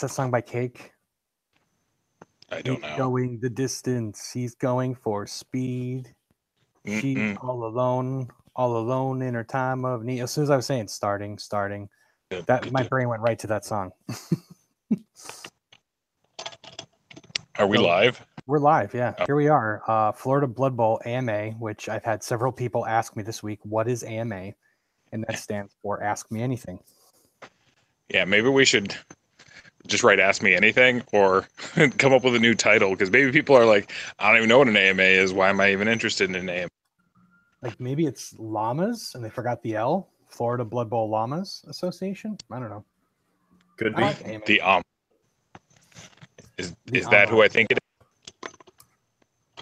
What's that song by Cake? I don't know. Going the distance. He's going for speed. She's all alone in her time of need. As soon as I was saying starting, my brain went right to that song. Are we live? We're live, yeah. Here we are. Florida Blood Bowl AMA, which I've had several people ask me this week, what is AMA? And that stands for Ask Me Anything. Yeah, maybe we should just write Ask Me Anything or come up with a new title, because maybe people are like, I don't even know what an AMA is. Why am I even interested in an AMA? Like maybe it's llamas and they forgot the L. Florida Blood Bowl Llamas Association? I don't know. Could be. Like AMA. Is that who I think it is?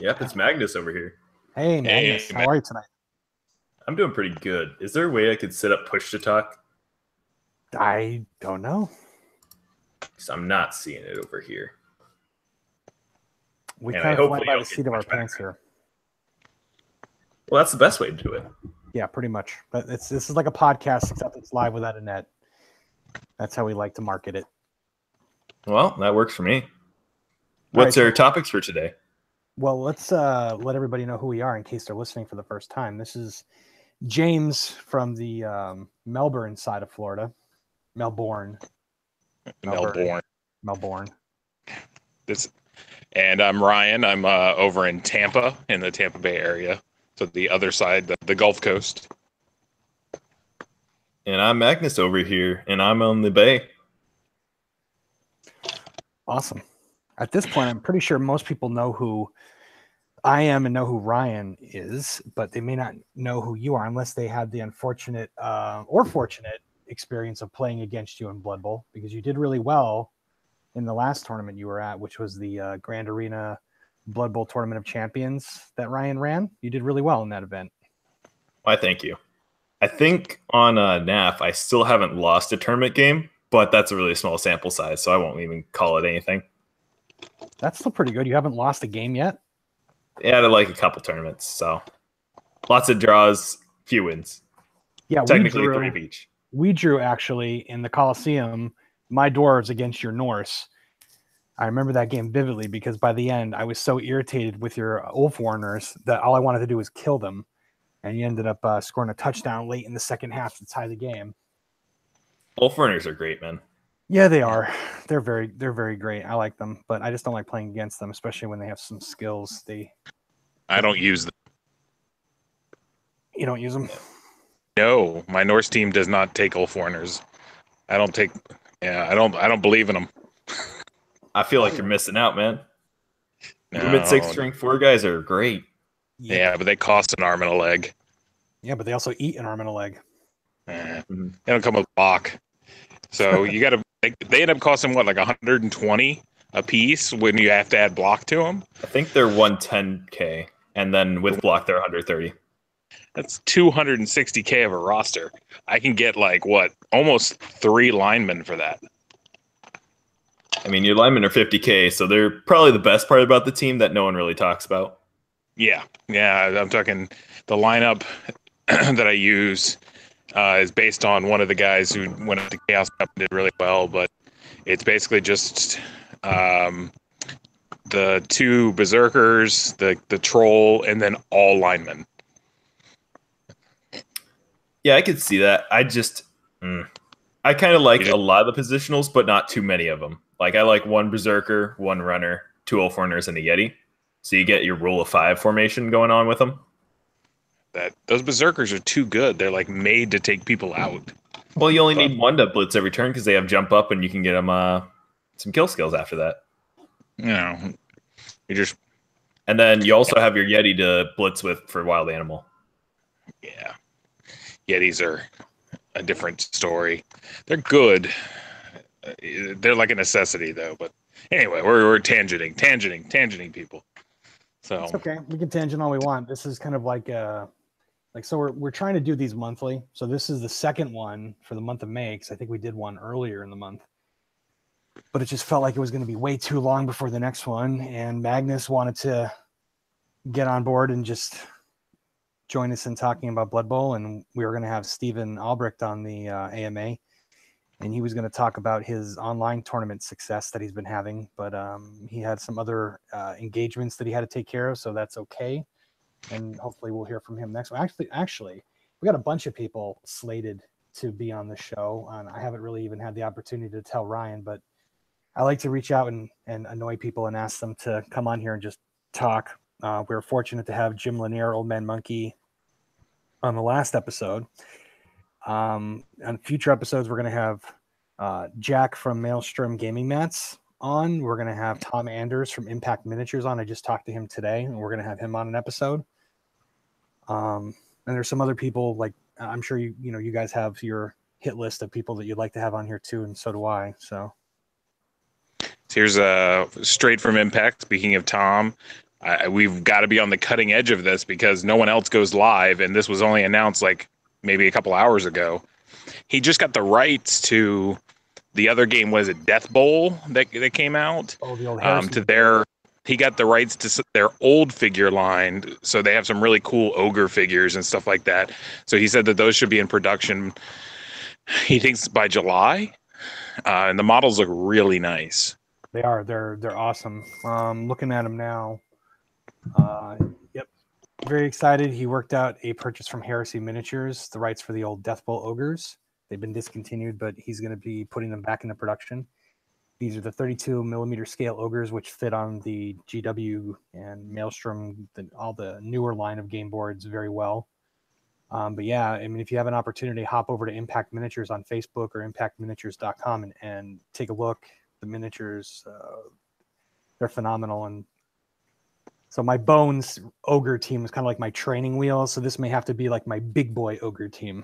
Yep, it's Magnus over here. Hey, Magnus. How are you tonight? I'm doing pretty good. Is there a way I could set up push to talk? I don't know. Because I'm not seeing it over here. We kind of fly by the seat of our pants here. Well, that's the best way to do it. Yeah, pretty much. But this is like a podcast, except it's live without a net. That's how we like to market it. Well, that works for me. What's our topics for today? Well, let's let everybody know who we are in case they're listening for the first time. This is James from the Melbourne side of Florida. Melbourne. And I'm Ryan. I'm over in Tampa, in the Tampa Bay area. So the other side, the Gulf Coast. And I'm Magnus over here, and I'm on the Bay. Awesome. At this point, I'm pretty sure most people know who I am and know who Ryan is, but they may not know who you are unless they had the unfortunate or fortunate experience of playing against you in Blood Bowl, because you did really well in the last tournament you were at, which was the Grand Arena Blood Bowl Tournament of Champions that Ryan ran. You did really well in that event. Why, thank you. I think on NAF, I still haven't lost a tournament game, but that's a really small sample size, so I won't even call it anything. That's still pretty good. You haven't lost a game yet? Yeah, like a couple tournaments, so lots of draws, few wins. Yeah, technically 3 of each. We drew actually in the Coliseum, my Dwarves against your Norse. I remember that game vividly because by the end, I was so irritated with your Ulfwarners that all I wanted to do was kill them. And you ended up scoring a touchdown late in the second half to tie the game. Ulfwarners are great, man. Yeah, they are. They're very great. I like them, but I just don't like playing against them, especially when they have some skills. I don't use them. You don't use them? No, my Norse team does not take Ulfwarners. I don't believe in them. I feel like you're missing out, man. No. Mid-6 strength 4 guys are great. Yeah, but they cost an arm and a leg. Yeah, but they also eat an arm and a leg. They don't come with block. So you got to. They end up costing what, like 120 a piece when you have to add block to them. I think they're 110K, and then with block they're 130. That's 260K of a roster. I can get like what, almost 3 linemen for that. I mean, your linemen are 50K, so they're probably the best part about the team that no one really talks about. Yeah. I'm talking the lineup that I use is based on one of the guys who went up to Chaos Cup and did really well, but it's basically just the 2 Berserkers, the Troll, and then all linemen. Yeah, I could see that. I kind of like a lot of the positionals, but not too many of them. Like, I like 1 Berserker, 1 Runner, 2 Ulfwarners, and a Yeti. So you get your rule of 5 formation going on with them. Those Berserkers are too good. They're like made to take people out. Well, you only need 1 to blitz every turn because they have jump up, and you can get them some kill skills after that. And then you also have your Yeti to blitz with for wild animal. Yeah. Yetis are a different story. They're good. They're like a necessity, though. But anyway, we're tangenting people. So it's okay. We can tangent all we want. This is kind of so we're trying to do these monthly. So this is the second one for the month of May, because I think we did one earlier in the month. But it just felt like it was going to be way too long before the next one. And Magnus wanted to get on board and just join us in talking about Blood Bowl. And we were going to have Stephen Albrecht on the AMA. and he was going to talk about his online tournament success that he's been having, but he had some other engagements that he had to take care of, so that's okay. And hopefully we'll hear from him next one. Actually, we got a bunch of people slated to be on the show, and I haven't really even had the opportunity to tell Ryan, but I like to reach out and annoy people and ask them to come on here and just talk. We were fortunate to have Jim Lanier, Old Man Monkey, on the last episode. On future episodes, we're going to have Jack from Maelstrom Gaming Mats on. We're going to have Tom Anders from Impact Miniatures on. I just talked to him today, and we're going to have him on an episode. And there's some other people, like I'm sure you guys have your hit list of people that you'd like to have on here too, and so do I. So here's straight from Impact. Speaking of Tom, we've got to be on the cutting edge of this because no one else goes live, and this was only announced like maybe a couple hours ago. He just got the rights to the other game. Was it Death Bowl that came out? Oh, the old to their. He got the rights to their old figure line, so they have some really cool ogre figures and stuff like that. So he said that those should be in production. He thinks by July, and the models look really nice. They are. They're awesome. Looking at them now. Yep. Very excited. He worked out a purchase from Heresy Miniatures, the rights for the old Death Bowl ogres. They've been discontinued, but he's going to be putting them back into production. These are the 32 millimeter scale ogres, which fit on the GW and Maelstrom, all the newer line of game boards very well. But yeah, I mean, if you have an opportunity, hop over to Impact Miniatures on Facebook or impactminiatures.com and take a look. The miniatures, they're phenomenal. And so my Bones ogre team is kind of like my training wheel. So this may have to be like my big boy ogre team.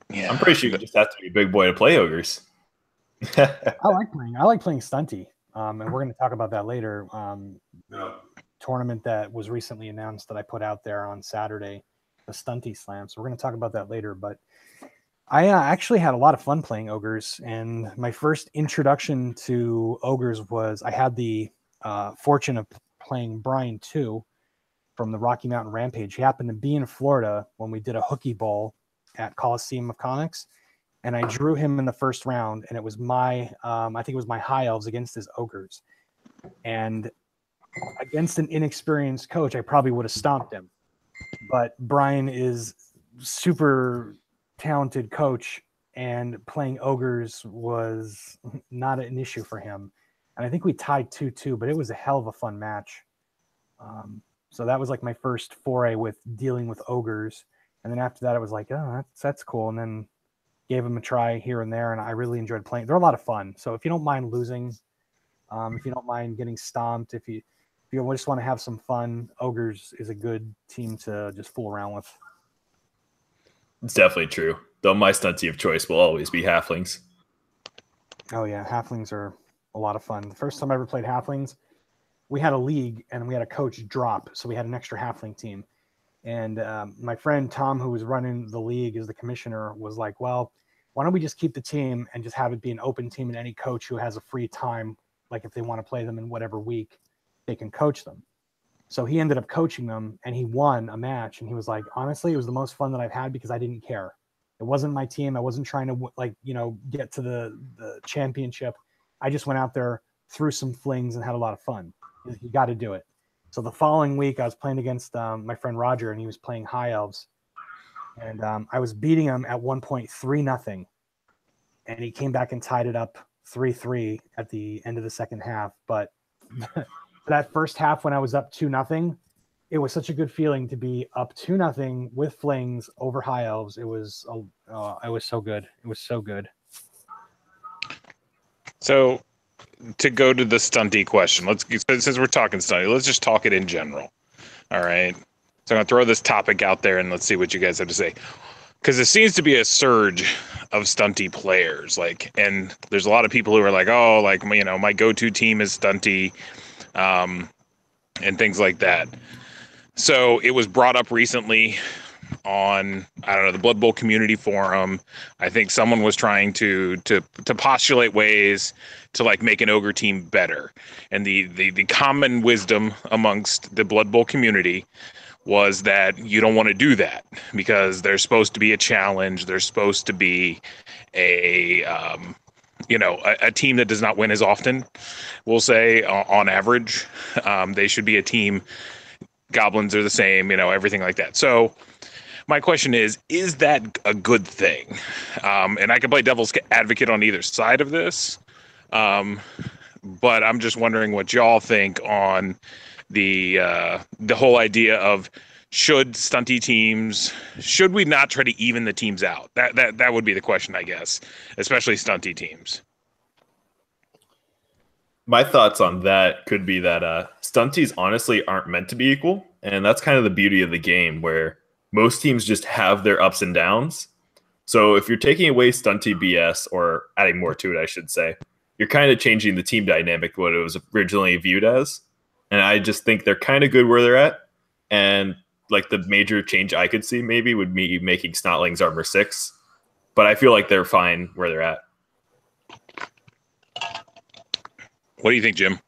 Yeah, I'm pretty sure you just have to be a big boy to play ogres. I like playing Stunty. And we're going to talk about that later. Tournament that was recently announced that I put out there on Saturday, the Stunty Slam. So we're going to talk about that later. But I actually had a lot of fun playing ogres. And my first introduction to ogres was I had the fortune of playing Brian 2 from the Rocky Mountain Rampage. He happened to be in Florida when we did a hooky bowl at Coliseum of Comics, and I drew him in the first round, and it was my I think it was my high elves against his ogres, and against an inexperienced coach I probably would have stomped him, but Brian is super talented coach, and playing ogres was not an issue for him, and I think we tied 2-2, but it was a hell of a fun match. So that was like my first foray with dealing with ogres. And then after that, it was like, oh, that's cool. And then gave them a try here and there, and I really enjoyed playing. They're a lot of fun. So if you don't mind losing, if you don't mind getting stomped, if you just want to have some fun, ogres is a good team to just fool around with. It's definitely true. Though my stunty of choice will always be halflings. Oh yeah, halflings are a lot of fun. The first time I ever played halflings, we had a league and we had a coach drop, so we had an extra halfling team. And my friend Tom, who was running the league as the commissioner, was like, well, why don't we just keep the team and just have it be an open team, and any coach who has a free time, like if they want to play them in whatever week, they can coach them. So he ended up coaching them, and he won a match. And he was like, honestly, it was the most fun that I've had because I didn't care. It wasn't my team. I wasn't trying to get to the championship. I just went out there, threw some flings, and had a lot of fun. You got to do it. So the following week, I was playing against my friend Roger, and he was playing High Elves. And I was beating him at one point 3-0. And he came back and tied it up 3-3 at the end of the second half. But that first half, when I was up 2-0, it was such a good feeling to be up 2-0 with flings over High Elves. It was so good. It was so good. So to go to the stunty question, since we're talking stunty, let's just talk it in general. All right. So I'm gonna throw this topic out there and let's see what you guys have to say. Because there seems to be a surge of stunty players, and there's a lot of people who are like, oh, my go-to team is stunty, and things like that. So it was brought up recently on, I don't know, the Blood Bowl community forum. I think someone was trying to postulate ways to make an ogre team better. And the common wisdom amongst the Blood Bowl community was that you don't want to do that because there's supposed to be a challenge. There's supposed to be a team that does not win as often. We'll say on average, they should be a team. Goblins are the same, everything like that. So my question is that a good thing? And I can play devil's advocate on either side of this. But I'm just wondering what y'all think on the whole idea of should we not try to even the teams out? That would be the question, I guess, especially stunty teams. My thoughts on that could be that stunties honestly aren't meant to be equal. And that's kind of the beauty of the game, where most teams just have their ups and downs. So if you're taking away stunty BS, or adding more to it, I should say, you're kind of changing the team dynamic, what it was originally viewed as. And I just think they're kind of good where they're at. And like the major change I could see maybe would be making Snotlings armor 6. But I feel like they're fine where they're at. What do you think, Jim?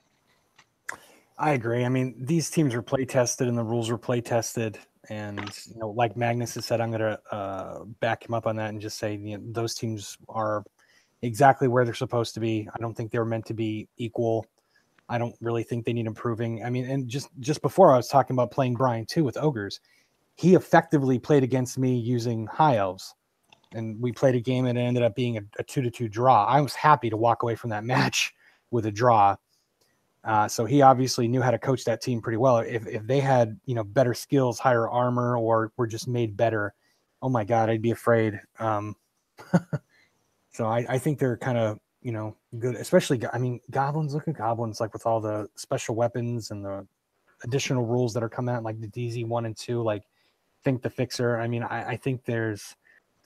I agree. I mean, these teams were play tested and the rules were play tested. And, like Magnus has said, I'm going to back him up on that and just say, those teams are exactly where they're supposed to be. I don't think they were meant to be equal. I don't really think they need improving. I mean, and just before I was talking about playing Brian too with Ogres, he effectively played against me using High Elves. And we played a game and it ended up being a 2-2 draw. I was happy to walk away from that match with a draw. So he obviously knew how to coach that team pretty well. If they had, better skills, higher armor, or were just made better, oh my God, I'd be afraid. So I think they're kind of, good, especially, goblins, look at goblins, like with all the special weapons and the additional rules that are coming out, like the DZ 1 and 2, like Think the Fixer. I mean, I think there's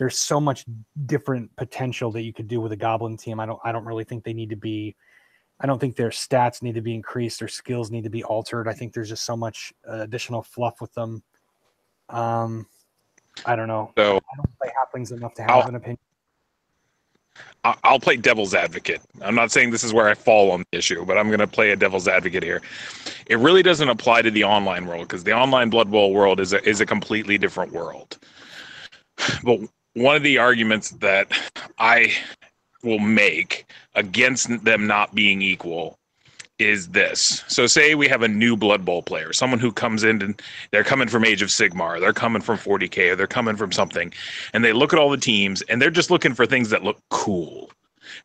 so much different potential that you could do with a goblin team. I don't really think they need to be, I don't think their stats need to be increased. Their skills need to be altered. I think there's just so much additional fluff with them. I don't know. So I don't play halflings enough to have an opinion. I'll play devil's advocate. I'm not saying this is where I fall on the issue, but I'm going to play a devil's advocate here. It really doesn't apply to the online world because the online Blood Bowl world is a completely different world. But one of the arguments that I will make against them not being equal is this. So say we have a new Blood Bowl player, someone who comes in and they're coming from Age of Sigmar, they're coming from 40K, or they're coming from something, and they look at all the teams and they're just looking for things that look cool.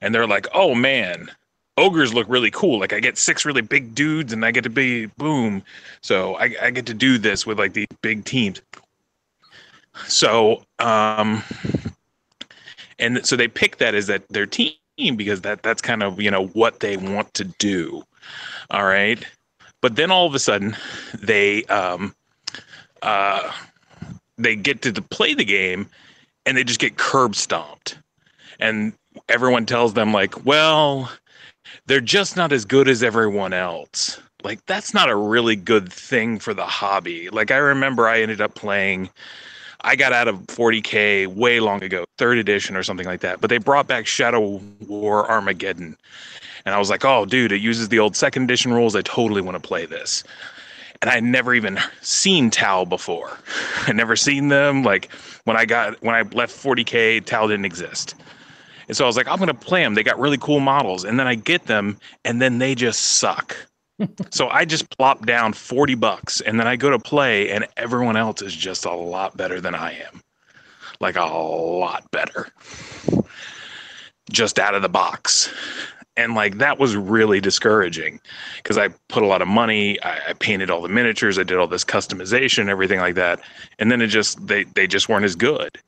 And they're like, oh man, ogres look really cool. Like I get 6 really big dudes and I get to be boom. So I get to do this with like these big teams. So, and so they pick that as their team because that's kind of, what they want to do. All right. But then all of a sudden they get to play the game and they just get curb stomped. And everyone tells them like, well, they're just not as good as everyone else. Like, that's not a really good thing for the hobby. Like, I remember I ended up playing, I got out of 40K way long ago, 3rd edition or something like that. But they brought back Shadow War Armageddon. And I was like, oh, dude, it uses the old 2nd edition rules. I totally want to play this. And I'd never even seen Tau before. I'd never seen them. Like, when I left 40K, Tau didn't exist. And so I was like, I'm going to play them. They got really cool models. And then I get them, and then they just suck. So I just plop down $40, and then I go to play, and everyone else is just a lot better than I am. Like, a lot better. Just out of the box. And, like, that was really discouraging because I put a lot of money. I painted all the miniatures. I did all this customization, everything like that. And then they just weren't as good.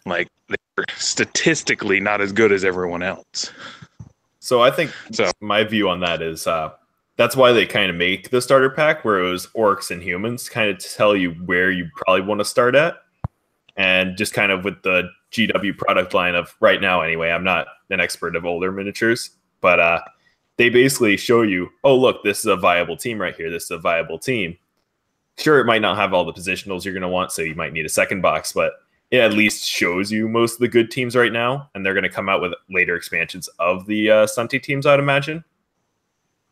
Like, they were statistically not as good as everyone else. So I think my view on that is that's why they kind of make the starter pack where it was orcs and humans, kind of tell you where you probably want to start at. And just kind of with the GW product line of right now, anyway, I'm not an expert of older miniatures, but they basically show you, oh, look, this is a viable team right here. This is a viable team. Sure, it might not have all the positionals you're going to want, so you might need a second box, but it at least shows you most of the good teams right now, and they're going to come out with later expansions of the stunty teams, I'd imagine.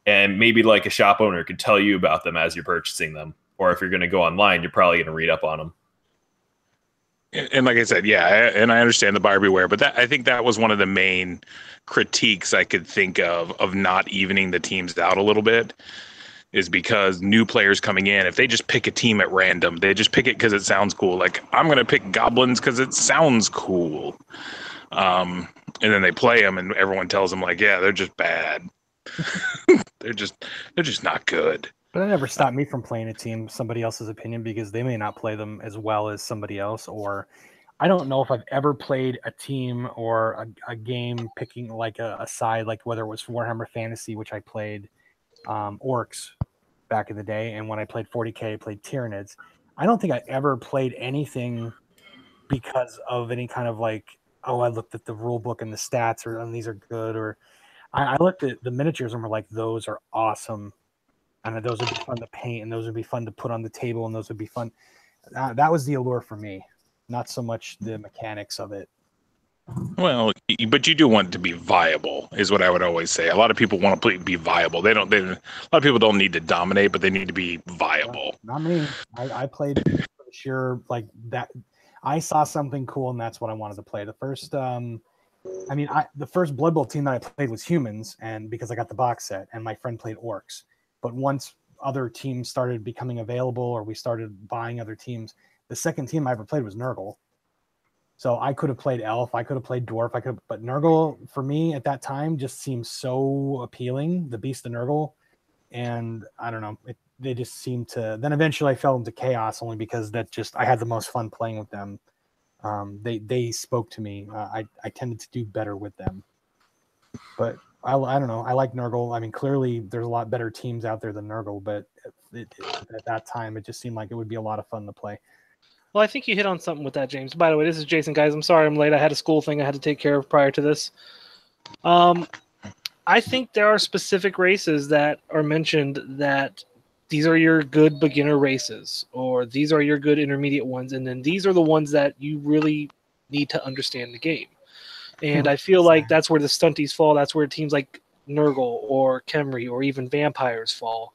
And maybe like a shop owner could tell you about them as you're purchasing them. Or if you're going to go online, you're probably going to read up on them. And like I said, and I understand the buyer beware, but I think that was one of the main critiques I could think of not evening the teams out a little bit, is because new players coming in, if they just pick a team at random, they just pick it because it sounds cool. Like, I'm going to pick goblins because it sounds cool. And then they play them and everyone tells them like, yeah, they're just bad. they're just not good. But that never stopped me from playing a team, somebody else's opinion, because they may not play them as well as somebody else. Or I don't know if I've ever played a team or a game picking like a side, like whether it was Warhammer Fantasy, which I played Orcs back in the day. And when I played 40K, I played Tyranids. I don't think I ever played anything because of any kind of like, oh, I looked at the rule book and the stats and these are good. Or I looked at the miniatures and were like, those are awesome. And those would be fun to paint, and those would be fun to put on the table, and those would be fun. That was the allure for me, not so much the mechanics of it. Well, but you do want it to be viable, is what I would always say. A lot of people want to be viable. A lot of people don't need to dominate, but they need to be viable. Not me. I played for sure like that. I saw something cool, and that's what I wanted to play. The first, the first Blood Bowl team that I played was humans, and because I got the box set, and my friend played orcs. But once other teams started becoming available, or we started buying other teams, the second team I ever played was Nurgle. So I could have played Elf, I could have played Dwarf, but Nurgle for me at that time just seemed so appealing, the Beast of Nurgle, and I don't know, they just seemed to. Then eventually I fell into Chaos only because I had the most fun playing with them. They spoke to me. I tended to do better with them, but. I don't know. I like Nurgle. I mean, clearly there's a lot better teams out there than Nurgle, but at that time, it just seemed like it would be a lot of fun to play. Well, I think you hit on something with that, James. By the way, this is Jason, guys. I'm sorry I'm late. I had a school thing I had to take care of prior to this. I think there are specific races that are mentioned that these are your good beginner races, or these are your good intermediate ones, and then these are the ones that you really need to understand the game. And I feel like that's where the stunties fall. That's where teams like Nurgle or Khemri or even Vampires fall.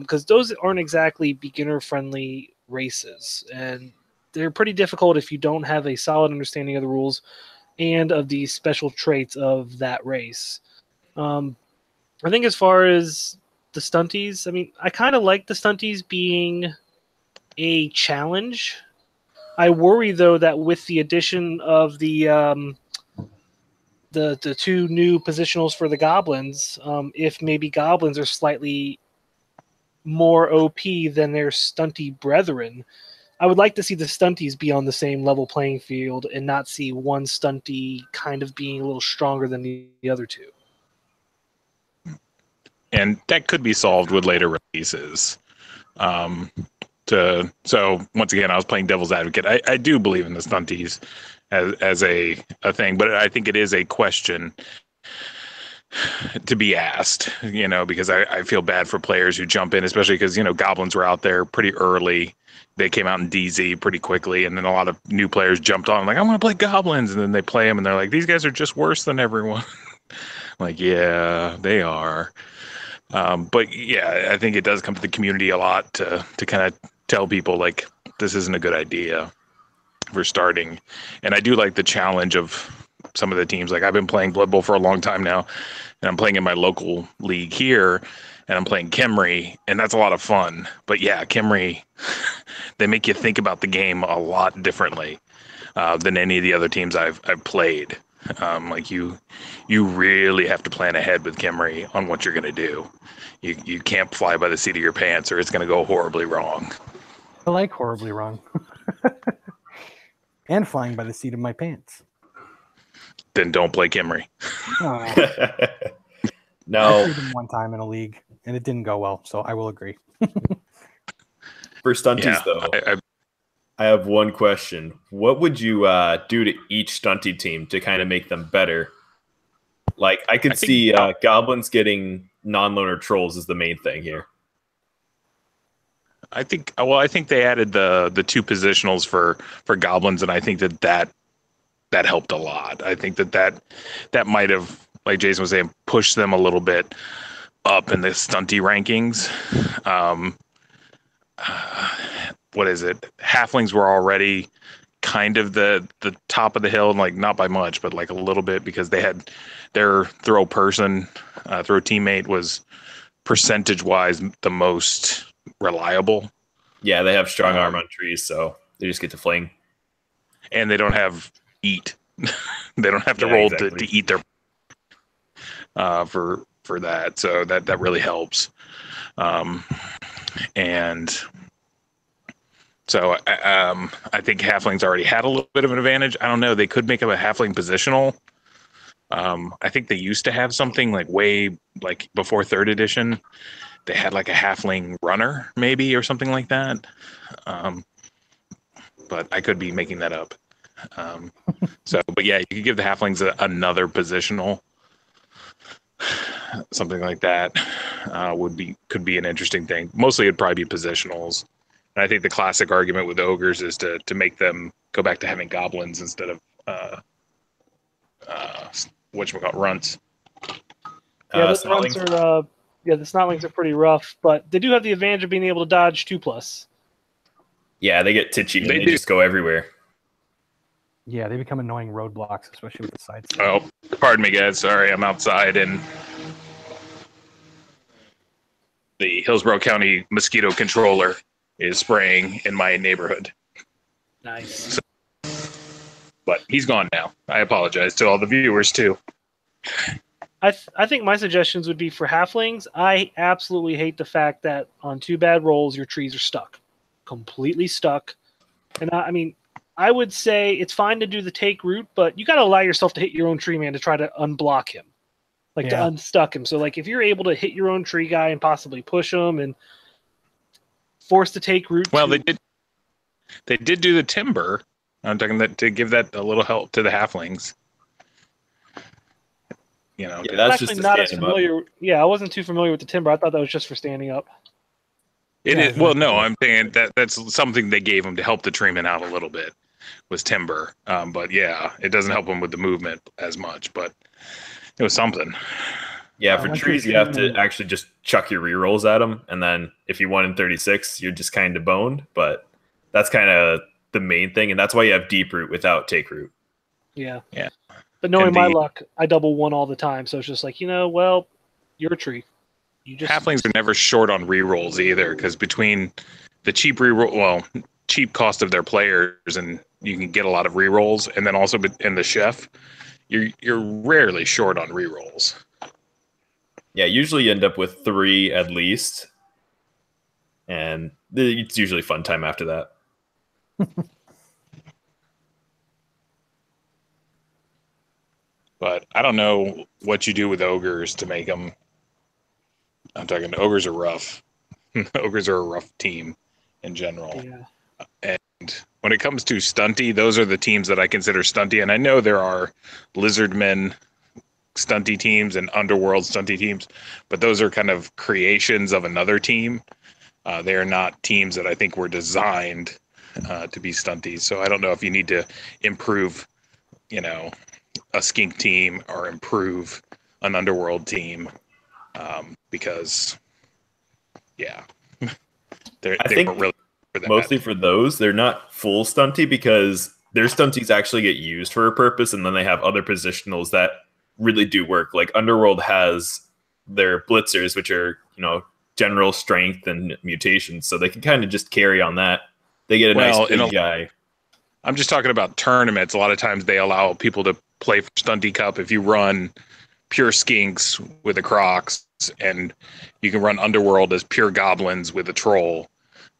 Because those aren't exactly beginner-friendly races. And they're pretty difficult if you don't have a solid understanding of the rules and of the special traits of that race. I think as far as the stunties, I mean, I kind of like the stunties being a challenge. I worry, though, that with the addition of the two new positionals for the goblins, if maybe goblins are slightly more OP than their stunty brethren, I would like to see the stunties be on the same level playing field and not see one stunty kind of being a little stronger than the other two. And that could be solved with later releases. So once again, I was playing devil's advocate. I do believe in the stunties as a thing, but I think it is a question to be asked, because I feel bad for players who jump in, especially because, goblins were out there pretty early. They came out in DZ pretty quickly, and then a lot of new players jumped on, like, I want to play goblins, and then they play them, and they're like, these guys are just worse than everyone. Like, yeah, they are. But yeah, I think it does come to the community a lot to kind of tell people, like, this isn't a good idea for starting. And I do like the challenge of some of the teams. Like, I've been playing Blood Bowl for a long time now, and I'm playing in my local league here, and I'm playing Khemri, and that's a lot of fun. But yeah, Khemri, they make you think about the game a lot differently than any of the other teams I've played. Like you really have to plan ahead with Khemri on what you're going to do. You can't fly by the seat of your pants, or it's going to go horribly wrong. I like horribly wrong. And flying by the seat of my pants. Then don't play Khemri. No. I played him one time in a league, and it didn't go well, so I will agree. For stunties, though, I have one question. What would you do to each stunty team to kind of make them better? Like, I could see goblins getting non-loner trolls is the main thing here. I think they added the two positionals for goblins, and I think that helped a lot. I think that might have, like Jason was saying, pushed them a little bit up in the stunty rankings. what is it? Halflings were already kind of the top of the hill, and like not by much, but like a little bit, because they had their throw teammate was percentage wise the most reliable. Yeah, they have strong arm on trees, so they just get to fling. And they don't have eat. They don't have to Yeah, roll exactly. to eat their for that. So that really helps. And so I think halflings already had a little bit of an advantage. I don't know. They could make up a halfling positional. I think they used to have something like way like before third edition. They had like a halfling runner maybe or something like that. But I could be making that up. But yeah, you could give the halflings another positional. Something like that could be an interesting thing. Mostly it'd probably be positionals. And I think the classic argument with ogres is to make them go back to having goblins instead of whatchamacallit, runts. Yeah, those runts are the snotlings are pretty rough, but they do have the advantage of being able to dodge 2+. Yeah, they get titchy and they just go everywhere. Yeah, they become annoying roadblocks, especially with the side. Oh, pardon me, guys. Sorry, I'm outside and the Hillsborough County mosquito controller is spraying in my neighborhood. Nice. But he's gone now. I apologize to all the viewers too. I think my suggestions would be for halflings. I absolutely hate the fact that on 2 bad rolls, your trees are stuck. Completely stuck. And I mean, I would say it's fine to do the take route, but you got to allow yourself to hit your own tree man to try to unblock him. To unstuck him. So like if you're able to hit your own tree guy and possibly push him and force the take route. Well, they did do the timber. I'm talking that to give that a little help to the halflings. You know, yeah, that's just not as familiar. Yeah, I wasn't too familiar with the timber. I thought that was just for standing up. It is. Well, no, I'm saying that's something they gave them to help the treeman out a little bit was timber. But yeah, it doesn't help them with the movement as much, but it was something. Yeah, for trees, you have to actually just chuck your rerolls at them, and then if you won in 36, you're just kind of boned. But that's kind of the main thing, and that's why you have deep root without take root. Yeah. Yeah. But knowing my luck, I double 1 all the time, so it's just like, well, you're a tree. Halflings are never short on rerolls either, because between the cheap cost of their players, and you can get a lot of rerolls, and then also in the chef, you're rarely short on rerolls. Yeah, usually you end up with 3 at least, and it's usually fun time after that. But I don't know what you do with ogres to make them. I'm talking ogres are rough. Ogres are a rough team in general. Yeah. And when it comes to stunty, those are the teams that I consider stunty. And I know there are lizardmen stunty teams and underworld stunty teams, but those are kind of creations of another team. They are not teams that I think were designed to be stunty. So I don't know if you need to improve, a skink team or improve an underworld team, because they weren't really for that. Mostly for those, they're not full stunty because their stunties actually get used for a purpose, and then they have other positionals that really do work. Like Underworld has their blitzers, which are general strength and mutations, so they can kind of just carry on that. They get a nice big guy. I'm just talking about tournaments. A lot of times they allow people to play for Stunty Cup if you run pure skinks with the Crocs, and you can run Underworld as pure goblins with a troll.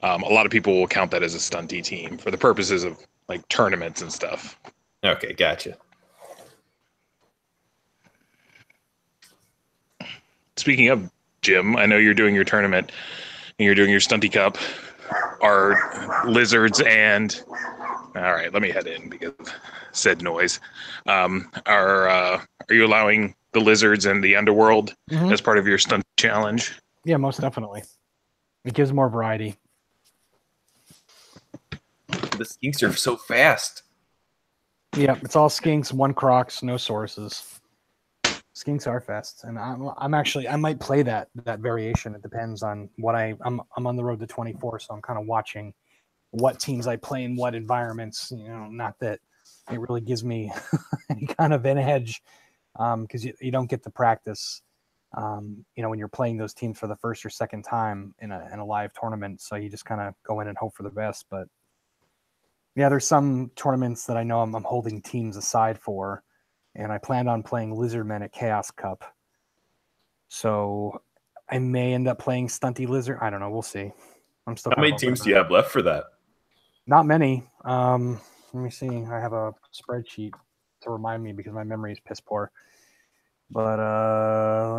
A lot of people will count that as a stunty team for the purposes of like tournaments and stuff. Okay, gotcha. Speaking of, Jim, I know you're doing your tournament and you're doing your Stunty Cup. Are lizards and all right, let me head in because of said noise. Are you allowing the lizards and the underworld as part of your stunt challenge? Yeah, most definitely. It gives more variety. The skinks are so fast. Yeah, it's all skinks, 1 Crocs, no sources. Skinks are fast, and I'm actually I might play that variation. It depends on what I'm on the road to 24, so I'm kind of watching what teams I play in what environments. Not that it really gives me any kind of an edge, because you don't get to practice. When you're playing those teams for the first or second time in a live tournament, so you just kind of go in and hope for the best. But yeah, there's some tournaments that I know I'm holding teams aside for. And I planned on playing Lizardmen at Chaos Cup. So I may end up playing Stunty Lizard. I don't know. We'll see. I'm still. How many teams do you have left for that? Not many. Let me see. I have a spreadsheet to remind me because my memory is piss poor. But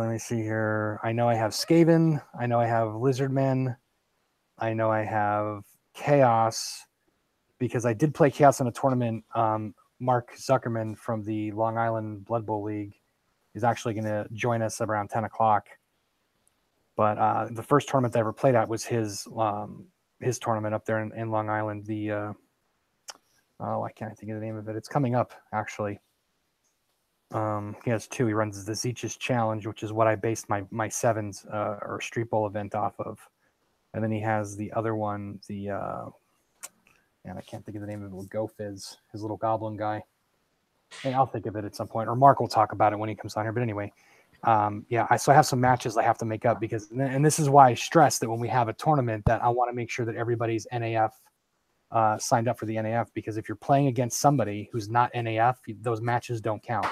let me see here. I know I have Skaven. I know I have Lizardmen. I know I have Chaos because I did play Chaos in a tournament. Mark Zuckerman from the Long Island Blood Bowl League is actually going to join us around 10 o'clock. But the first tournament I ever played at was his tournament up there in Long Island. I can't think of the name of it. It's coming up, actually. He has two. He runs the Zeech's Challenge, which is what I based my sevens or Street Bowl event off of. And then he has the other one, and I can't think of the name of it, with GoFizz, his little goblin guy. Hey, I'll think of it at some point, or Mark will talk about it when he comes on here. But anyway, so I have some matches I have to make up and this is why I stress that when we have a tournament that I want to make sure that everybody's NAF signed up for the NAF, because if you're playing against somebody who's not NAF, those matches don't count.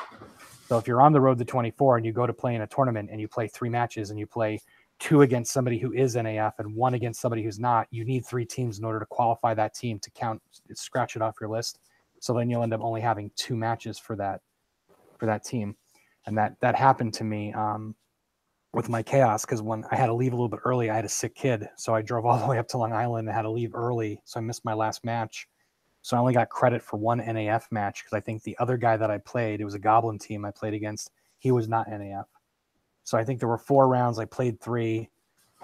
So if you're on the road to 24 and you go to play in a tournament and you play 3 matches and you play 2 against somebody who is NAF and 1 against somebody who's not, you need 3 teams in order to qualify that team to count, scratch it off your list. So then you'll end up only having 2 matches for that team. And that happened to me with my Chaos, because when I had to leave a little bit early, I had a sick kid. So I drove all the way up to Long Island and had to leave early. So I missed my last match. So I only got credit for 1 NAF match, because I think the other guy that I played, it was a Goblin team I played against, he was not NAF. So I think there were 4 rounds. I played 3.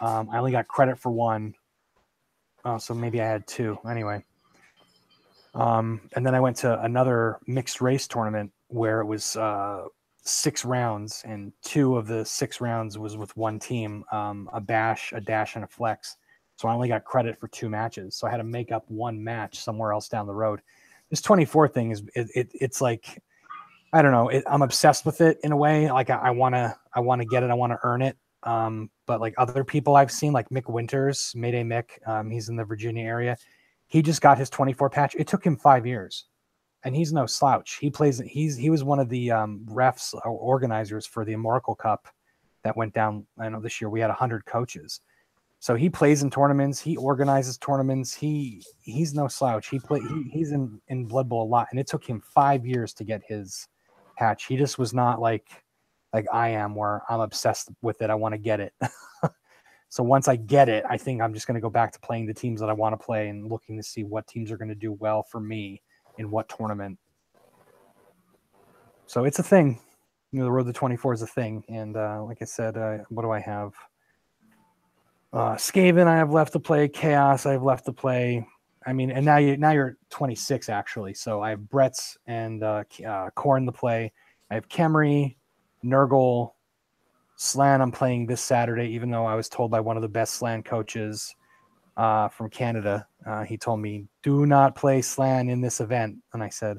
I only got credit for 1. So maybe I had 2. Anyway. And then I went to another mixed race tournament where it was 6 rounds, and 2 of the 6 rounds was with 1 team, a bash, a dash, and a flex. So I only got credit for 2 matches. So I had to make up 1 match somewhere else down the road. This 24 thing it's like, I don't know. I'm obsessed with it in a way. Like I want to get it. I want to earn it. But like other people I've seen, like Mick Winters, Mayday Mick, he's in the Virginia area. He just got his 24 patch. It took him 5 years, and he's no slouch. He was one of the refs or organizers for the Oracle Cup that went down. I know this year we had 100 coaches. So he plays in tournaments. He organizes tournaments. He's no slouch. He's in Blood Bowl a lot, and it took him 5 years to get his patch. He just was not like I am, where I'm obsessed with it. I want to get it. So once I get it, I think I'm just going to go back to playing the teams that I want to play and looking to see what teams are going to do well for me in what tournament. So it's a thing. The road to 24 is a thing. And like I said, what do I have? Skaven I have left to play. Chaos I have left to play. I mean, and now you're 26 actually. So I have Brett's and Korn to play. I have Kemri, Nurgle, Slan I'm playing this Saturday, even though I was told by one of the best Slan coaches from Canada. He told me, do not play Slan in this event. And I said,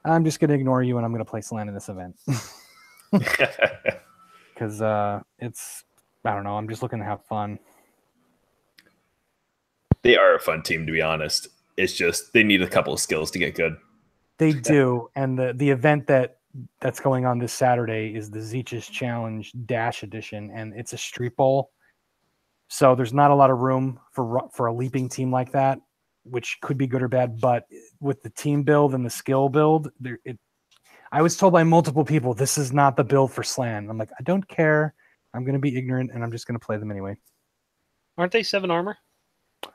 I'm just going to ignore you and I'm going to play Slan in this event. Because I don't know, I'm just looking to have fun. They are a fun team, to be honest. It's just they need a couple of skills to get good. They do. And the event that's going on this Saturday is the Zeech's Challenge Dash Edition, and it's a street bowl. So there's not a lot of room for a leaping team like that, which could be good or bad. But with the team build and the skill build, I was told by multiple people, this is not the build for Slan. I'm like, I don't care. I'm going to be ignorant, and I'm just going to play them anyway. Aren't they 7 armor?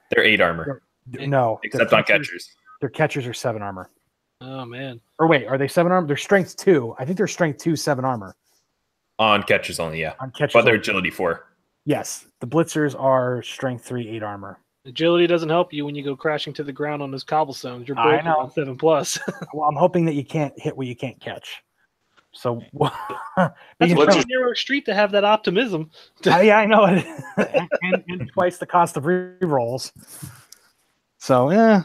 They're 8 armor. No. Except on catchers. Their catchers are 7 armor. Oh, man. Or wait, are they 7 armor? They're strength 2. I think they're strength 2, 7 armor. On catchers only, yeah. On catchers but they're only. agility 4. Yes. The Blitzers are strength 3, 8 armor. Agility doesn't help you when you go crashing to the ground on those cobblestones. You're broken on 7+. Well, I'm hoping that you can't hit what you can't catch. So That's you a Let's know, pretty narrow street to have that optimism. yeah, I know it, and twice the cost of re-rolls. So yeah,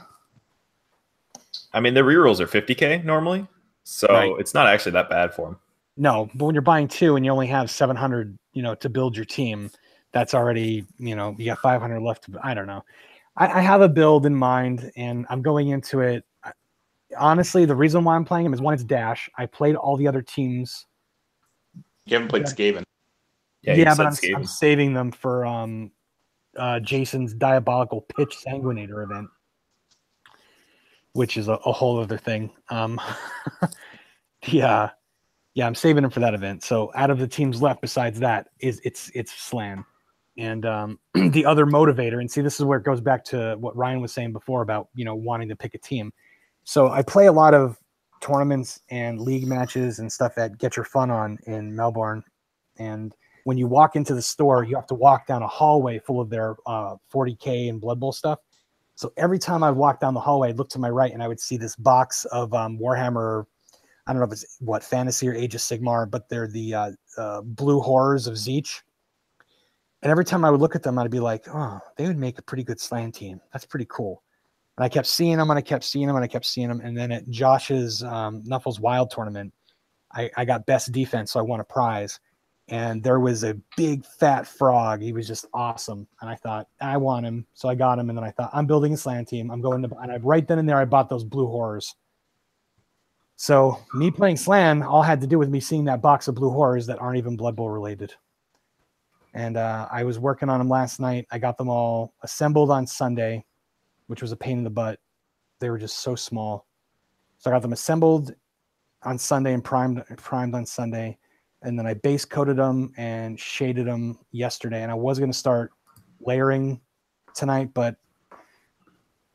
I mean, the rerolls are 50K normally, so Right. it's not actually that bad for him. no, but when you're buying 2 and you only have 700, to build your team, that's already, you got 500 left. I don't know. I have a build in mind, and I'm going into it. Honestly, the reason why I'm playing him is one, it's Dash. I played all the other teams. You haven't played Skaven. Yeah, you but said I'm Skaven. saving them for Jason's Diabolical Pitch Sanguinator event, which is a whole other thing. Yeah, I'm saving them for that event. So out of the teams left, besides that, it's Slan, and the other motivator. And see, this is where it goes back to what Ryan was saying before about wanting to pick a team. So I play a lot of tournaments and league matches and stuff at Get Your Fun On in Melbourne, and when you walk into the store, you have to walk down a hallway full of their 40K and Blood Bowl stuff. So every time I walk down the hallway, I'd look to my right and I would see this box of Warhammer. I don't know if it's Fantasy or Age of Sigmar, but they're the blue horrors of Zeech. And every time I would look at them, I'd be like, oh, they would make a pretty good Slan team. That's pretty cool. And I kept seeing them, and I kept seeing them, and I kept seeing them. And then at Josh's Nuffles Wild tournament, I got best defense, so I won a prize. And there was a big fat frog. He was just awesome. And I thought, I want him. So I got him. And then I thought, I'm building a Slan team. I'm going to, and right then and there, I bought those blue horrors. So me playing Slan all had to do with me seeing that box of blue horrors that aren't even Blood Bowl related. And I was working on them last night. I got them all assembled on Sunday, which was a pain in the butt. They were just so small. So I got them assembled on Sunday and primed on Sunday. And then I base coated them and shaded them yesterday. And I was going to start layering tonight, but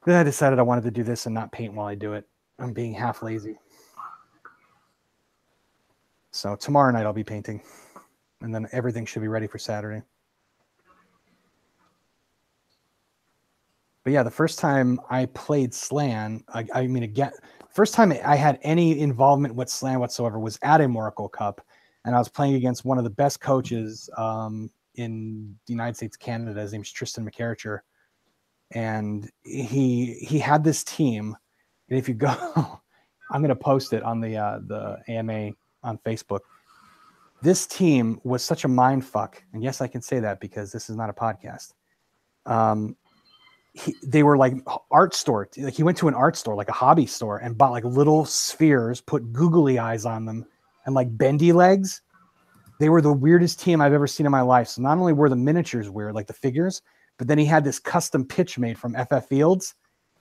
then I decided I wanted to do this and not paint while I do it. I'm being half lazy. So tomorrow night I'll be painting, and then everything should be ready for Saturday. But yeah, the first time I played Slan, first time I had any involvement with Slan whatsoever was at a Moracle Cup. And I was playing against one of the best coaches in the United States, Canada. His name's Tristan McCarricher. And he had this team. And if you go, I'm going to post it on the AMA on Facebook. This team was such a mind fuck. And yes, I can say that because this is not a podcast. They were like art store. Like he went to an art store, like a hobby store, and bought like little spheres, put googly eyes on them, and like bendy legs. They were the weirdest team I've ever seen in my life. So not only were the miniatures weird, like the figures, but then he had this custom pitch made from FF Fields,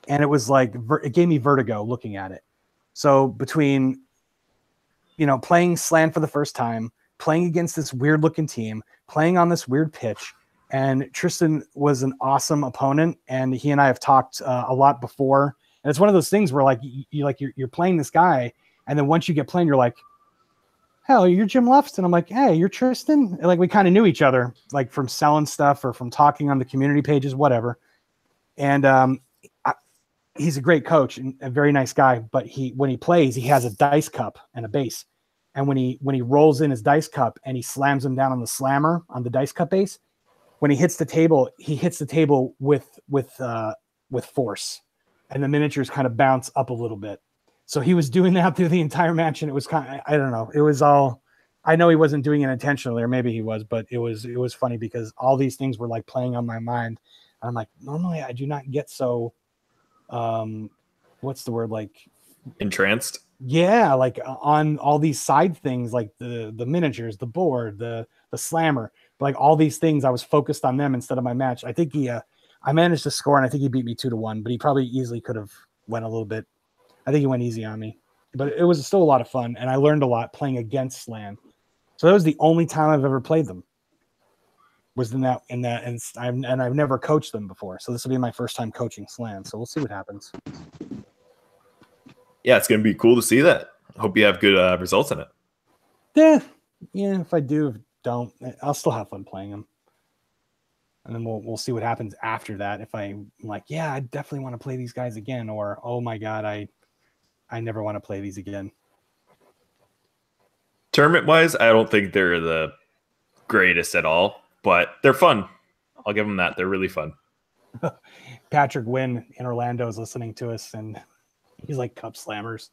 and it was like it gave me vertigo looking at it. So between playing Slan for the first time, playing against this weird looking team, playing on this weird pitch, and Tristan was an awesome opponent, and he and I have talked a lot before. And it's one of those things where like you're playing this guy, and then once you get playing, you're like, hell, you're Jim Luffston. I'm like, hey, you're Tristan. And like we kind of knew each other, like from selling stuff or from talking on the community pages, whatever. And he's a great coach and a very nice guy. But when he plays, he has a dice cup and a base. And when he rolls in his dice cup and he slams him down on the slammer on the dice cup base, when he hits the table, with force, and the miniatures kind of bounce up a little bit. So he was doing that through the entire match, and it was kind of, I don't know. It was all, I know he wasn't doing it intentionally, or maybe he was, but it was funny because all these things were like playing on my mind. And I'm like, normally I do not get so, what's the word? Like Entranced. Yeah. Like on all these side things, like the miniatures, the board, the slammer, but like all these things, I was focused on them instead of my match. I think I managed to score, and I think he beat me 2-1, but he probably easily could have went a little bit. I think he went easy on me, but it was still a lot of fun, and I learned a lot playing against Slan. So that was the only time I've ever played them. Was in that, and I've never coached them before. So this will be my first time coaching Slan. So we'll see what happens. Yeah, it's going to be cool to see that. Hope you have good results in it. Yeah. If I do, don't, I'll still have fun playing them. And then we'll see what happens after that. If I'm like, yeah, I definitely want to play these guys again, or oh my god, I never want to play these again. Tournament wise, I don't think they're the greatest at all, but they're fun. I'll give them that. They're really fun. Patrick Wynn in Orlando is listening to us, and he's like, cup slammers.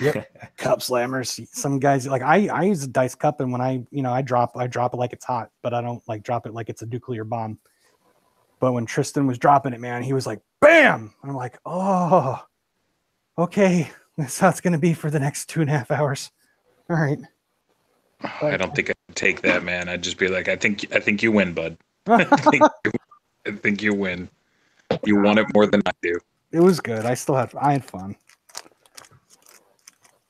Yep, cup slammers. Some guys like I use a dice cup, and when I drop it like it's hot, but I don't like drop it like it's a nuclear bomb. But when Tristan was dropping it, man, he was like, bam! And I'm like, oh, okay, that's how it's gonna be for the next 2.5 hours. All right. I don't think I'd take that, man. I'd just be like, I think you win, bud. I think you win. You want it more than I do. It was good. I had fun.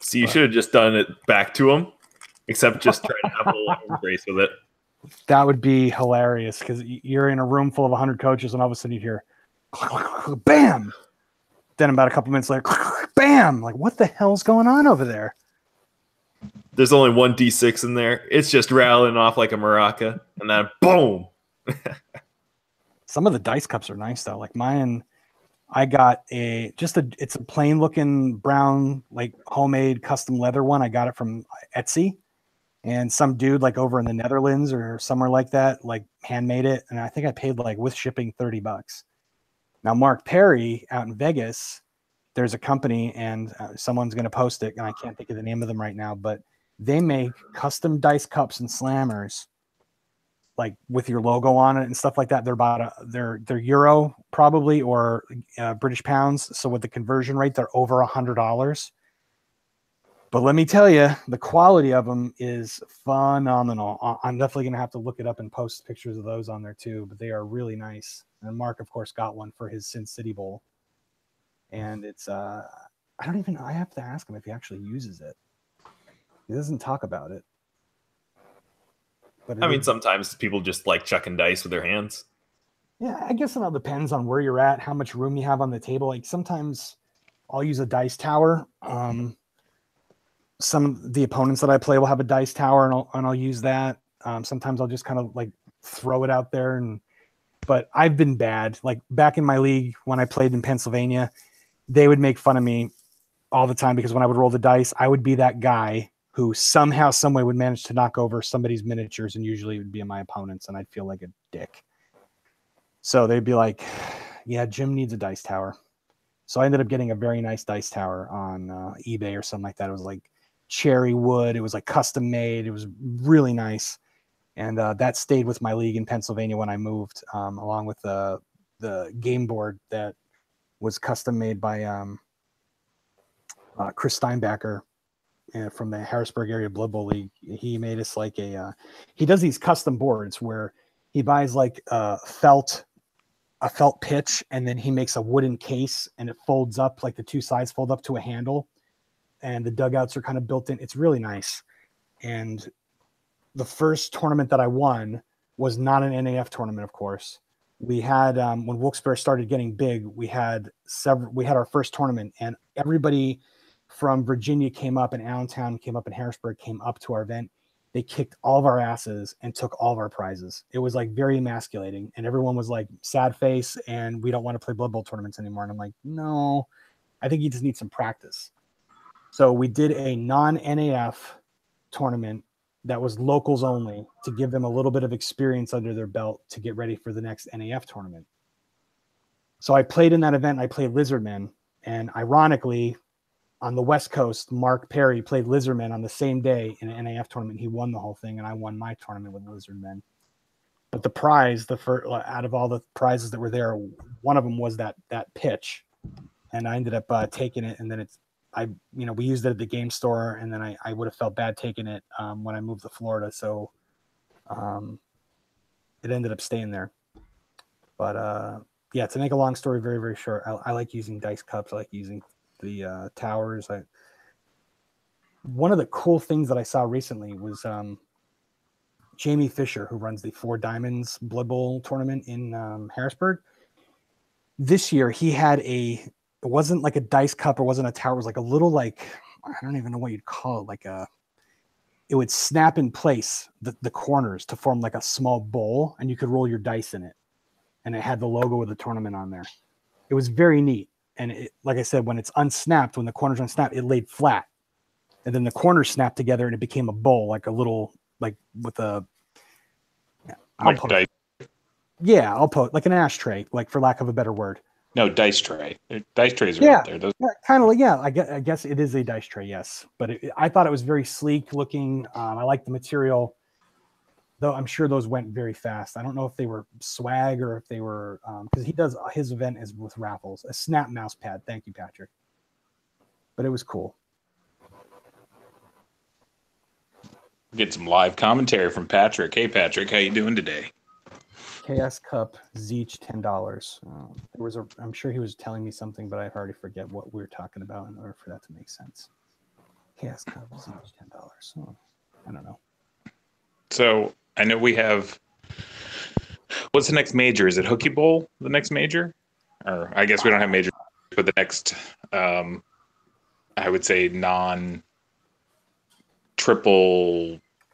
See, you should have just done it back to him, except just try to have a little embrace with it. That would be hilarious because you're in a room full of 100 coaches, and all of a sudden you hear, bam! Then about a couple minutes later, bam! Like, what the hell's going on over there? There's only one D6 in there. It's just rattling off like a maraca, and then boom! Some of the dice cups are nice though. Like mine, I got it's a plain looking brown, like homemade custom leather one. I got it from Etsy, and some dude like over in the Netherlands or somewhere like that, like handmade it. And I think I paid like with shipping $30. Now Mark Perry out in Vegas, there's a company, and someone's going to post it, and I can't think of the name of them right now, but they make custom dice cups and slammers, like with your logo on it and stuff like that. They're about they're euro probably, or British pounds. So with the conversion rate, they're over $100. But let me tell you, the quality of them is phenomenal. I'm definitely going to have to look it up and post pictures of those on there too, but they are really nice. And Mark, of course, got one for his Sin City Bowl. And it's, I have to ask him if he actually uses it. He doesn't talk about it. But I mean, sometimes people just like chucking dice with their hands. Yeah, I guess it all depends on where you're at, how much room you have on the table. Like sometimes I'll use a dice tower. Some of the opponents that I play will have a dice tower, and I'll use that. Sometimes I'll just kind of like throw it out there. But I've been bad. Like back in my league when I played in Pennsylvania, they would make fun of me all the time because when I would roll the dice, I would be that guy who somehow, some way would manage to knock over somebody's miniatures, and usually it would be my opponents, and I'd feel like a dick. So they'd be like, yeah, Jim needs a dice tower. So I ended up getting a very nice dice tower on eBay or something like that. It was like cherry wood. It was like custom made. It was really nice. And that stayed with my league in Pennsylvania when I moved, along with the game board that was custom made by Chris Steinbacher from the Harrisburg area Blood Bowl League. He made us like he does these custom boards where he buys like a felt pitch, and then he makes a wooden case, and it folds up, like the two sides fold up to a handle, and the dugouts are kind of built in. It's really nice. And the first tournament that I won was not an NAF tournament, of course. We had when Wilkes-Barre started getting big, we had our first tournament, and everybody from Virginia came up, and Allentown came up, and Harrisburg came up to our event. They kicked all of our asses and took all of our prizes. It was like very emasculating, and everyone was like sad face, and we don't want to play Blood Bowl tournaments anymore. And I'm like, no, I think you just need some practice. So we did a non-NAF tournament that was locals only to give them a little bit of experience under their belt to get ready for the next NAF tournament. So I played in that event. I played Lizardmen, and ironically, on the West Coast, Mark Perry played Lizardmen on the same day in an NAF tournament. He won the whole thing, and I won my tournament with Lizardmen. But the prize, out of all the prizes that were there, one of them was that pitch, and I ended up taking it. And then we used it at the game store, and then I would have felt bad taking it when I moved to Florida, so it ended up staying there. But yeah, to make a long story very, very short, I like using dice cups. I like using the towers. One of the cool things that I saw recently was Jamie Fisher, who runs the Four Diamonds Blood Bowl tournament in Harrisburg. This year he had it wasn't like a dice cup or wasn't a tower. It was like a little, like, I don't even know what you'd call it. It would snap in place the corners to form like a small bowl, and you could roll your dice in it. And it had the logo of the tournament on there. It was very neat. And like I said, when it's unsnapped, when the corners unsnapped, it laid flat. and then the corners snapped together and it became a bowl, like a little, like with a, Like dice, I'll put like an ashtray, like for lack of a better word. no, dice tray. Dice trays are Yeah. out there. Those, Yeah, kind of like, yeah, I guess it is a dice tray, yes. But I thought it was very sleek looking. I like the material, though I'm sure those went very fast. I don't know if they were swag or if they were, because he does, his event is with raffles. A snap mouse pad. Thank you, Patrick. But it was cool. get some live commentary from Patrick. Hey, Patrick, how you doing today? KS Cup Zeech $10. There was I'm sure he was telling me something, but I already forget what we were talking about in order for that to make sense. KS Cup Zeech $10. Oh, I don't know. So I know we have. What's the next major? Is it Hooky Bowl? The next major, or I guess we don't have major, but the next, I would say non-triple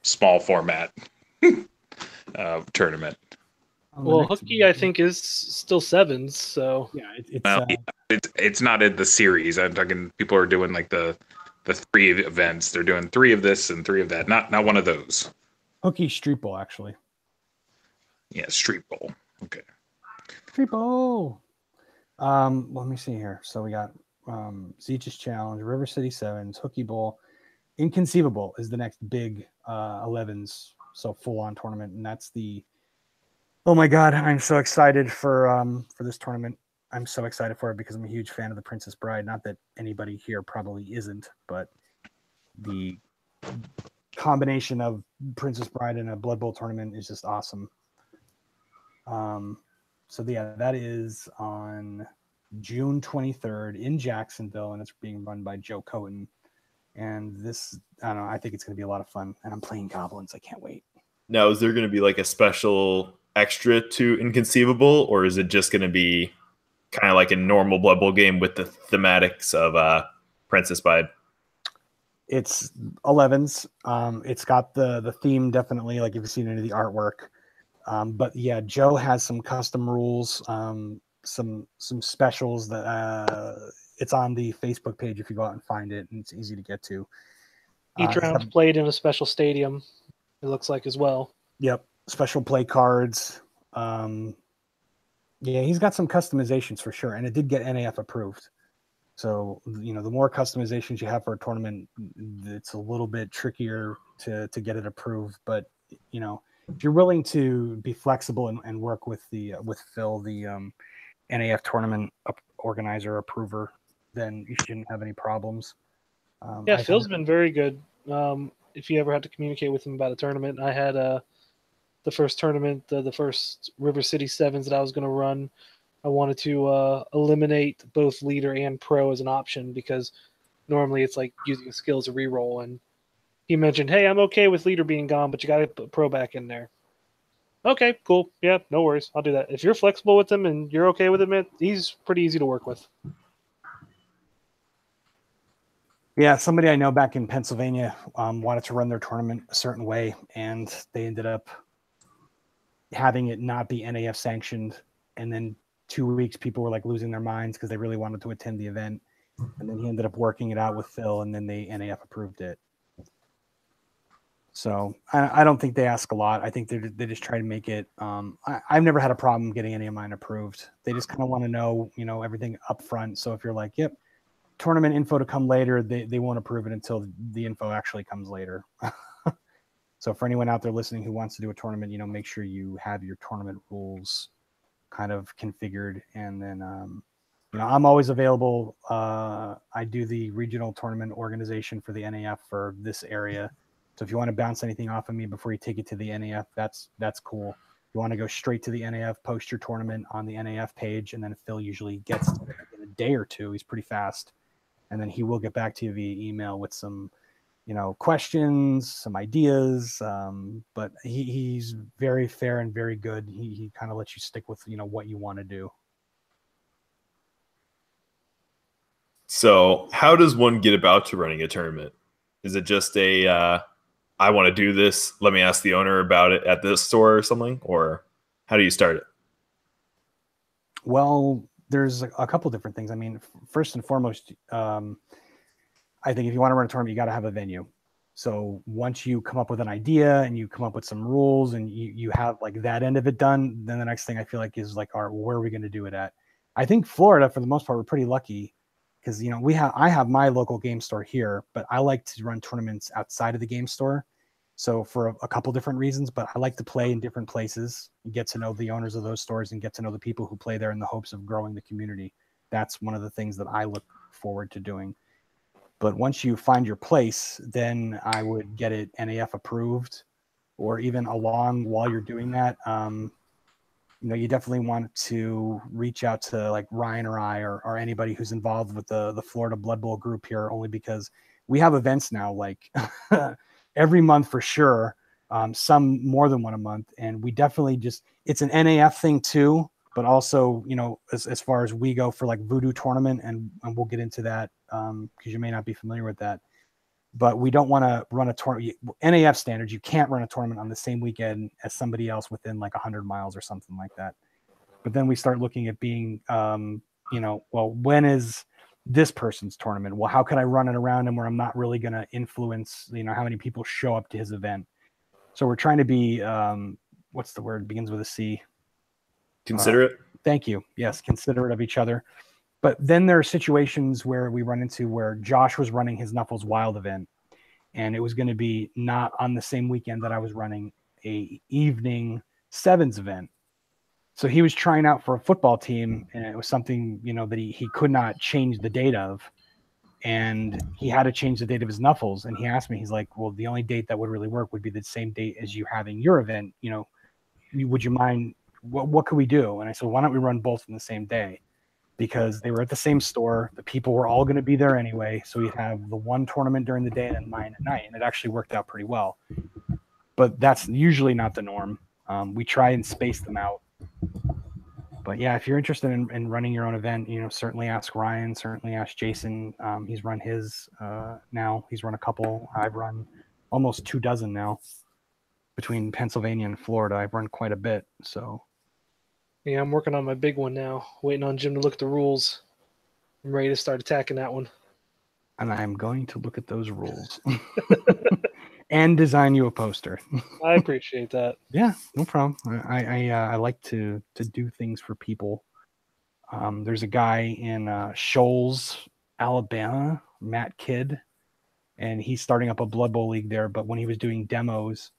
small format tournament. Well, hooky, I think, is still sevens. So yeah, it's Well, it's not in the series. I'm talking. People are doing like the 3 events. They're doing 3 of this and 3 of that. Not one of those. Hooky Street Bowl, actually. Yeah, Street Bowl. Okay. Street Bowl. Let me see here. So we got Zeech's Challenge, River City Sevens, Hooky Bowl. Inconceivable is the next big 11s, so full-on tournament, and that's the. Oh my God, I'm so excited for this tournament. I'm so excited for it because I'm a huge fan of the Princess Bride. Not that anybody here probably isn't, but the combination of Princess Bride and a Blood Bowl tournament is just awesome. So yeah, that is on June 23rd in Jacksonville, and it's being run by Joe Cohen. And this, I don't know, I think it's going to be a lot of fun. And I'm playing goblins. I can't wait. Now, is there going to be like a special extra to Inconceivable, or is it just going to be kind of like a normal Blood Bowl game with the thematics of Princess Bride? It's 11s. It's got the theme, definitely, like if you've seen any of the artwork. But yeah, Joe has some custom rules, some specials that it's on the Facebook page if you go out and find it, and it's easy to get to. each round's played in a special stadium, it looks like, as well. Yep, special play cards. Yeah, he's got some customizations for sure, and it did get NAF approved. So, you know, the more customizations you have for a tournament, it's a little bit trickier to get it approved. But, you know, if you're willing to be flexible and work with Phil, the NAF tournament organizer approver, then you shouldn't have any problems. Yeah, Phil's been very good. If you ever had to communicate with him about a tournament, I had the first tournament, the first River City Sevens that I was going to run. I wanted to eliminate both leader and pro as an option because normally it's like using a skill as a reroll. And he mentioned, hey, I'm okay with leader being gone, but you got to put pro back in there. Okay, cool. Yeah, no worries. I'll do that. If you're flexible with him and you're okay with him, he's pretty easy to work with. Yeah, somebody I know back in Pennsylvania wanted to run their tournament a certain way, and they ended up having it not be NAF sanctioned. And then 2 weeks, people were like losing their minds because they really wanted to attend the event. And then he ended up working it out with Phil, and then they NAF approved it. So I don't think they ask a lot. I think they just try to make it. I've never had a problem getting any of mine approved. They just kind of want to know, you know, everything up front. So if you're like, yep, tournament info to come later, they won't approve it until the info actually comes later. So for anyone out there listening who wants to do a tournament, you know, make sure you have your tournament rules kind of configured. And then, you know, I'm always available. I do the regional tournament organization for the NAF for this area. So if you want to bounce anything off of me before you take it to the NAF, that's cool. If you want to go straight to the NAF, post your tournament on the NAF page, and then Phil usually gets to it in a day or two. He's pretty fast. And then he will get back to you via email with some, you know, questions, some ideas. But he's very fair and very good. He kind of lets you stick with, you know, what you want to do. So how does one get about to running a tournament? Is it just I want to do this, let me ask the owner about it at this store or something? Or how do you start it? Well, there's a couple different things. I mean, first and foremost, I think if you want to run a tournament, you got to have a venue. So once you come up with an idea and you come up with some rules and you have like that end of it done, then the next thing I feel like is like, all right, where are we going to do it at? I think Florida, for the most part, we're pretty lucky because, you know, I have my local game store here, but I like to run tournaments outside of the game store. So for a couple different reasons, but I like to play in different places, get to know the owners of those stores and get to know the people who play there in the hopes of growing the community. That's one of the things that I look forward to doing. But once you find your place, then I would get it NAF approved, or even along while you're doing that. You know, you definitely want to reach out to like Ryan or I or anybody who's involved with the Florida Blood Bowl group here, only because we have events now like every month for sure. Some more than one a month, and we definitely it's an NAF thing too. But also, you know, as far as we go for like Voodoo tournament, and we'll get into that because you may not be familiar with that. But we don't want to run a tournament. NAF standards, you can't run a tournament on the same weekend as somebody else within like 100 miles or something like that. But then we start looking at being, you know, well, when is this person's tournament? Well, how can I run it around him where I'm not really going to influence, you know, how many people show up to his event? So we're trying to be, what's the word? Begins with a C. Considerate. Thank you. Yes, considerate of each other. But then there are situations where we run into where Josh was running his Knuffles Wild event, and it was going to be not on the same weekend that I was running a evening sevens event. So he was trying out for a football team, and it was something, you know, that he could not change the date of. And he had to change the date of his Knuffles. And he asked me, he's like, well, the only date that would really work would be the same date as you having your event. You know, would you mind? What could we do? And I said, why don't we run both in the same day? Because they were at the same store. The people were all going to be there anyway. So we'd have the one tournament during the day and then mine at night. And it actually worked out pretty well. But that's usually not the norm. We try and space them out. But yeah, if you're interested in running your own event, you know, certainly ask Ryan, certainly ask Jason. He's run his now. He's run a couple. I've run almost 24 now. Between Pennsylvania and Florida, I've run quite a bit. So Yeah, I'm working on my big one now. Waiting on Jim to look at the rules. I'm ready to start attacking that one. And I'm going to look at those rules and design you a poster. I appreciate that. Yeah, no problem. I like to do things for people. There's a guy in Shoals, Alabama, Matt Kidd, and he's starting up a Blood Bowl league there. But when he was doing demos,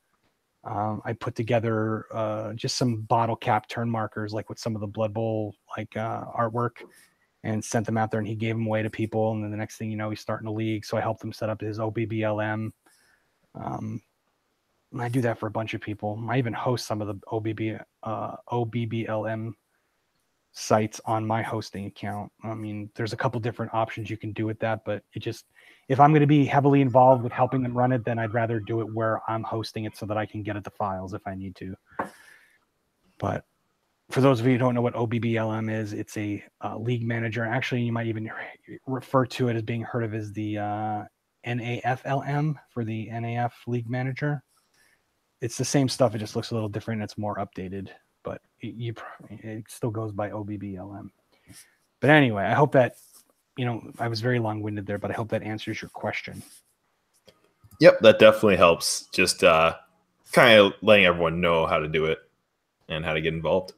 I put together just some bottle cap turn markers, like with some of the Blood Bowl like artwork, and sent them out there. And he gave them away to people. And then the next thing you know, he's starting a league. So I helped him set up his OBBLM. And I do that for a bunch of people. I even host some of the OBBLM sites on my hosting account. I mean, there's a couple different options you can do with that, but it just, if I'm going to be heavily involved with helping them run it, then I'd rather do it where I'm hosting it so that I can get at the files if I need to. But for those of you who don't know what OBBLM is, it's a league manager. Actually, you might even refer to it as being heard of as the NAFLM for the NAF league manager. It's the same stuff. It just looks a little different. And it's more updated, but it still goes by OBBLM. But anyway, I hope that, you know, I was very long-winded there, but I hope that answers your question. Yep, that definitely helps. Just kind of letting everyone know how to do it and how to get involved.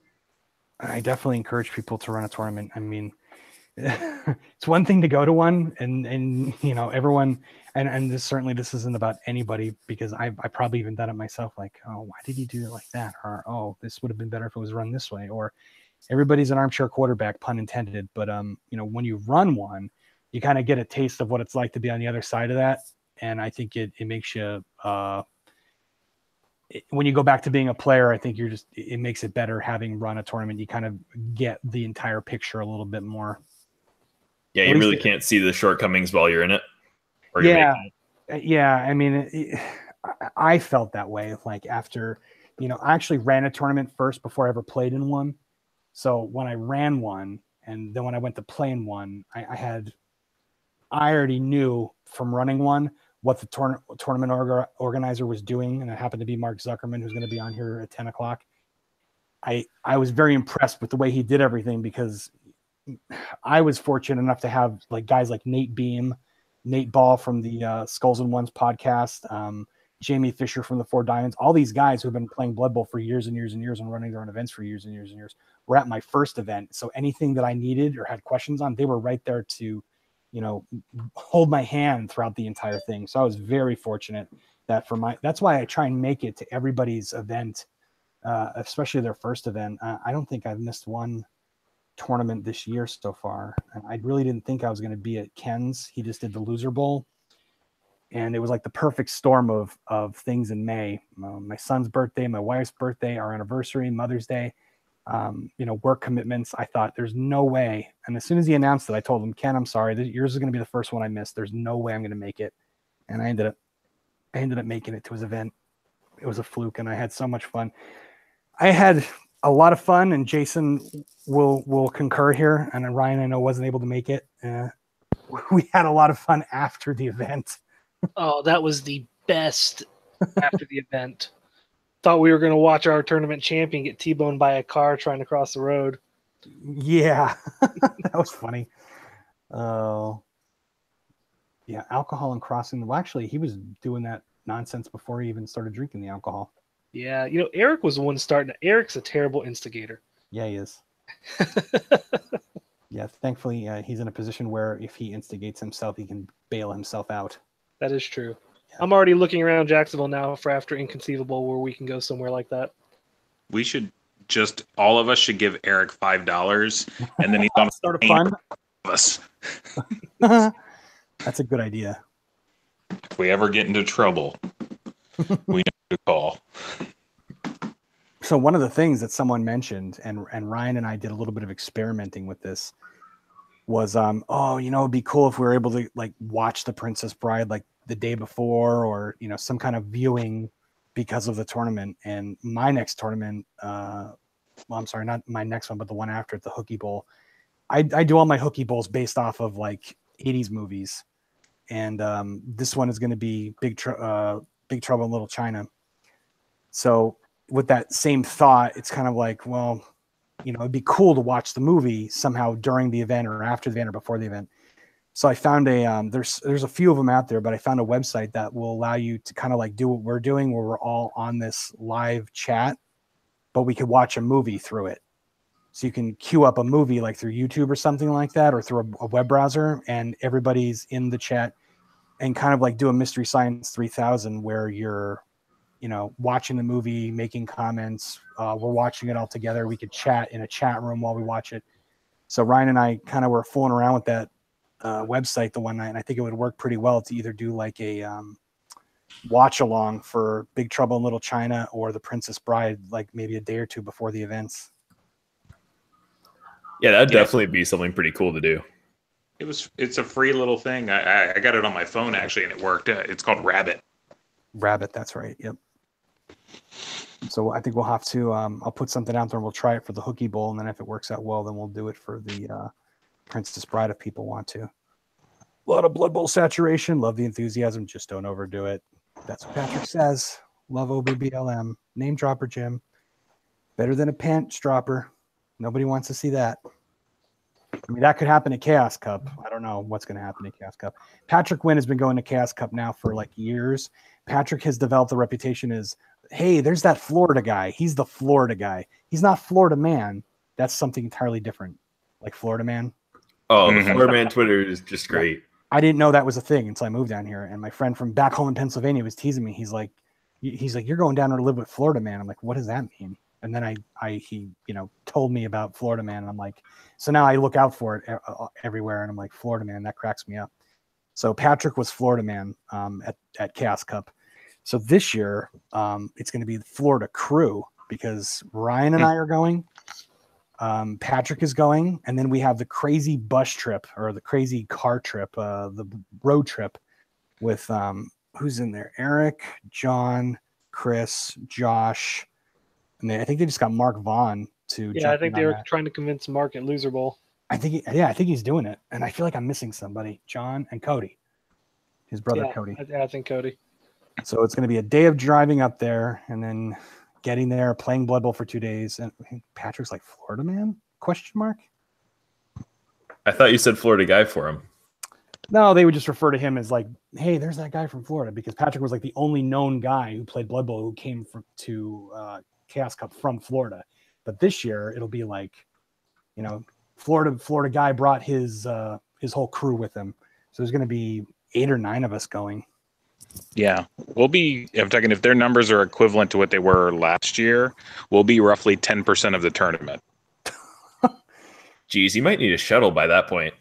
I definitely encourage people to run a tournament. I mean, it's one thing to go to one and you know, everyone, and this isn't about anybody, because I probably even done it myself. Like, oh, why did you do it like that? Or, oh, this would have been better if it was run this way. Or everybody's an armchair quarterback, pun intended. But you know, when you run one, you kind of get a taste of what it's like to be on the other side of that. And I think it makes you when you go back to being a player, I think it makes it better having run a tournament. You kind of get the entire picture a little bit more. Yeah, you really can't see the shortcomings while you're in it. Or yeah. I mean, I felt that way. Like after, you know, I actually ran a tournament first before I ever played in one. So when I ran one, and then when I went to play in one, I already knew from running one what the tournament organizer was doing, and it happened to be Mark Zuckerman, who's going to be on here at 10 o'clock. I was very impressed with the way he did everything, because I was fortunate enough to have like guys like Nate Beam Nate Ball from the Skulls and Ones podcast, Jamie Fisher from the Four Diamonds, all these guys who have been playing Blood Bowl for years and years and years and running their own events for years and years and years were at my first event. So anything that I needed or had questions on, they were right there to, hold my hand throughout the entire thing. So I was very fortunate that that's why I try and make it to everybody's event, especially their first event. I don't think I've missed one tournament this year so far. And I really didn't think I was going to be at Ken's. He just did the Loser Bowl. And it was like the perfect storm of things in May. My son's birthday, my wife's birthday, our anniversary, Mother's Day, work commitments. I thought there's no way. And as soon as he announced it, I told him, Ken, I'm sorry, yours is going to be the first one I missed. There's no way I'm going to make it. And I ended up making it to his event. It was a fluke, and I had so much fun. I had a lot of fun, and Jason will concur here. And Ryan, I know, wasn't able to make it. We had a lot of fun after the event. Oh, that was the best after the event. Thought we were going to watch our tournament champion get T-boned by a car trying to cross the road. Yeah, that was funny. Oh, yeah, alcohol and crossing. Well, actually, he was doing that nonsense before he even started drinking the alcohol. Yeah, Eric was the one starting. Eric's a terrible instigator. Yeah, he is. Yeah, thankfully, he's in a position where if he instigates himself, he can bail himself out. That is true. Yeah. I'm already looking around Jacksonville now for after Inconceivable where we can go somewhere like that. We should all of us should give Eric $5, and then he's on start a fund. Us. That's a good idea. If we ever get into trouble, we know who to call. So one of the things that someone mentioned, and Ryan and I did a little bit of experimenting with this, was it'd be cool if we were able to like watch The Princess Bride like the day before, or some kind of viewing because of the tournament. And my next tournament, I'm sorry, not my next one, but the one after it, the Hookie Bowl. I do all my Hookie Bowls based off of like 80s movies, and this one is going to be Big Trouble in Little China. So with that same thought, it's kind of like, well, it'd be cool to watch the movie somehow during the event or after the event or before the event. So I found there's a few of them out there, but I found a website that will allow you to kind of like do what we're doing, where we're all on this live chat, but we could watch a movie through it. So you can queue up a movie like through YouTube or something like that, or through a web browser, and everybody's in the chat, and kind of like do a Mystery Science 3000 where you're, watching the movie, making comments. We're watching it all together. We could chat in a chat room while we watch it. So Ryan and I kind of were fooling around with that website the one night, and I think it would work pretty well to either do like a watch along for Big Trouble in Little China or The Princess Bride, like maybe a day or two before the events. Yeah, that'd definitely be something pretty cool to do. It's a free little thing. I got it on my phone actually, and it worked. It's called Rabbit. Rabbit, that's right. Yep. So I think we'll have to. I'll put something out there, and we'll try it for the Hookie Bowl, and then if it works out well, then we'll do it for the Princess Bride if people want to. A lot of Blood Bowl saturation. Love the enthusiasm. Just don't overdo it. That's what Patrick says. Love OBBLM. Name dropper, Jim. Better than a pants dropper. Nobody wants to see that. I mean, that could happen at Chaos Cup. I don't know what's going to happen at Chaos Cup. Patrick Wynn has been going to Chaos Cup now for like years. Patrick has developed a reputation as, hey, there's that Florida guy. He's the Florida guy. He's not Florida man. That's something entirely different. Like Florida man. Oh, the Florida man Twitter is just great. I didn't know that was a thing until I moved down here. And my friend from back home in Pennsylvania was teasing me. He's like, you're going down there to live with Florida man. I'm like, what does that mean? And then he told me about Florida man. And I'm like, so now I look out for it everywhere. And I'm like, Florida man, that cracks me up. So Patrick was Florida man at Chaos Cup. So this year it's going to be the Florida crew, because Ryan and I are going. Patrick is going. And then we have the crazy bus trip, or the crazy car trip, the road trip with who's in there? Eric, John, Chris, Josh. And I think they just got Mark Vaughn to. Yeah, I think they were trying to convince Mark at Loser Bowl. I think he's doing it, and I feel like I'm missing somebody. John and Cody, his brother Cody. I think Cody. So it's going to be a day of driving up there, and then getting there, playing Blood Bowl for 2 days. And Patrick's like, Florida man? Question mark. I thought you said Florida guy for him. No, they would just refer to him as like, hey, there's that guy from Florida, because Patrick was like the only known guy who played Blood Bowl who came to Chaos Cup from Florida. But this year it'll be like, you know, Florida guy brought his whole crew with him. So there's going to be 8 or 9 of us going. Yeah, we'll be. I'm talking if their numbers are equivalent to what they were last year, we'll be roughly 10% of the tournament. Geez, you might need a shuttle by that point.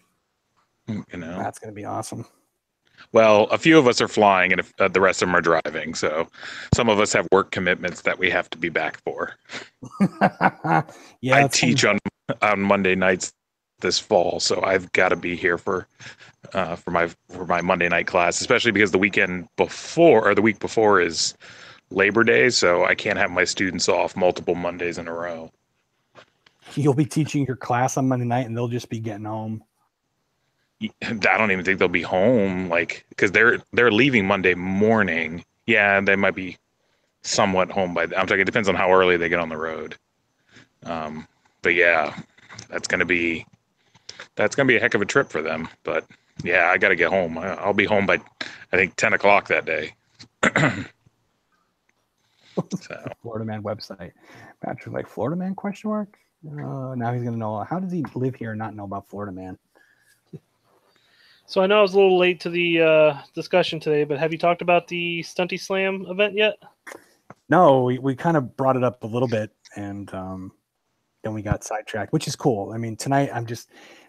You know, That's going to be awesome. well, a few of us are flying, and the rest of them are driving. So some of us have work commitments that we have to be back for. Yeah, I teach on Monday nights this fall, so I've got to be here for my Monday night class, especially because the week before is Labor Day, so I can't have my students off multiple Mondays in a row. You'll be teaching your class on Monday night, and they'll just be getting home. I don't even think they'll be home, like, because they're leaving Monday morning. Yeah, they might be somewhat home by. I'm talking. It depends on how early they get on the road. But yeah, that's gonna be a heck of a trip for them. But yeah, I got to get home. I'll be home by, I think, 10 o'clock that day. So. Florida Man website. Patrick's like, Florida Man, question mark? Now he's going to know. How does he live here and not know about Florida Man? So I know I was a little late to the discussion today, but have you talked about the Stunty Slam event yet? No, we kind of brought it up a little bit, and then we got sidetracked, which is cool. I mean, tonight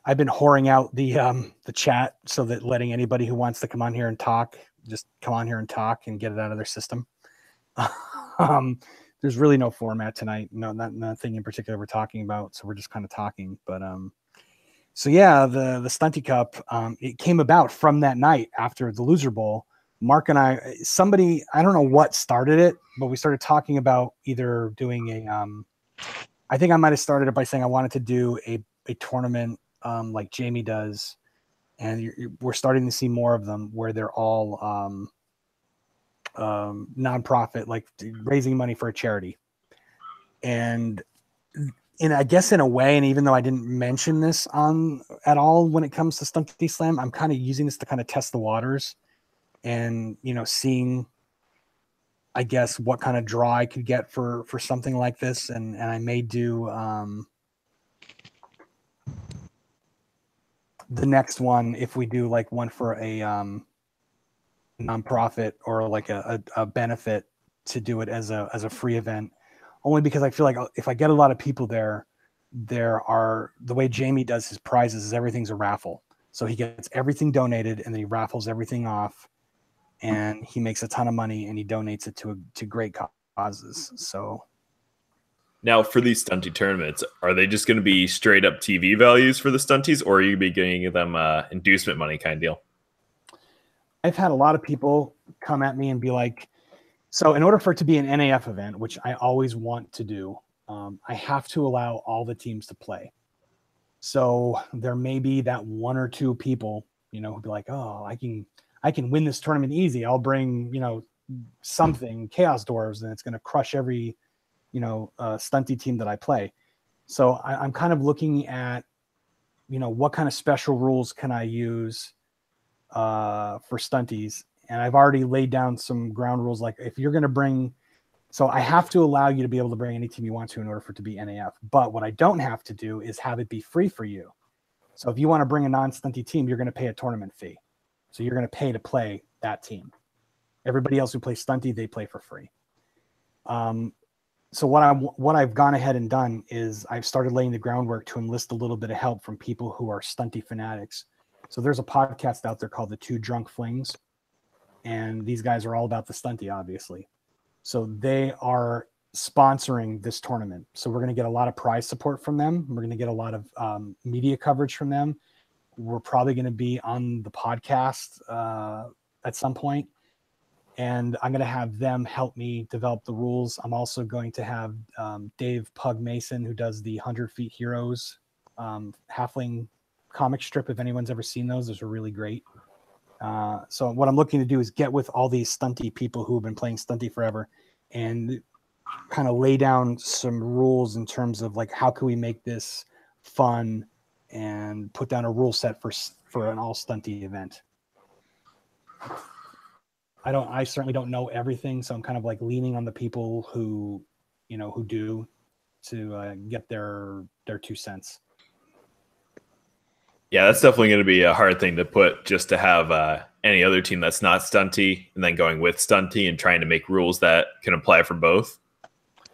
I've been whoring out the chat so that letting anybody who wants to come on here and talk, just come on here and talk and get it out of their system. There's really no format tonight. No, nothing in particular we're talking about. So we're just kind of talking. But so yeah, the Stunty Cup, it came about from that night after the Loser Bowl. Mark and I don't know what started it, but we started talking about either doing I think I might have started it by saying I wanted to do a tournament like Jamie does. And we're starting to see more of them where they're all nonprofit, like raising money for a charity. And I guess in a way, and even though I didn't mention this at all when it comes to Stunty Slam, I'm kind of using this to kind of test the waters and, seeing, I guess, what kind of draw I could get for something like this. And I may do the next one, if we do like one for a nonprofit or like a benefit, to do it as a free event, only because I feel like if I get a lot of people there are, the way Jamie does his prizes is everything's a raffle. So he gets everything donated and then he raffles everything off and he makes a ton of money and he donates it to great causes. So now for these Stunty tournaments, are they just going to be straight up TV values for the Stunties, or are you going to be giving them inducement money kind of deal? I've had a lot of people come at me and be like, so in order for it to be an NAF event, which I always want to do, I have to allow all the teams to play. So there may be that 1 or 2 people, who'll be like, oh, I can win this tournament easy. I'll bring, something, Chaos Dwarves, and it's going to crush every, Stunty team that I play. So I'm kind of looking at, what kind of special rules can I use for Stunties. And I've already laid down some ground rules. Like if you're going to bring, so I have to allow you to be able to bring any team you want to in order for it to be NAF. But what I don't have to do is have it be free for you. So if you want to bring a non-Stunty team, you're going to pay a tournament fee. So you're going to pay to play that team. Everybody else who plays Stunty, they play for free. So what I've gone ahead and done is I've started laying the groundwork to enlist a little bit of help from people who are Stunty fanatics. So there's a podcast out there called The Two Drunk Flings. And these guys are all about the Stunty, obviously. So they are sponsoring this tournament. So we're going to get a lot of prize support from them. We're going to get a lot of media coverage from them. We're probably going to be on the podcast at some point. And I'm going to have them help me develop the rules. I'm also going to have Dave Pug Mason, who does the 100 Feet Heroes halfling comic strip. If anyone's ever seen those are really great. So what I'm looking to do is get with all these Stunty people who have been playing Stunty forever and kind of lay down some rules in terms of like, how can we make this fun and put down a rule set for an all stunty event. I certainly don't know everything, so I'm kind of like leaning on the people who do to get their 2 cents. Yeah, that's definitely going to be a hard thing to put, just to have any other team that's not stunty and then going with stunty and trying to make rules that can apply for both.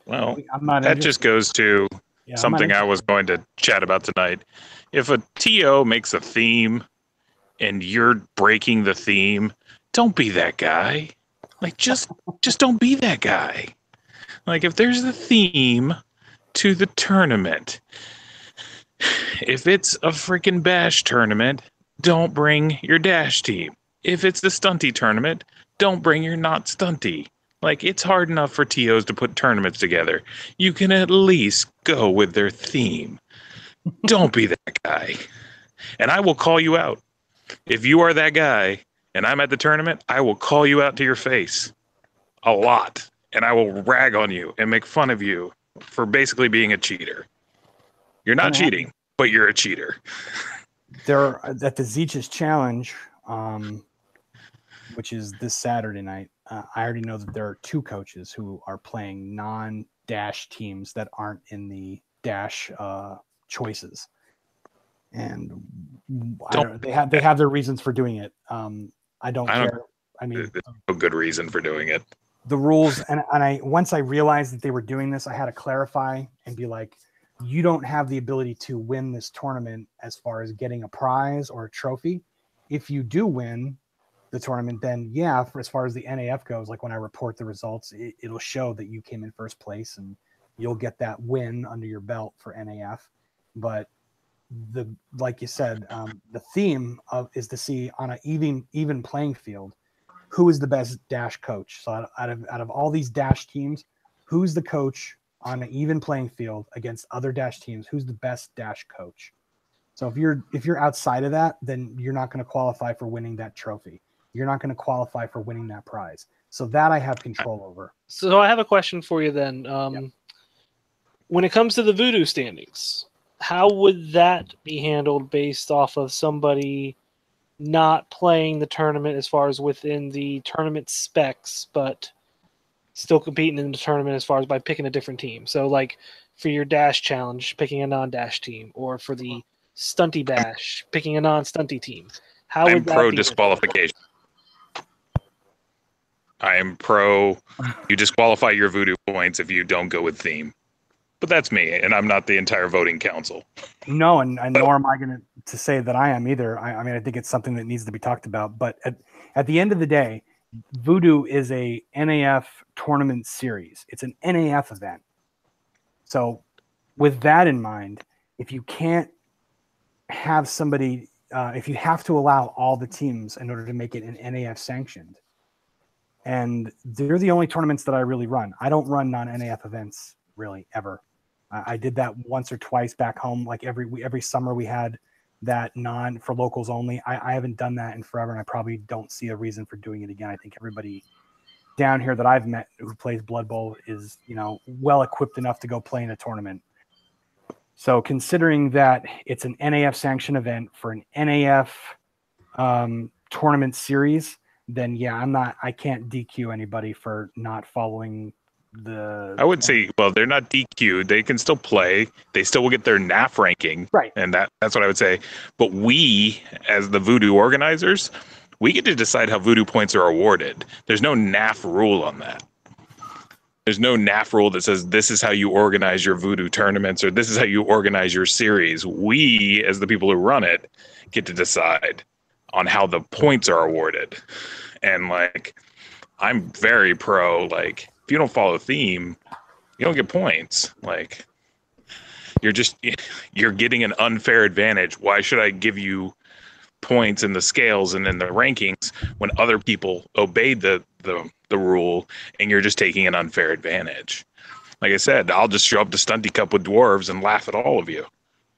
Well, that just goes to something I was going to chat about tonight. If a TO makes a theme and you're breaking the theme, don't be that guy. Like, just don't be that guy. Like, if there's a theme to the tournament, if it's a freaking bash tournament, don't bring your dash team. If it's the stunty tournament, don't bring your not stunty. Like, it's hard enough for TOs to put tournaments together. You can at least go with their theme. Don't be that guy. And I will call you out. If you are that guy and I'm at the tournament, I will call you out to your face a lot. And I will rag on you and make fun of you for basically being a cheater. You're not cheating, but you're a cheater. There at the Zeech's Challenge, which is this Saturday night, I already know that there are 2 coaches who are playing non-dash teams that aren't in the dash choices, and they have their reasons for doing it. I don't care. I mean, there's no good reason for doing it. The rules, and once I realized that they were doing this, I had to clarify and be like, you don't have the ability to win this tournament as far as getting a prize or a trophy. If you do win the tournament, then yeah, as far as the NAF goes, like when I report the results, it'll show that you came in first place and you'll get that win under your belt for NAF. But like you said, the theme is to see on an even playing field, who is the best dash coach. So out of all these dash teams, who's the coach on an even playing field against other dash teams? Who's the best dash coach? So if you're outside of that, then you're not going to qualify for winning that trophy. You're not going to qualify for winning that prize. So that I have control over. So I have a question for you then. When it comes to the Voodoo standings, how would that be handled based off of somebody not playing the tournament as far as within the tournament specs, but still competing in the tournament as far as by picking a different team? So like for your dash challenge, picking a non-dash team, or for the stunty bash, picking a non-stunty team. How would I'm that pro be disqualification. I am pro you disqualify your voodoo points if you don't go with theme. But that's me, and I'm not the entire voting council. No, and nor am I going to say that I am either. I mean, I think it's something that needs to be talked about. But at the end of the day, Voodoo is a NAF tournament series. It's an NAF event. So with that in mind, if you can't have somebody, if you have to allow all the teams in order to make it an NAF sanctioned, and they're the only tournaments that I really run. I don't run non-NAF events really ever. I did that once or twice back home. Like every summer we had that for locals only. I haven't done that in forever, and I probably don't see a reason for doing it again. I think everybody down here that I've met who plays Blood Bowl is, well equipped enough to go play in a tournament. So considering that it's an NAF sanctioned event for an NAF tournament series, then yeah, I can't DQ anybody for not following I would say, well, they're not DQ'd. They can still play. They still will get their NAF ranking. Right. And that's what I would say. But we, as the Voodoo organizers, we get to decide how Voodoo points are awarded. There's no NAF rule on that. There's no NAF rule that says this is how you organize your Voodoo tournaments or this is how you organize your series. We, as the people who run it, get to decide on how the points are awarded. And like, I'm very pro, like, if you don't follow theme, you don't get points. Like, you're getting an unfair advantage. Why should I give you points in the scales and in the rankings when other people obeyed the rule and you're just taking an unfair advantage? Like I said, I'll just show up to Stunty Cup with dwarves and laugh at all of you.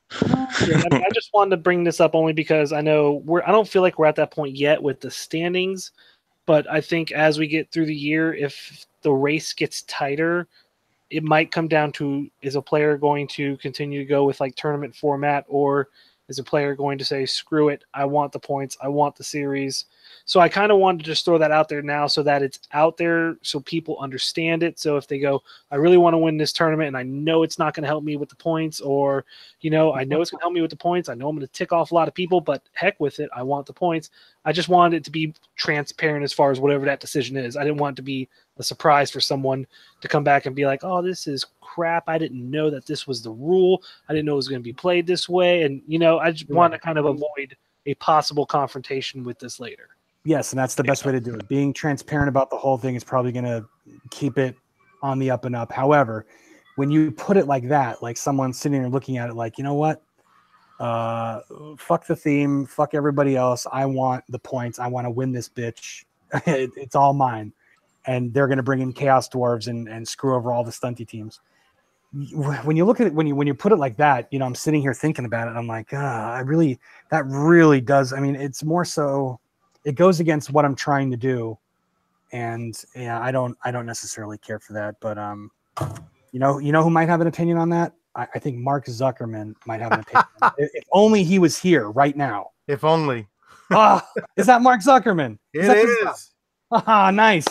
I just wanted to bring this up only because I know I don't feel like we're at that point yet with the standings, but I think as we get through the year, if the race gets tighter, it might come down to, is a player going to continue to go with like tournament format, or Is a player going to say, screw it, I want the points, I want the series? So I kind of wanted to just throw that out there now so that it's out there so people understand it. So if they go, I really want to win this tournament and I know it's not going to help me with the points, or, I know it's going to help me with the points. I know I'm going to tick off a lot of people, but heck with it. I want the points. I just wanted it to be transparent as far as whatever that decision is. I didn't want it to be a surprise for someone to come back and be like, oh, this is crap. I didn't know that this was the rule. I didn't know it was going to be played this way. And, I just want to kind of avoid a possible confrontation with this later. Yes, and that's the best way to do it. Being transparent about the whole thing is probably going to keep it on the up and up. However, when you put it like that, like someone sitting there looking at it like, you know what? Fuck the theme. Fuck everybody else. I want the points. I want to win this bitch. It's all mine. And they're going to bring in Chaos Dwarves and screw over all the stunty teams. When you look at it, when you put it like that, I'm sitting here thinking about it. I'm like, that really does. I mean, it's more so, it goes against what I'm trying to do, and yeah, I don't necessarily care for that. But who might have an opinion on that? I think Mark Zuckerman might have an opinion. If only he was here right now. If only. Is that Mark Zuckerman? It is. Nice.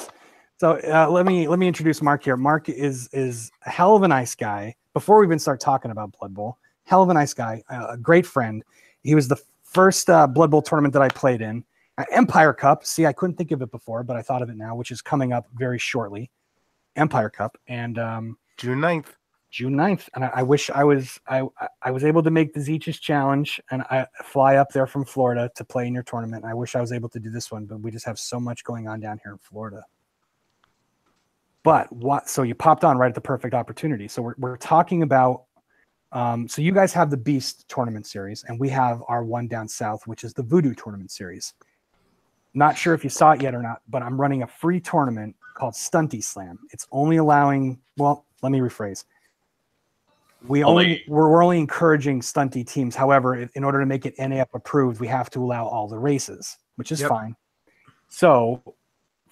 So let me introduce Mark here. Mark is a hell of a nice guy. Before we even start talking about Blood Bowl, hell of a nice guy, a great friend. He was the first Blood Bowl tournament that I played in. Empire Cup. See, I couldn't think of it before, but I thought of it now, which is coming up very shortly. Empire Cup, and June 9th. June 9th. And I wish I was able to make the Zeech's challenge and I fly up there from Florida to play in your tournament. I wish I was able to do this one, but we just have so much going on down here in Florida. But so you popped on right at the perfect opportunity. So we're talking about, so you guys have the Beast tournament series, and we have our one down south, which is the Voodoo tournament series. Not sure if you saw it yet or not, but I'm running a free tournament called Stunty Slam. It's only allowing, well, let me rephrase. We're only encouraging stunty teams. However, in order to make it NAF approved, we have to allow all the races, which is fine. So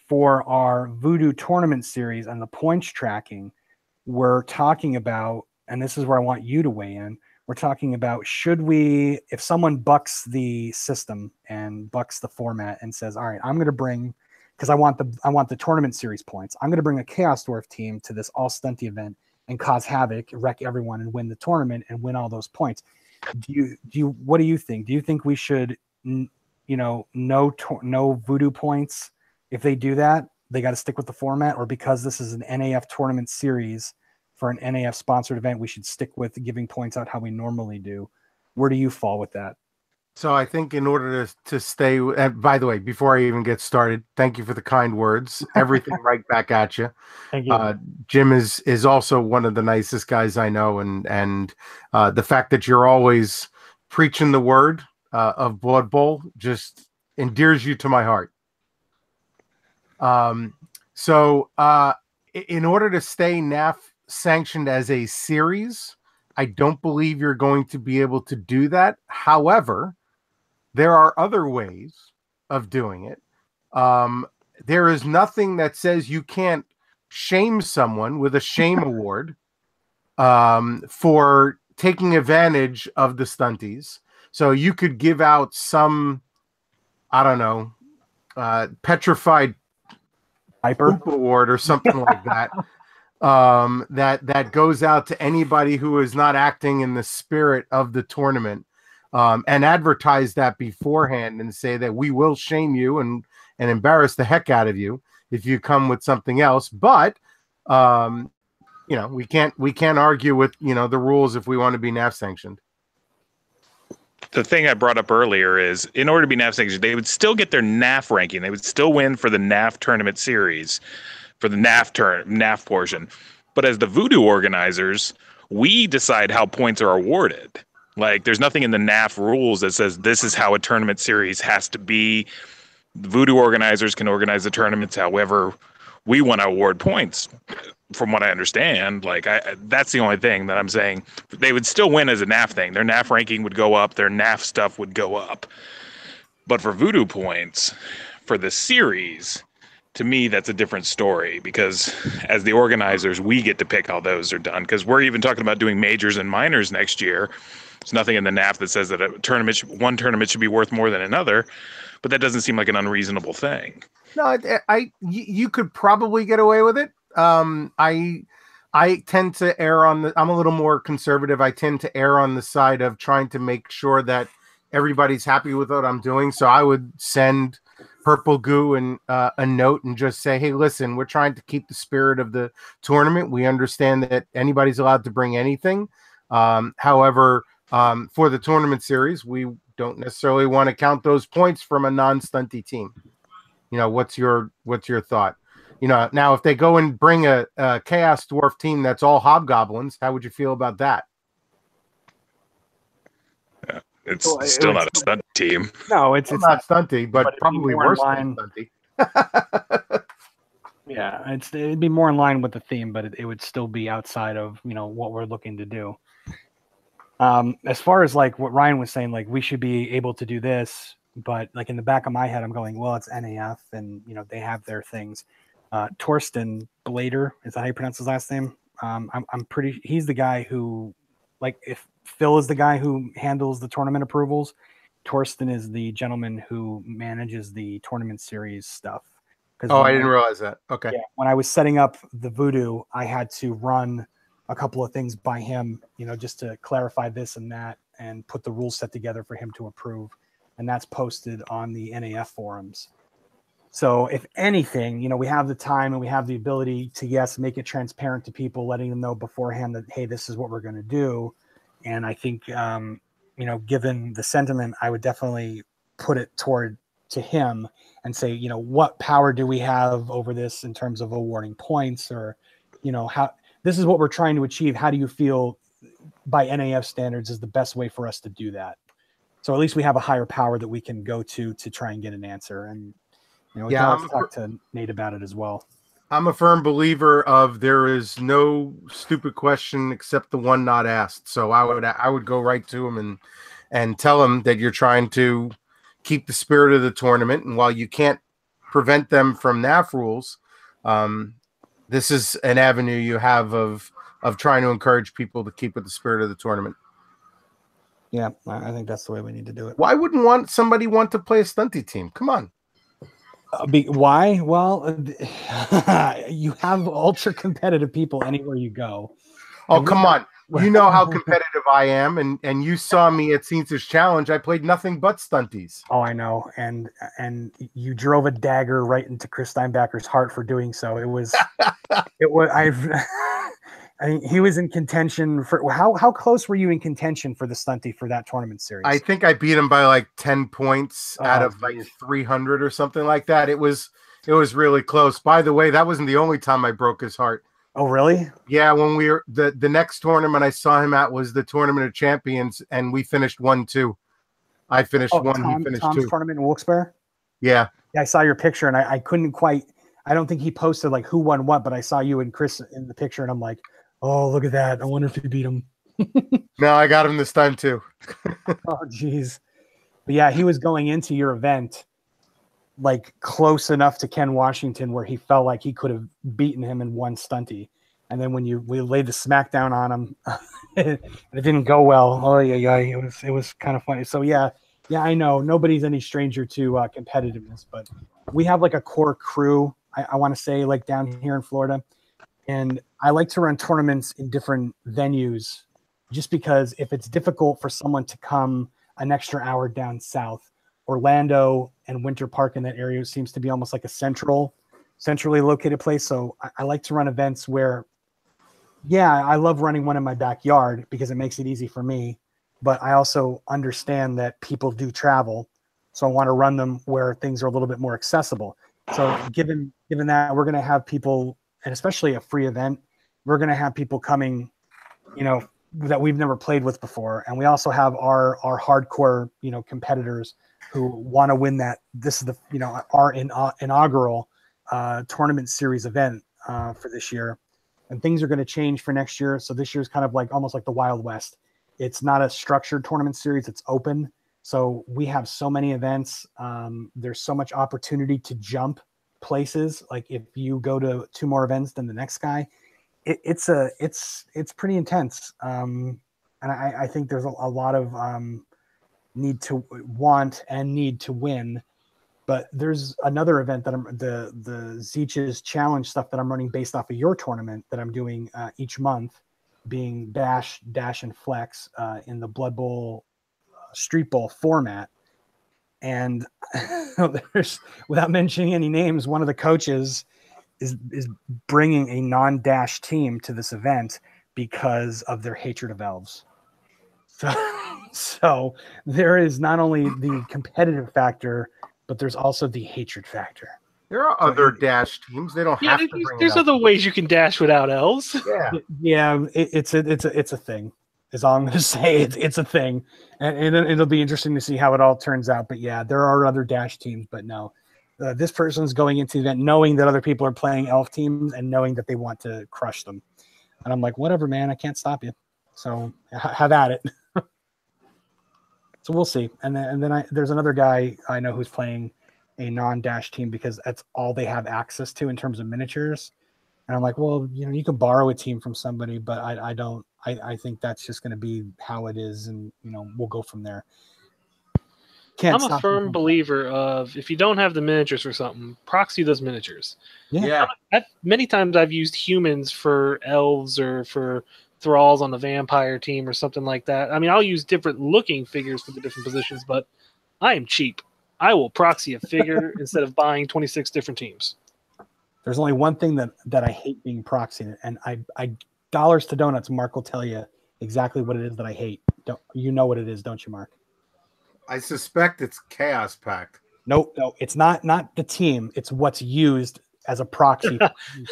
for our Voodoo tournament series and the points tracking, we're talking about, and this is where I want you to weigh in, we're talking about, should we, if someone bucks the system and bucks the format and says, all right, I'm going to bring, because I want the tournament series points, I'm going to bring a Chaos Dwarf team to this all stunty event and cause havoc, wreck everyone, and win the tournament and win all those points. What do you think? Do you think we should, no Voodoo points? If they do that, they got to stick with the format, or because this is an NAF tournament series for an NAF sponsored event, we should stick with giving points out how we normally do? Where do you fall with that? So I think in order to stay, by the way, before I even get started, thank you for the kind words. Everything right back at you. Thank you. Jim is also one of the nicest guys I know, and the fact that you're always preaching the word of Blood Bowl just endears you to my heart. So in order to stay NAF sanctioned as a series, I don't believe you're going to be able to do that. However, there are other ways of doing it. There is nothing that says you can't shame someone with a shame award for taking advantage of the stunties. So you could give out some, I don't know, petrified poop award or something like that. That goes out to anybody who is not acting in the spirit of the tournament, and advertise that beforehand and say that we will shame you and embarrass the heck out of you if you come with something else. But we can't argue with the rules if we want to be NAF sanctioned. The thing I brought up earlier is, in order to be NAF sanctioned, they would still get their NAF ranking. They would still win for the NAF tournament series, for the NAF portion. But as the Voodoo organizers, we decide how points are awarded. Like, there's nothing in the NAF rules that says this is how a tournament series has to be. The Voodoo organizers can organize the tournaments however we want to award points. From what I understand, that's the only thing that I'm saying. They would still win as a NAF thing. Their NAF ranking would go up. Their NAF stuff would go up. But for Voodoo points, for the series, to me, that's a different story, because as the organizers, we get to pick how those are done. Because we're even talking about doing majors and minors next year. There's nothing in the NAF that says that one tournament should be worth more than another, but that doesn't seem like an unreasonable thing. No, you could probably get away with it. I tend to err on I'm a little more conservative. I tend to err on the side of trying to make sure that everybody's happy with what I'm doing. So I would send Purple Goo and a note and just say, hey, listen, we're trying to keep the spirit of the tournament. We understand that anybody's allowed to bring anything. However, for the tournament series, we don't necessarily want to count those points from a non-stunty team. What's your thought? Now if they go and bring a Chaos Dwarf team that's all hobgoblins, how would you feel about that? Yeah, it's still not a stunt team. No, it's not stunty, but probably worse than stunty. Yeah, it'd be more in line with the theme, but it would still be outside of what we're looking to do. As far as like what Ryan was saying, like we should be able to do this, but like in the back of my head, I'm going, well, it's NAF, and they have their things. Torsten Blader, is that how you pronounce his last name? I'm pretty. He's the guy who, like, if Phil is the guy who handles the tournament approvals, Torsten is the gentleman who manages the tournament series stuff. Oh, I didn't realize that. Okay. Yeah, when I was setting up the Voodoo, I had to run a couple of things by him, just to clarify this and that, and put the rule set together for him to approve, and that's posted on the NAF forums. So if anything, we have the time and we have the ability to, yes, make it transparent to people, letting them know beforehand that, hey, this is what we're going to do. And I think, given the sentiment, I would definitely put it to him and say, what power do we have over this in terms of awarding points, or, how this is what we're trying to achieve. How do you feel by NAF standards is the best way for us to do that? So at least we have a higher power that we can go to try and get an answer. And we can also talk to Nate about it as well. I'm a firm believer of there is no stupid question except the one not asked. So I would go right to him and tell him that you're trying to keep the spirit of the tournament. And while you can't prevent them from NAF rules, this is an avenue you have of trying to encourage people to keep with the spirit of the tournament. Yeah, I think that's the way we need to do it. Why wouldn't somebody want to play a stunty team? Come on. Why? Well, you have ultra competitive people anywhere you go. Oh, come on. You know how competitive I am, and you saw me at Caesar's Challenge. I played nothing but stunties. Oh, I know. And you drove a dagger right into Chris Steinbacker's heart for doing so. He was in contention for how close were you in contention for the stunty for that tournament series? I think I beat him by like 10 points out of like 300 or something like that. It was really close. By the way, that wasn't the only time I broke his heart. Oh, really? Yeah, when we were the next tournament I saw him at was the Tournament of Champions, and we finished 1-2. I finished 1, he finished Tom's 2. tournament in Wilkes-Barre? Yeah. I saw your picture, and I couldn't quite. I don't think he posted like who won what, but I saw you and Chris in the picture, and I'm like, oh, look at that. I wonder if you beat him. No, I got him this time too. Oh, geez. But yeah, he was going into your event like close enough to Ken Washington where he felt like he could have beaten him in one stunty. And then when we laid the smackdown on him, it didn't go well. Oh yeah, it was kind of funny. So yeah, I know nobody's any stranger to competitiveness, but we have like a core crew. I want to say like down here in Florida. And I like to run tournaments in different venues just because if it's difficult for someone to come an extra hour down south, Orlando and Winter Park in that area seems to be almost like a centrally located place. So I like to run events where, yeah, I love running one in my backyard because it makes it easy for me. But I also understand that people do travel. So I want to run them where things are a little bit more accessible. So given that we're going to have people, and especially a free event, we're going to have people coming, that we've never played with before. And we also have our hardcore, competitors who want to win that. This is our inaugural tournament series event for this year. And things are going to change for next year. So this year is kind of like almost like the Wild West. It's not a structured tournament series. It's open. So we have so many events. There's so much opportunity to jump places. Like if you go to 2 more events than the next guy, it's pretty intense. and I think there's a lot of need to want and need to win. But there's another event that I'm the Zeech's challenge stuff that I'm running based off of your tournament that I'm doing each month, being Dash, and Flex in the Blood Bowl, Street Bowl format. And there's, without mentioning any names, one of the coaches is bringing a non-Dash team to this event because of their hatred of elves. So there is not only the competitive factor, but there's also the hatred factor. There are other Dash teams. They don't have to bring there's other ways you can dash without elves. Yeah, it's a thing. Is all I'm going to say. It's a thing, and it'll be interesting to see how it all turns out. But yeah, there are other Dash teams, but no, this person's going into the event knowing that other people are playing elf teams and knowing that they want to crush them. And I'm like, whatever, man, I can't stop you. So have at it. So we'll see. And then there's another guy I know who's playing a non-Dash team because that's all they have access to in terms of miniatures. And I'm like, well, you can borrow a team from somebody, but I don't. I think that's just going to be how it is, and we'll go from there. I'm a firm believer of if you don't have the miniatures or something, proxy those miniatures. Yeah. Many times I've used humans for elves or for thralls on the vampire team or something like that. I mean, I'll use different looking figures for the different positions, but I am cheap. I will proxy a figure instead of buying 26 different teams. There's only one thing that I hate being proxied, and I dollars to donuts, Mark will tell you exactly what it is that I hate. You know what it is, don't you, Mark? I suspect it's Chaos Pact. No, it's not the team. It's what's used as a proxy.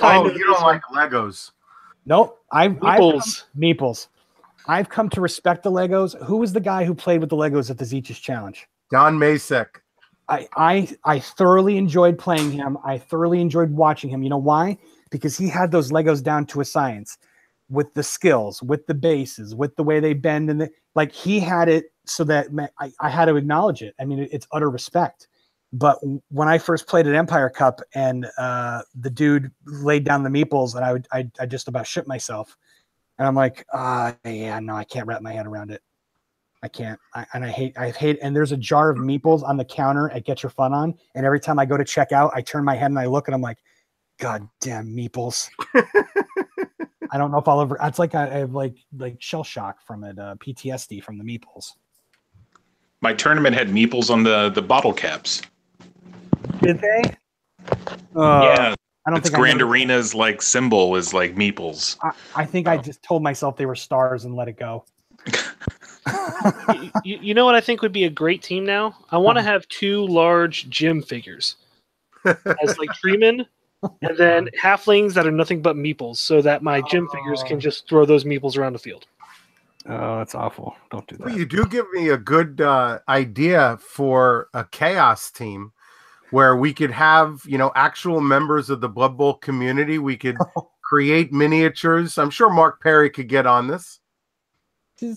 Oh, you don't like Legos. Nope. Meeples. I've come to respect the Legos. Who was the guy who played with the Legos at the Zeech's Challenge? Don Masek. I thoroughly enjoyed playing him. I thoroughly enjoyed watching him. You know why? Because he had those Legos down to a science with the skills, with the bases, with the way they bend. And he had it so that I had to acknowledge it. I mean, it's utter respect. But when I first played at Empire Cup and the dude laid down the meeples and I just about shit myself. And I'm like, yeah, no, I can't wrap my head around it. I can't. I hate, and there's a jar of meeples on the counter at Get Your Fun On. And every time I go to check out, I turn my head and I look and I'm like, God damn meeples. I don't know if I'll ever, it's like I have like shell shock from it, PTSD from the meeples. My tournament had meeples on the bottle caps. Did they? Yeah. I don't think Grand Arena's symbol is like meeples. I think I just told myself they were stars and let it go. You know what I think would be a great team now? I want to have 2 large gym figures as treemen, and then halflings that are nothing but meeples, so that my gym figures can just throw those meeples around the field. Oh, that's awful. Don't do that. Well, you do give me a good idea for a chaos team where we could have, actual members of the Blood Bowl community. We could create miniatures. I'm sure Mark Perry could get on this. Do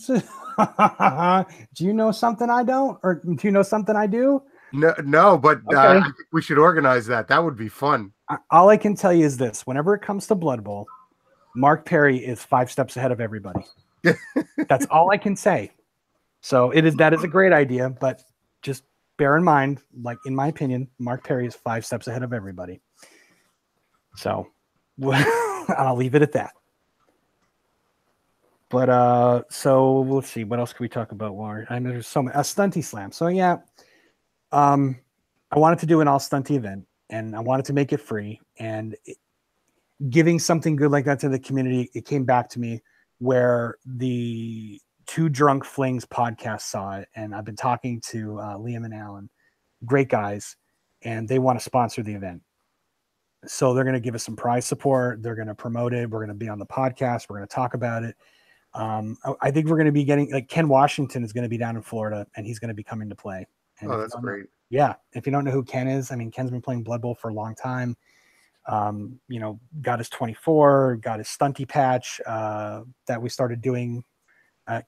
you know something I don't? Or do you know something I do? No, but okay. I think we should organize that. That would be fun. All I can tell you is this. Whenever it comes to Blood Bowl, Mark Perry is 5 steps ahead of everybody. That's all I can say. So that is a great idea, but just bear in mind, in my opinion, Mark Perry is 5 steps ahead of everybody. So I'll leave it at that. But so let's see, what else can we talk about? I know there's so many. A stunty slam. So yeah, I wanted to do an all stunty event, and I wanted to make it free. And giving something good like that to the community, it came back to me where the Two Drunk Flings podcast saw it, and I've been talking to Liam and Alan, great guys, and they want to sponsor the event. So they're going to give us some prize support. They're going to promote it. We're going to be on the podcast. We're going to talk about it. I think we're going to be getting Ken Washington is going to be down in Florida, and he's going to be coming to play. And that's great. Yeah. If you don't know who Ken is, I mean, Ken's been playing Blood Bowl for a long time. Got his 24, got his stunty patch that we started doing.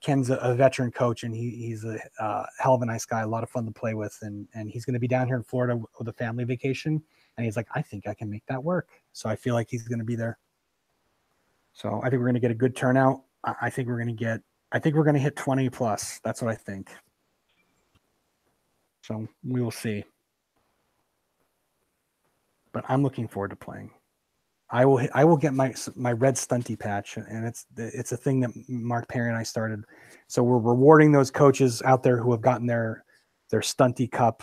Ken's a veteran coach, and he's a hell of a nice guy, a lot of fun to play with. And he's going to be down here in Florida with a family vacation. And he's like, I think I can make that work. So I feel like he's going to be there. So I think we're going to get a good turnout. I think we're going to get I think we're going to hit 20 plus. That's what I think. So we will see. But I'm looking forward to playing. I will get my red stunty patch, and it's a thing that Mark Perry and I started. So we're rewarding those coaches out there who have gotten their stunty cup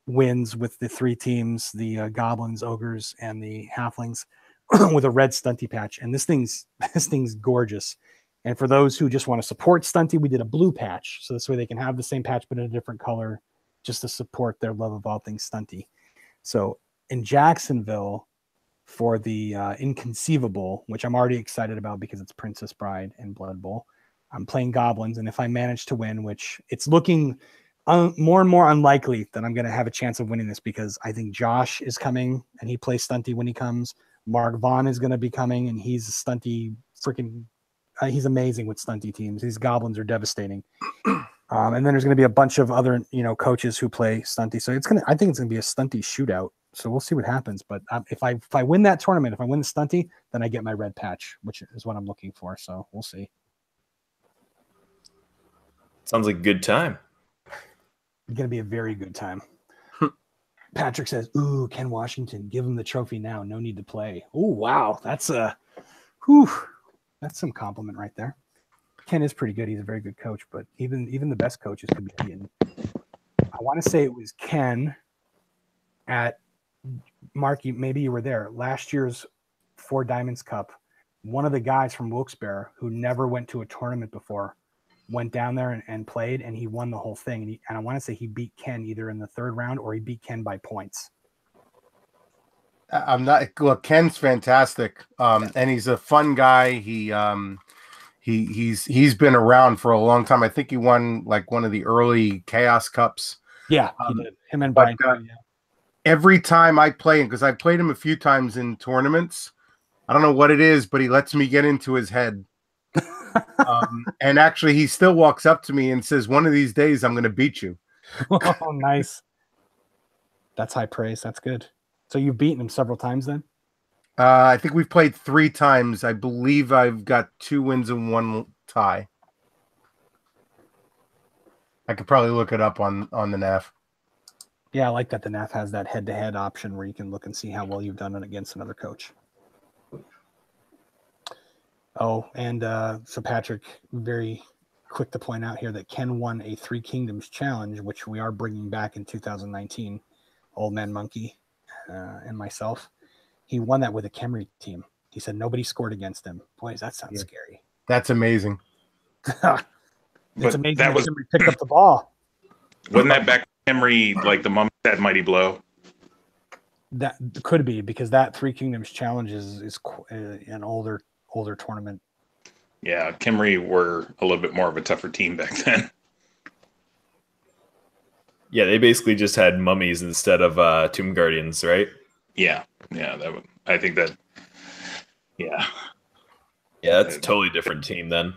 wins with the 3 teams, the goblins, ogres, and the halflings, with a red stunty patch. And this thing's gorgeous. And for those who just want to support stunty, we did a blue patch, so this way they can have the same patch but in a different color, just to support their love of all things stunty. So in Jacksonville, for the Inconceivable, which I'm already excited about because it's Princess Bride and Blood Bowl, I'm playing goblins, and if I manage to win, which it's looking more and more unlikely that I'm going to have a chance of winning this, because I think Josh is coming and he plays stunty when he comes. Mark Vaughn is going to be coming, and he's a stunty freaking. He's amazing with stunty teams. These goblins are devastating. And then there's going to be a bunch of other coaches who play stunty. So I think it's going to be a stunty shootout. So we'll see what happens. But if I win that tournament, if I win the stunty, then I get my red patch, which is what I'm looking for. So we'll see. Sounds like a good time. It's going to be a very good time. Patrick says, "Ooh, Ken Washington, give him the trophy now. No need to play." Oh, wow. That's some compliment right there. Ken is pretty good. He's a very good coach, but even the best coaches could be beaten. I want to say it was Ken at Marky. Maybe you were there last year's 4 Diamonds Cup. One of the guys from Wilkes-Barre who never went to a tournament before went down there and played, and he won the whole thing. And I want to say he beat Ken either in the 3rd round or he beat Ken by points. Look, Ken's fantastic. And he's a fun guy. He's been around for a long time. I think he won like one of the early Chaos Cups. Yeah, he did. Him and Brian. Every time I play him, because I played him a few times in tournaments, I don't know what it is, but he lets me get into his head. And actually, he still walks up to me and says, "One of these days, I'm going to beat you." Oh, nice. That's high praise. That's good. So you've beaten him several times then? I think we've played 3 times. I believe I've got 2 wins and 1 tie. I could probably look it up on the NAF. Yeah, I like that the NAF has that head-to-head option where you can look and see how well you've done it against another coach. Oh, and so Patrick, very quick to point out here that Ken won a 3 Kingdoms challenge, which we are bringing back in 2019. Old Man Monkey and myself. He won that with a Kemri team. He said nobody scored against him. Boy, does that sound scary. That's amazing. It's amazing that Kemri picked up the ball. Wasn't that back Kemri, like the Mum said, Mighty Blow? That could be, because that 3 Kingdoms challenge is an older tournament. Yeah, Kemri were a little bit more of a tougher team back then. Yeah, they basically just had mummies instead of Tomb Guardians, right? Yeah, I think that. Yeah, that's a totally different team then.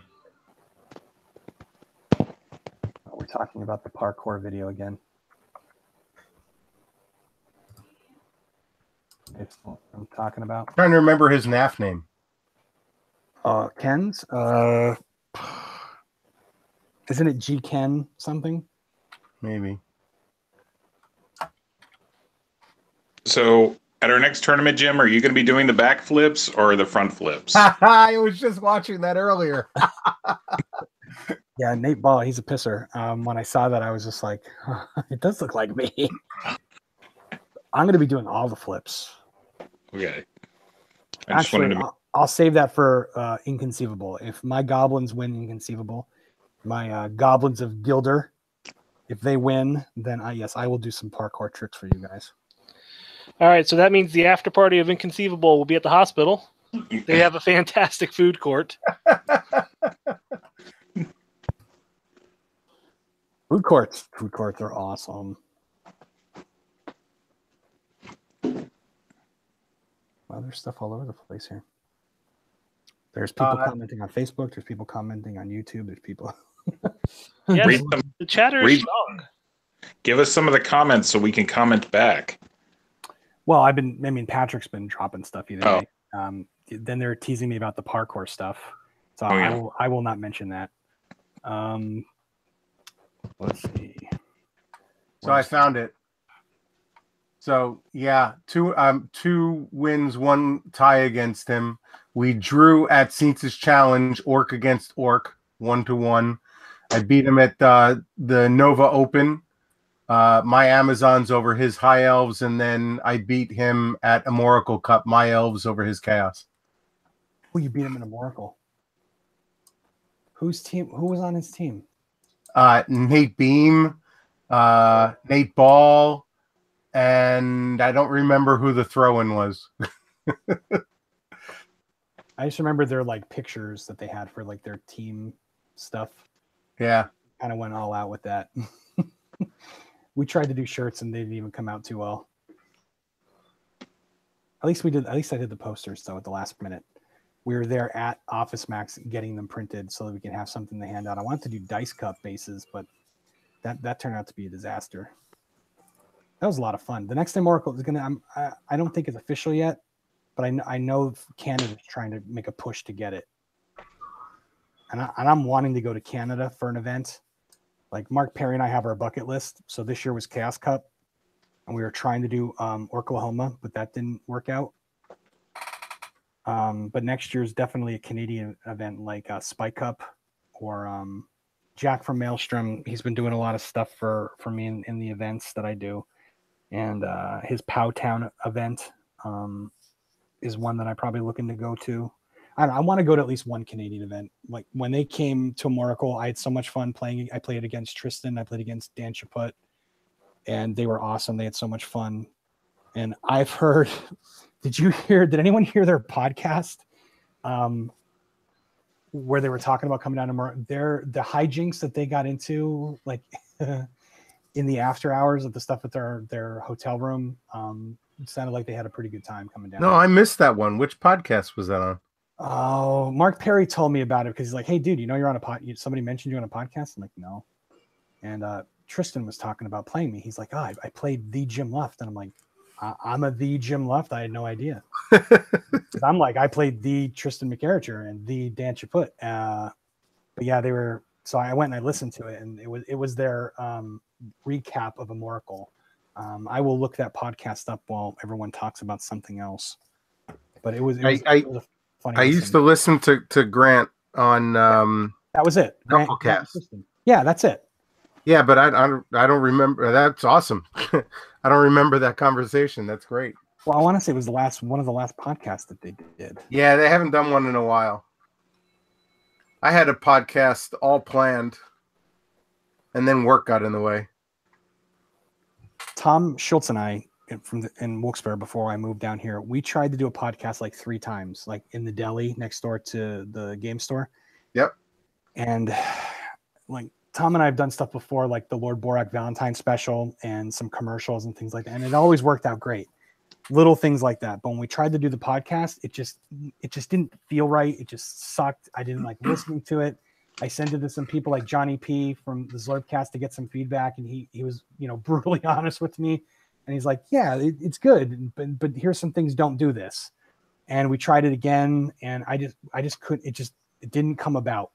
We're talking about the parkour video again. It's what I'm talking about. I'm trying to remember his NAF name. Ken's. Isn't it G Ken something? Maybe. So at our next tournament, Jim, are you going to be doing the back flips or the front flips? I was just watching that earlier. Yeah, Nate Ball, he's a pisser. When I saw that, I was just like, it does look like me. I'm going to be doing all the flips. Okay. Actually, I'll save that for Inconceivable. If my goblins win Inconceivable, my goblins of Gilder, if they win, then I will do some parkour tricks for you guys. All right, so that means the after party of Inconceivable will be at the hospital. They have a fantastic food court. Food courts are awesome. Well, there's stuff all over the place here. There's people commenting on Facebook. There's people commenting on YouTube. There's people. Yes, the chatter is strong. Give us some of the comments so we can comment back. Well, Patrick's been dropping stuff either way. Then they're teasing me about the parkour stuff. So I will not mention that. Let's see. So I found it. So yeah, two wins, one tie against him. We drew at Seats' challenge, Orc against Orc, 1-1. I beat him at the Nova Open. My Amazons over his High Elves, and then I beat him at a Oracle Cup, my Elves over his Chaos. Oh, you beat him in a Oracle. Whose team? Who was on his team? Nate Beam, Nate Ball, and I don't remember who the throw-in was. I just remember their like pictures that they had for like their team stuff. Yeah. Kind of went all out with that. We tried to do shirts and they didn't even come out too well. At least I did the posters though at the last minute. We were there at Office Max getting them printed so that we can have something to hand out. I wanted to do Dice Cup bases, but that turned out to be a disaster. That was a lot of fun. The next time Oracle is gonna, I don't think it's official yet, but I know Canada's trying to make a push to get it, and I'm wanting to go to Canada for an event. Like Mark Perry and I have our bucket list. So this year was Chaos Cup, and we were trying to do Oklahoma, but that didn't work out. But next year is definitely a Canadian event like Spike Cup or Jack from Maelstrom. He's been doing a lot of stuff for me in the events that I do. And his Powtown event is one that I'm probably looking to go to. I want to go to at least one Canadian event. Like when they came to Moracle, I had so much fun playing. I played against Tristan. I played against Dan Chaput. And they were awesome. They had so much fun. And I've heard, did anyone hear their podcast where they were talking about coming down to the hijinks that they got into, like in the after hours of the stuff at their hotel room? It sounded like they had a pretty good time coming down. No, I missed that one. Which podcast was that on? Oh, Mark Perry told me about it because he's like, hey, dude, you know you're on a pod. Somebody mentioned you on a podcast? I'm like, no. And Tristan was talking about playing me. He's like, oh, I played the Jim Luft. And I'm like, I'm a the Jim Luft. I had no idea. I'm like, I played the Tristan McArcher and the Dan Chaput. But yeah, they were. So I went and I listened to it, and it was their recap of a Moracle. I will look that podcast up while everyone talks about something else. But it was a funny. I used to listen to Grant on. That was it. Grant yeah, that's it. Yeah, but I don't remember. That's awesome. I don't remember that conversation. That's great. Well, I want to say it was one of the last podcasts that they did. Yeah, they haven't done one in a while. I had a podcast all planned, and then work got in the way. Tom Schultz and I in Wilkes-Barre, before I moved down here, we tried to do a podcast like 3 times, like in the deli next door to the game store. Yep. And like Tom and I have done stuff before, like the Lord Borak Valentine special and some commercials and things like that. And it always worked out great. Little things like that. But when we tried to do the podcast, it just didn't feel right. It just sucked. I didn't like listening to it. I sent it to some people like Johnny P from the Zlurpcast to get some feedback. And he was, brutally honest with me. And he's like, yeah, it's good. But here's some things, don't do this. And we tried it again. And I just couldn't, it didn't come about.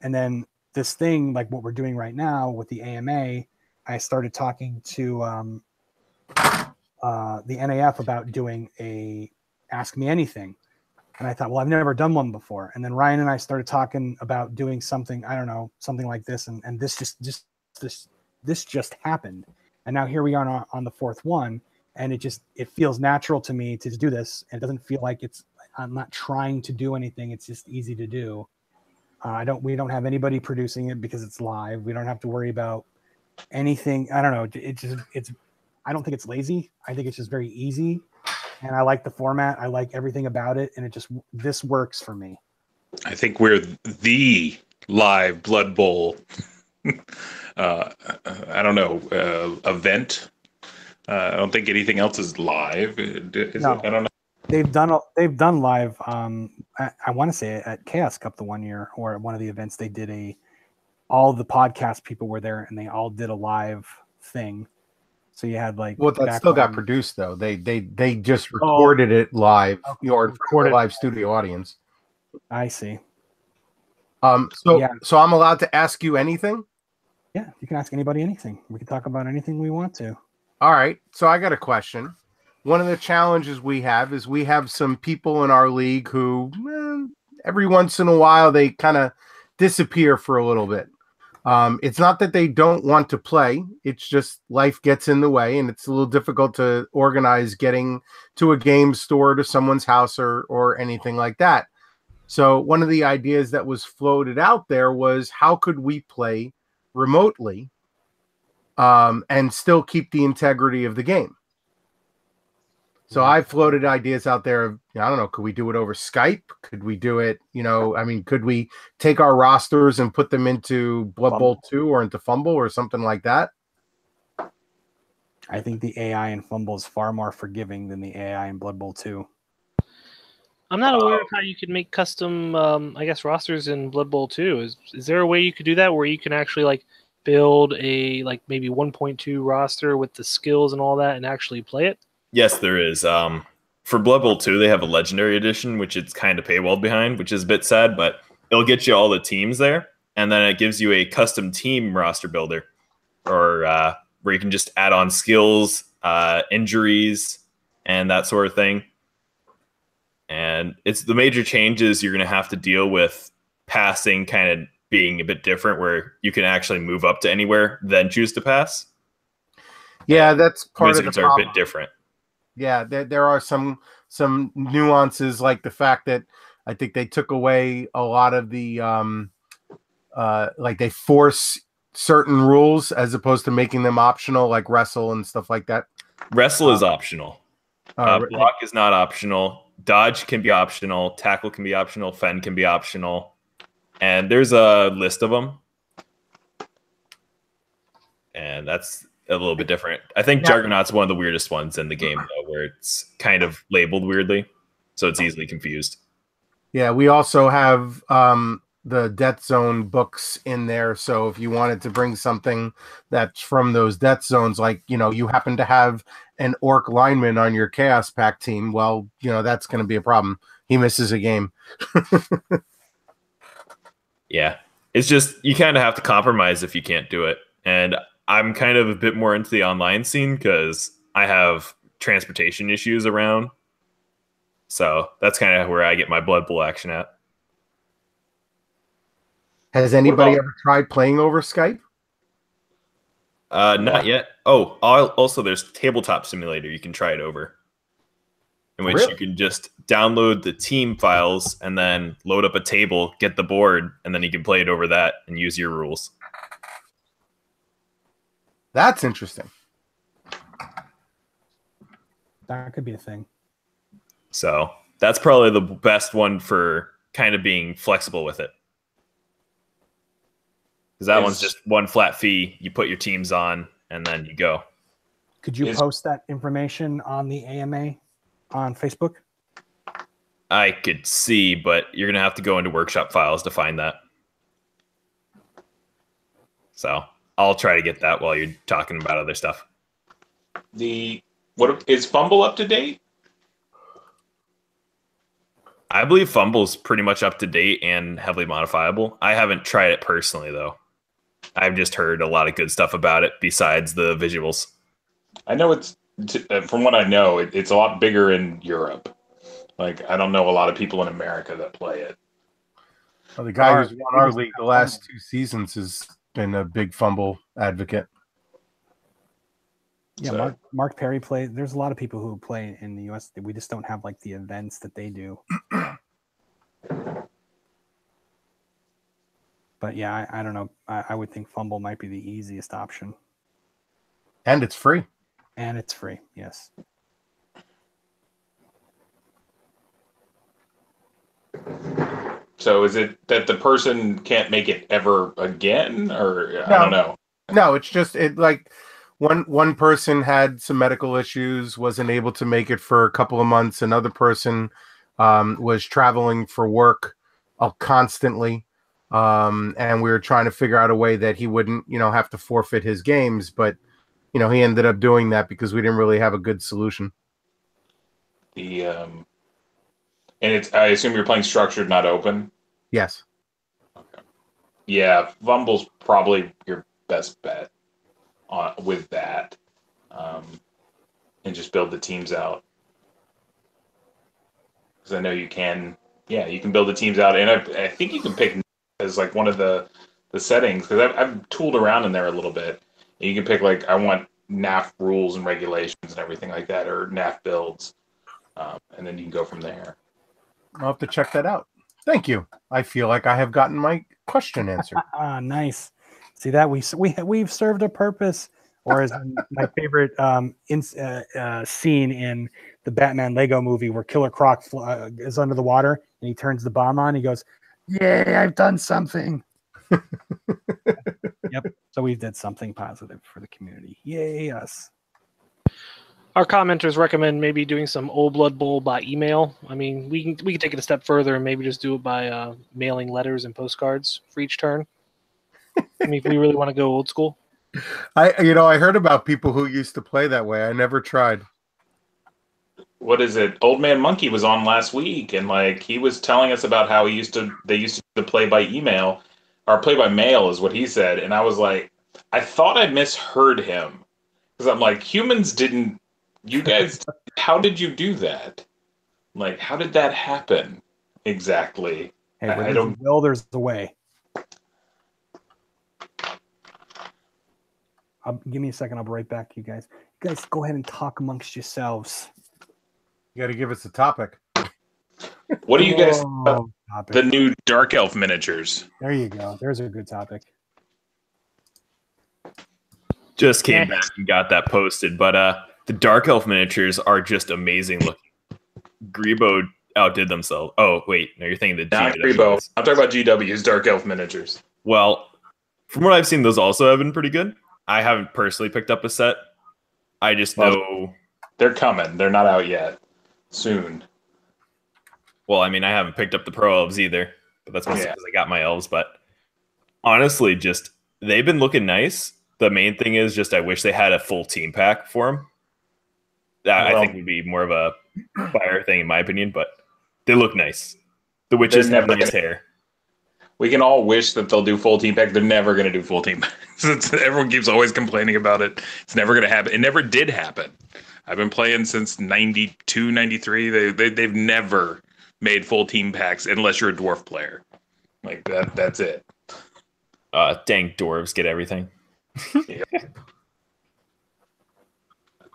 And then this thing, like what we're doing right now with the AMA, I started talking to the NAF about doing a Ask Me Anything. And I thought, well, I've never done one before. And then Ryan and I started talking about doing something, I don't know, something like this. And this just happened. And now here we are on the 4th one. And it feels natural to me to do this. And it doesn't feel like I'm not trying to do anything. It's just easy to do. We don't have anybody producing it because it's live. We don't have to worry about anything. I don't know. I don't think it's lazy. I think it's just very easy. And I like the format. I like everything about it. And this works for me. I think we're the live Blood Bowl, I don't know, event. I don't think anything else is live. No. I don't know. They've done live. I want to say at Chaos Cup the one year, or at one of the events, they did all the podcast people were there and they all did a live thing. So you had like, well, that still got produced though. They just recorded it live, or for a live studio audience. I see. Yeah. So I'm allowed to ask you anything? Yeah, you can ask anybody anything. We can talk about anything we want to. All right. So I got a question. One of the challenges we have is we have some people in our league who every once in a while they kind of disappear for a little bit. It's not that they don't want to play. It's just life gets in the way, and it's a little difficult to organize getting to a game store, to someone's house, or anything like that. So one of the ideas that was floated out there was, how could we play remotely and still keep the integrity of the game? So I floated ideas out there of, I don't know, could we do it over Skype? Could we do it, could we take our rosters and put them into Blood Bowl 2 or into Fumble or something like that? I think the AI in Fumble is far more forgiving than the AI in Blood Bowl 2. I'm not aware of how you could make custom, rosters in Blood Bowl 2. Is there a way you could do that where you can actually build a maybe 1.2 roster with the skills and all that and actually play it? Yes, there is. For Blood Bowl 2, they have a Legendary Edition, which it's kind of paywalled behind, which is a bit sad, but it'll get you all the teams there, and then it gives you a custom team roster builder, or where you can just add on skills, injuries, and that sort of thing. And it's the major changes you're going to have to deal with passing kind of being a bit different, where you can actually move up to anywhere, then choose to pass. Yeah, that's part Wizards of the are problem. a bit different. Yeah, there are some nuances, like the fact that I think they took away a lot of the they force certain rules as opposed to making them optional, like wrestle and stuff like that. Wrestle is optional. Block is not optional. Dodge can be optional. Tackle can be optional. Fend can be optional. And there's a list of them. And that's a little bit different. I think Juggernaut's one of the weirdest ones in the game, though, where it's kind of labeled weirdly, so it's easily confused. Yeah, we also have the Death Zone books in there, so if you wanted to bring something that's from those Death Zones, like, you happen to have an Orc lineman on your Chaos Pack team, well, that's going to be a problem. He misses a game. Yeah, it's just, you kind of have to compromise if you can't do it. And I'm kind of a bit more into the online scene because I have transportation issues around. So that's kind of where I get my Blood Bowl action at. Has anybody ever tried playing over Skype? Not yet. Oh, also there's Tabletop Simulator you can try it over, in which you can just download the team files and then load up a table, get the board, and then you can play it over that and use your rules. That's interesting. That could be a thing. So that's probably the best one for kind of being flexible with it. Because that one's just one flat fee. You put your teams on, and then you go. Could you post that information on the AMA on Facebook? I could see, but you're going to have to go into workshop files to find that. So I'll try to get that while you're talking about other stuff. What is Fumble up to date? I believe Fumble's pretty much up to date and heavily modifiable. I haven't tried it personally, though. I've just heard a lot of good stuff about it besides the visuals. I know from what I know, it's a lot bigger in Europe. Like, I don't know a lot of people in America that play it. Well, the guy who's won our league the last 2 seasons has been a big Fumble advocate. Yeah, So, Mark Perry plays. There's a lot of people who play in the U.S. We just don't have the events that they do. But yeah, I don't know. I would think Fumble might be the easiest option. And it's free. And it's free, yes. So is it that the person can't make it ever again, or I don't know? No, it's just one person had some medical issues, wasn't able to make it for a couple of months. Another person was traveling for work constantly, and we were trying to figure out a way that he wouldn't, have to forfeit his games. But he ended up doing that because we didn't really have a good solution. And I assume you're playing structured, not open. Yes. Okay. Yeah, Vumble's probably your best bet with that, and just build the teams out. Because I know you can. Yeah, you can build the teams out, and I think you can pick as like one of the settings because I've tooled around in there a little bit. And you can pick like I want NAF rules and regulations and everything like that, or NAF builds, and then you can go from there. I'll have to check that out. Thank you. I feel like I have gotten my question answered. Nice. See that we've served a purpose. Or as my favorite scene in the Batman Lego movie, where Killer Croc is under the water and he turns the bomb on. He goes, "Yay! I've done something." Yep. So we did something positive for the community. Yay us! Our commenters recommend maybe doing some Old Blood Bowl by email. I mean, we can take it a step further and maybe just do it by mailing letters and postcards for each turn. I mean, if we really want to go old school. I heard about people who used to play that way. I never tried. What is it? Old Man Monkey was on last week, and like he was telling us about how they used to play by email or play by mail, is what he said. And I was like, I thought I misheard him because I'm like, humans didn't. You guys, how did you do that? Like, how did that happen exactly? Hey, I don't. Will, there's the way. Give me a second. I'll be right back, you guys. You guys go ahead and talk amongst yourselves. You got to give us a topic. What do you guys think about the new Dark Elf miniatures? There you go. There's a good topic. Just came back and got that posted, but the Dark Elf miniatures are just amazing looking. Grebo outdid themselves. Oh, wait. No, you're thinking the Not GW. Grebo. I'm talking about GW's Dark Elf miniatures. Well, from what I've seen, those also have been pretty good. I haven't personally picked up a set. I just know they're coming. They're not out yet. Soon. Well, I mean, I haven't picked up the Pro Elves either, but that's mostly because I got my Elves. But honestly, just they've been looking nice. The main thing is just I wish they had a full team pack for them. That I think would be more of a fire thing in my opinion, but they look nice. The witches have nice hair. We can all wish that they'll do full team pack. They're never going to do full team packs. Everyone keeps always complaining about it. It's never going to happen. It never did happen. I've been playing since 92, 93. They've never made full team packs unless you're a dwarf player. Like that. That's it. Dang dwarves get everything. Yeah.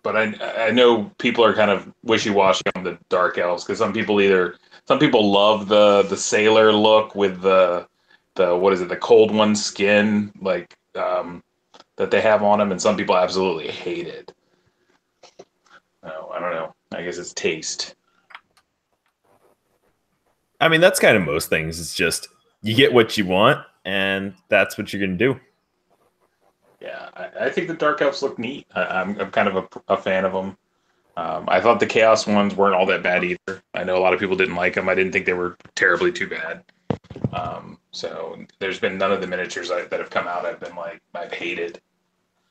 But I know people are kind of wishy-washy on the Dark Elves because some people love the sailor look with the what is it, the cold one skin like that they have on them, and some people absolutely hate it. No, I don't know. I guess it's taste. I mean, that's kind of most things. It's just you get what you want, and that's what you're gonna do. Yeah, I think the Dark Elves look neat. I'm kind of a fan of them. I thought the Chaos ones weren't all that bad either. I know a lot of people didn't like them. I didn't think they were terribly too bad. So there's been none of the miniatures that have come out I've hated.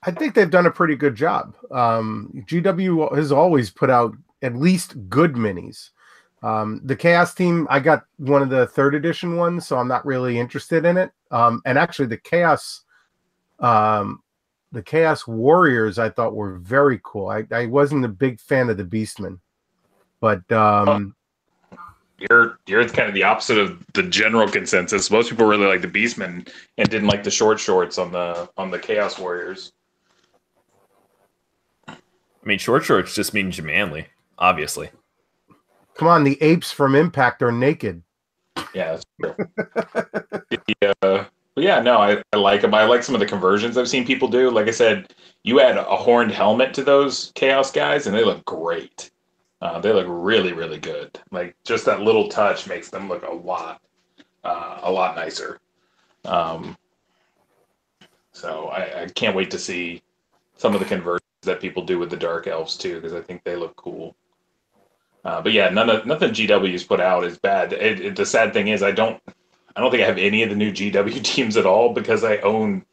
I think they've done a pretty good job. GW has always put out at least good minis. The Chaos team, I got one of the 3rd edition ones, so I'm not really interested in it. And actually the Chaos Warriors I thought were very cool. I wasn't a big fan of the Beastmen, but you're kind of the opposite of the general consensus. Most people really like the Beastmen and didn't like the short shorts on the Chaos Warriors. I mean, short shorts just means you're manly, obviously. Come on, the apes from Impact are naked. Yeah, that's true. Yeah, no, I like them. I like some of the conversions I've seen people do. Like I said, you add a horned helmet to those Chaos guys, and they look great. They look really, really good. Like just that little touch makes them look a lot nicer. So I can't wait to see some of the conversions that people do with the Dark Elves too, because I think they look cool. But yeah, nothing GW's put out is bad. The sad thing is I don't think I have any of the new GW teams at all because I own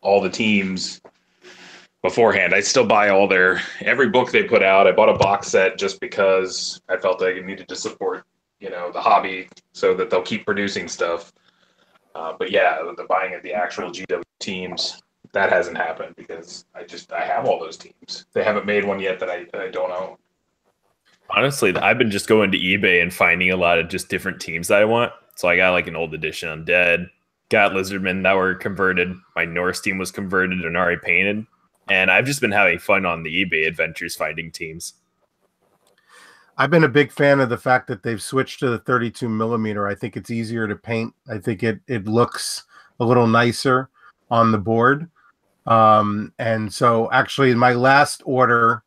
all the teams beforehand. I still buy every book they put out. I bought a box set just because I felt like I needed to support, the hobby so that they'll keep producing stuff. But yeah, the buying of the actual GW teams, that hasn't happened because I have all those teams. They haven't made one yet that I don't own. Honestly, I've been just going to eBay and finding a lot of just different teams that I want. So I got like an old edition Undead, got Lizardmen that were converted. My Norse team was converted and already painted. And I've just been having fun on the eBay adventures finding teams. I've been a big fan of the fact that they've switched to the 32 millimeter. I think it's easier to paint. I think it looks a little nicer on the board. And so actually my last order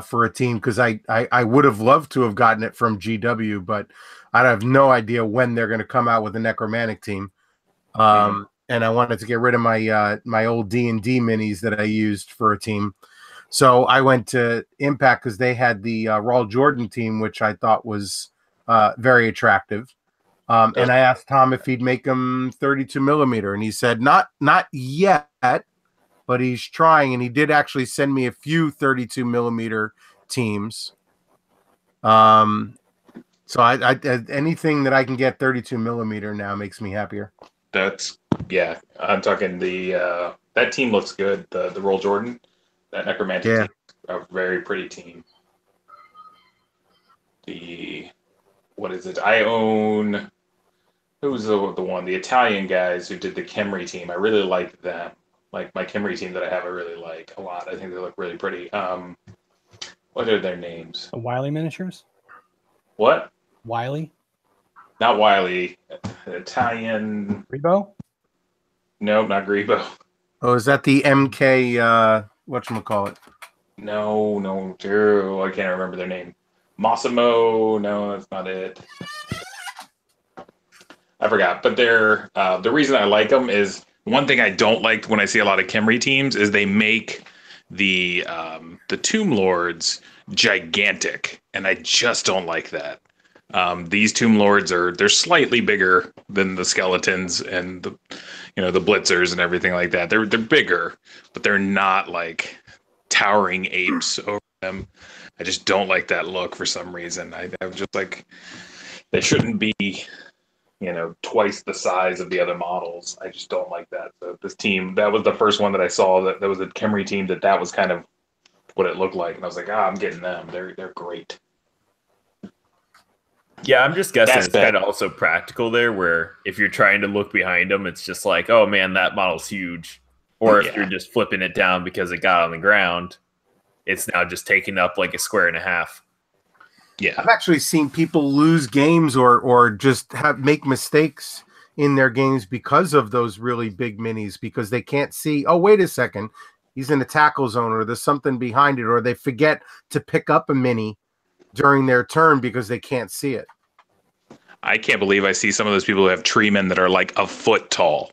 for a team, because I would have loved to have gotten it from GW, but I have no idea when they're going to come out with a necromantic team. And I wanted to get rid of my my old D&D minis that I used for a team. So I went to Impact because they had the Raul Jordan team, which I thought was very attractive. And I asked Tom if he'd make them 32 millimeter, and he said not yet, but he's trying. And he did actually send me a few 32 millimeter teams. So I anything that I can get 32 millimeter now makes me happier. I'm talking the that team looks good. The Raul Jordan. That necromantic team, a very pretty team. What is it? I own, who's the one? The Italian guys who did the Khemri team. I really like them. Like my Khemri team that I have, I really like a lot. I think they look really pretty. What are their names? The Wiley miniatures? What? Wiley? Not Wiley. Italian. Grebo? No, not Grebo. Oh, is that the MK? Whatchamacallit? No, Drew. I can't remember their name. Massimo. No, that's not it. I forgot. But they're the reason I like them is one thing I don't like when I see a lot of Khemri teams is they make the Tomb Lords gigantic, and I just don't like that. These Tomb Lords they're slightly bigger than the skeletons and the Blitzers and everything like that. They're bigger, but they're not like towering apes over them. I just don't like that look for some reason. I'm just like, they shouldn't be, twice the size of the other models. I just don't like that. So this team, that was the first one that I saw that was a Khemri team that was kind of what it looked like, and I was like, I'm getting them. They're great. Yeah, I'm just guessing it's kind of also practical there, where if you're trying to look behind them, it's just like, oh man, that model's huge. Or if you're just flipping it down because it got on the ground, it's now just taking up like a square and a half. Yeah, I've actually seen people lose games or just make mistakes in their games because of those really big minis, because they can't see, oh, wait a second, he's in a tackle zone, or there's something behind it, or they forget to pick up a mini during their turn because they can't see it. I can't believe I see some of those people who have tree men that are like a foot tall.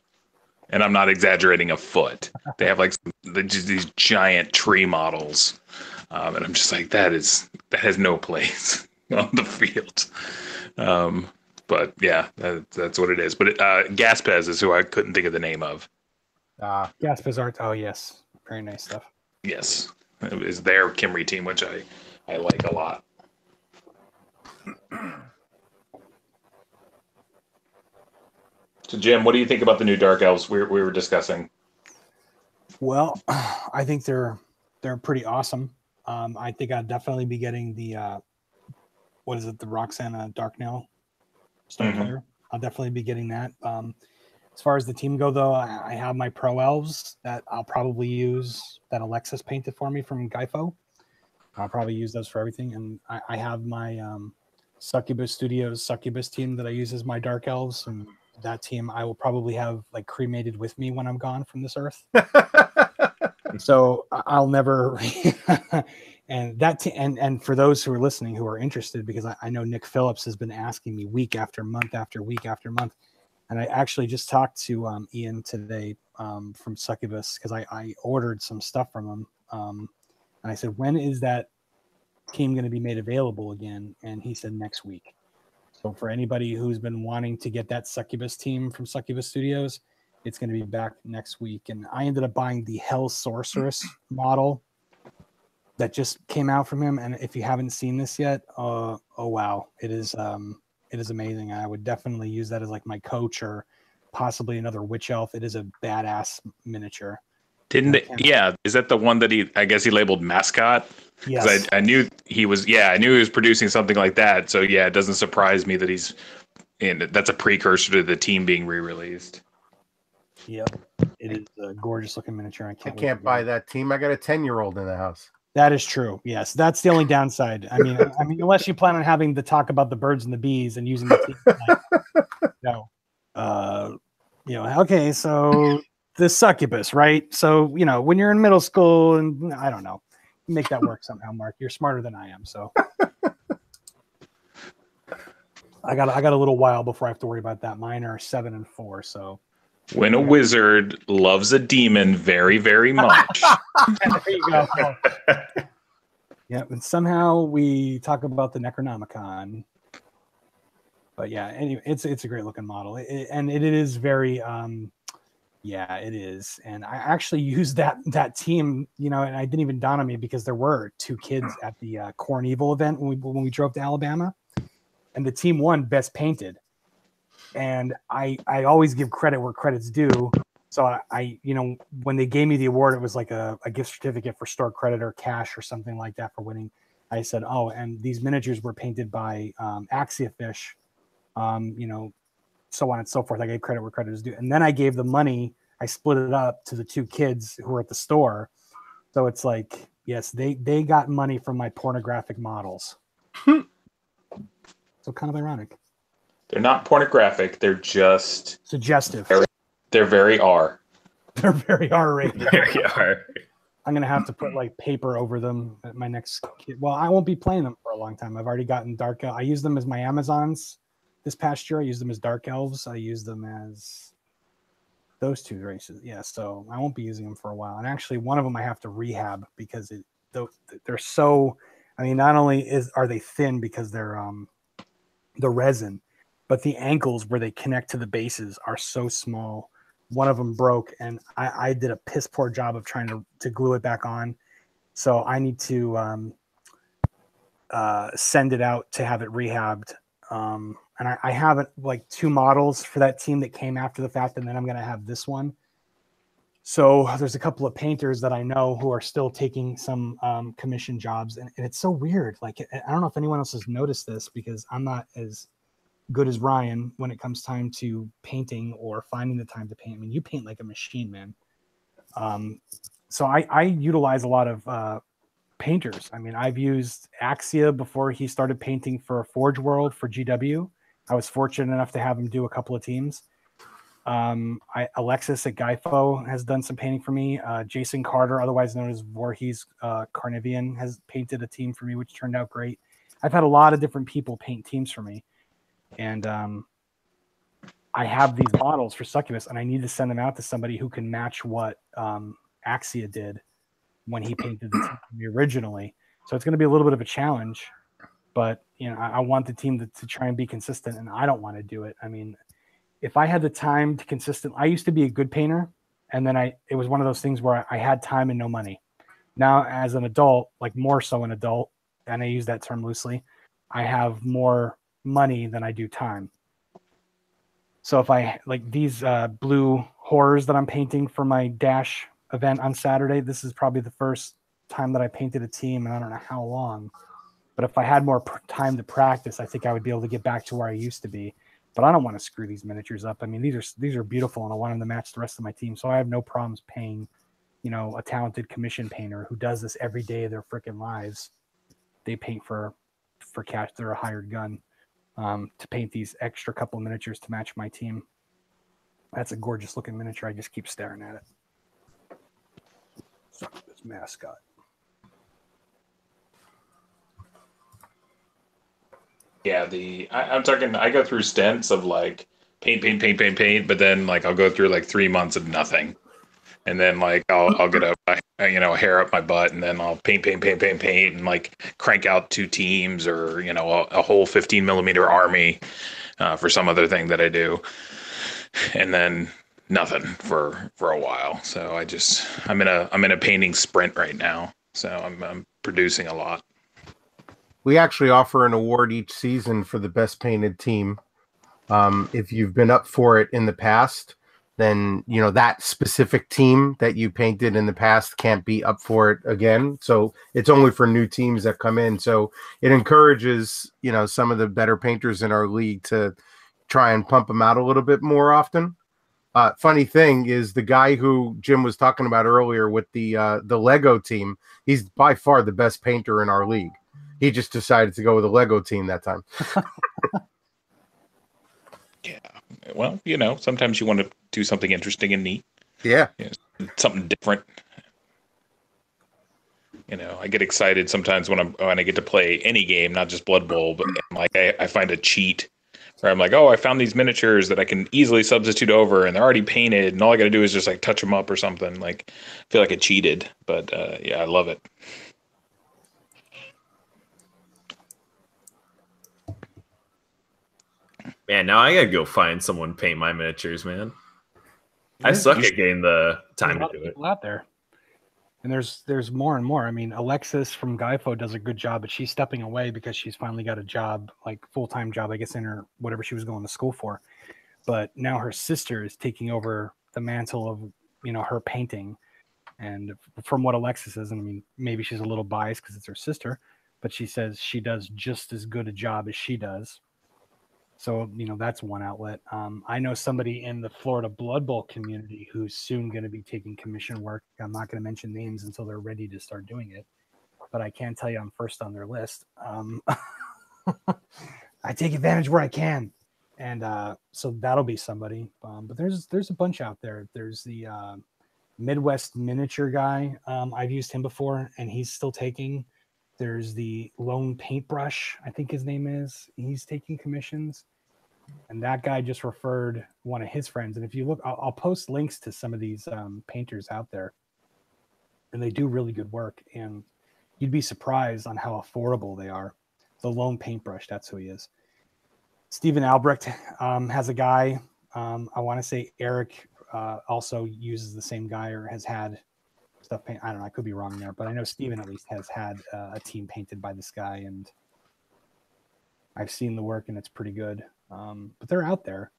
And I'm not exaggerating, a foot. They have like these giant tree models. And I'm just like, that has no place on the field. But yeah, that's what it is. But Gaspez is who I couldn't think of the name of. Gaspez art. Oh, yes. Very nice stuff. Yes. It is their Khemri team, which I like a lot. So, Jim, what do you think about the new Dark Elves we were discussing? Well, I think they're pretty awesome. I think I'd definitely be getting the the Roxana Darknail Star Player. I'll definitely be getting that. As far as the team go, though, I have my Pro Elves that I'll probably use, that Alexis painted for me from Gyfo. I'll probably use those for everything. And I have my Succubus Studios Succubus team that I use as my Dark Elves, and that team I will probably have like cremated with me when I'm gone from this earth. So I'll never and that and for those who are listening who are interested, because I know Nick Phillips has been asking me week after month after week after month, and I actually just talked to Ian today from Succubus, because I ordered some stuff from him, and I said, when is that team going to be made available again? And he said next week. So for anybody who's been wanting to get that Succubus team from Succubus Studios, it's going to be back next week. And I ended up buying the Hell Sorceress model that just came out from him. And if you haven't seen this yet, oh wow, it is amazing. I would definitely use that as like my coach or possibly another witch elf. It is a badass miniature. Yeah, is that the one that I guess he labeled mascot? Yes. Because I knew he was producing something like that. So yeah, it doesn't surprise me that that's a precursor to the team being re-released. Yep. It is a gorgeous looking miniature. I can't buy that team. I got a 10-year-old in the house. That is true. Yes, that's the only downside. I mean, unless you plan on having to talk about the birds and the bees and using the team, okay, so the succubus, right? So when you're in middle school, and I don't know, make that work somehow, Mark. You're smarter than I am, so I got a little while before I have to worry about that. Mine are 7 and 4, so. When a wizard loves a demon very, very much. There you go. Yeah, and somehow we talk about the Necronomicon. But yeah, anyway, it's a great looking model. And it is very it is. And I actually used that team, and I didn't even dawn on me because there were 2 kids at the Corn Evil event when we drove to Alabama, and the team won Best Painted. And I always give credit where credit's due. So I when they gave me the award, it was like a gift certificate for store credit or cash or something like that for winning. I said, oh, and these miniatures were painted by Axia Fish, so on and so forth. I gave credit where credit is due. And then I gave the money, I split it up to the 2 kids who were at the store. So it's like, yes, they got money from my pornographic models. So kind of ironic. They're not pornographic. They're just suggestive. They're very R. They're very R-rated. Very R. I'm gonna have to put like paper over them at my next kid. Well, I won't be playing them for a long time. I've already gotten dark. I use them as my Amazons this past year. I use them as dark elves. I use them as those 2 races. Yeah, so I won't be using them for a while. And actually, one of them I have to rehab because they're so. I mean, not only are they thin because they're the resin, but the ankles where they connect to the bases are so small. One of them broke, and I did a piss poor job of trying to glue it back on. So I need to send it out to have it rehabbed. And I have like 2 models for that team that came after the fact, and then I'm going to have this one. So there's a couple of painters that I know who are still taking some commission jobs, and it's so weird. Like, I don't know if anyone else has noticed this because I'm not as good as Ryan when it comes time to painting or finding the time to paint. I mean, you paint like a machine, man. So I utilize a lot of painters. I mean, I've used Axia before he started painting for Forge World for GW. I was fortunate enough to have him do a couple of teams. Alexis at Gyfo has done some painting for me. Jason Carter, otherwise known as Voorhees Carnivian, has painted a team for me, which turned out great. I've had a lot of different people paint teams for me. And I have these models for Succubus, and I need to send them out to somebody who can match what Axia did when he painted the team for me originally. So it's going to be a little bit of a challenge, but I want the team to try and be consistent, and I don't want to do it. I mean, if I had the time to I used to be a good painter, and then it was one of those things where I had time and no money. Now, as an adult, like more so an adult, and I use that term loosely, I have more money than I do time. So if I like these blue horrors that I'm painting for my Dash event on Saturday, this is probably the first time that I painted a team, and I don't know how long. But if I had more time to practice, I think I would be able to get back to where I used to be. But I don't want to screw these miniatures up. I mean, these are beautiful, and I want them to match the rest of my team. So I have no problems paying, a talented commission painter who does this every day of their freaking lives. They paint for cash. They're a hired gun. To paint these extra couple miniatures to match my team. That's a gorgeous looking miniature. I just keep staring at it. Succubus mascot. Yeah, I'm talking. I go through stints of like paint, but then like I'll go through like 3 months of nothing, and then like I'll get a hair up my butt, and then I'll paint, and like crank out 2 teams or a whole 15 millimeter army for some other thing that I do, and then nothing for a while. So I'm in a painting sprint right now. So I'm producing a lot. We actually offer an award each season for the best painted team. If you've been up for it in the past, then that specific team that you painted in the past can't be up for it again. So it's only for new teams that come in. So it encourages some of the better painters in our league to try and pump them out a little bit more often. Funny thing is, the guy who Jim was talking about earlier with the Lego team, he's by far the best painter in our league. He just decided to go with a Lego team that time. Yeah. Well, sometimes you want to do something interesting and neat. Yeah. Something different. I get excited sometimes when I get to play any game, not just Blood Bowl, but like I find a cheat where I'm like, oh, I found these miniatures that I can easily substitute over, and they're already painted, and all I got to do is just like touch them up or something. Like, I feel like I cheated, but yeah, I love it. Man, now I gotta go find someone to paint my miniatures, man. I suck at getting the time to do it. Out there, and there's more and more. I mean, Alexis from Guyfo does a good job, but she's stepping away because she's finally got a job, like full-time job, I guess, in her whatever she was going to school for. But now her sister is taking over the mantle of her painting. And from what Alexis says, and I mean, maybe she's a little biased because it's her sister, but she says she does just as good a job as she does. So, that's one outlet. I know somebody in the Florida Blood Bowl community who's soon going to be taking commission work. I'm not going to mention names until they're ready to start doing it, but I can tell you I'm first on their list. I take advantage where I can. And so that'll be somebody. But there's a bunch out there. There's the Midwest miniature guy. I've used him before, and he's still taking. There's the Lone Paintbrush, I think his name is. He's taking commissions. And that guy just referred one of his friends. And if you look, I'll post links to some of these painters out there. And they do really good work. And you'd be surprised on how affordable they are. The Lone Paintbrush, that's who he is. Steven Albrecht has a guy. I want to say Eric also uses the same guy or has had stuff painted. I don't know. I could be wrong there, but I know Steven at least has had a team painted by this guy, and I've seen the work, and it's pretty good. But they're out there.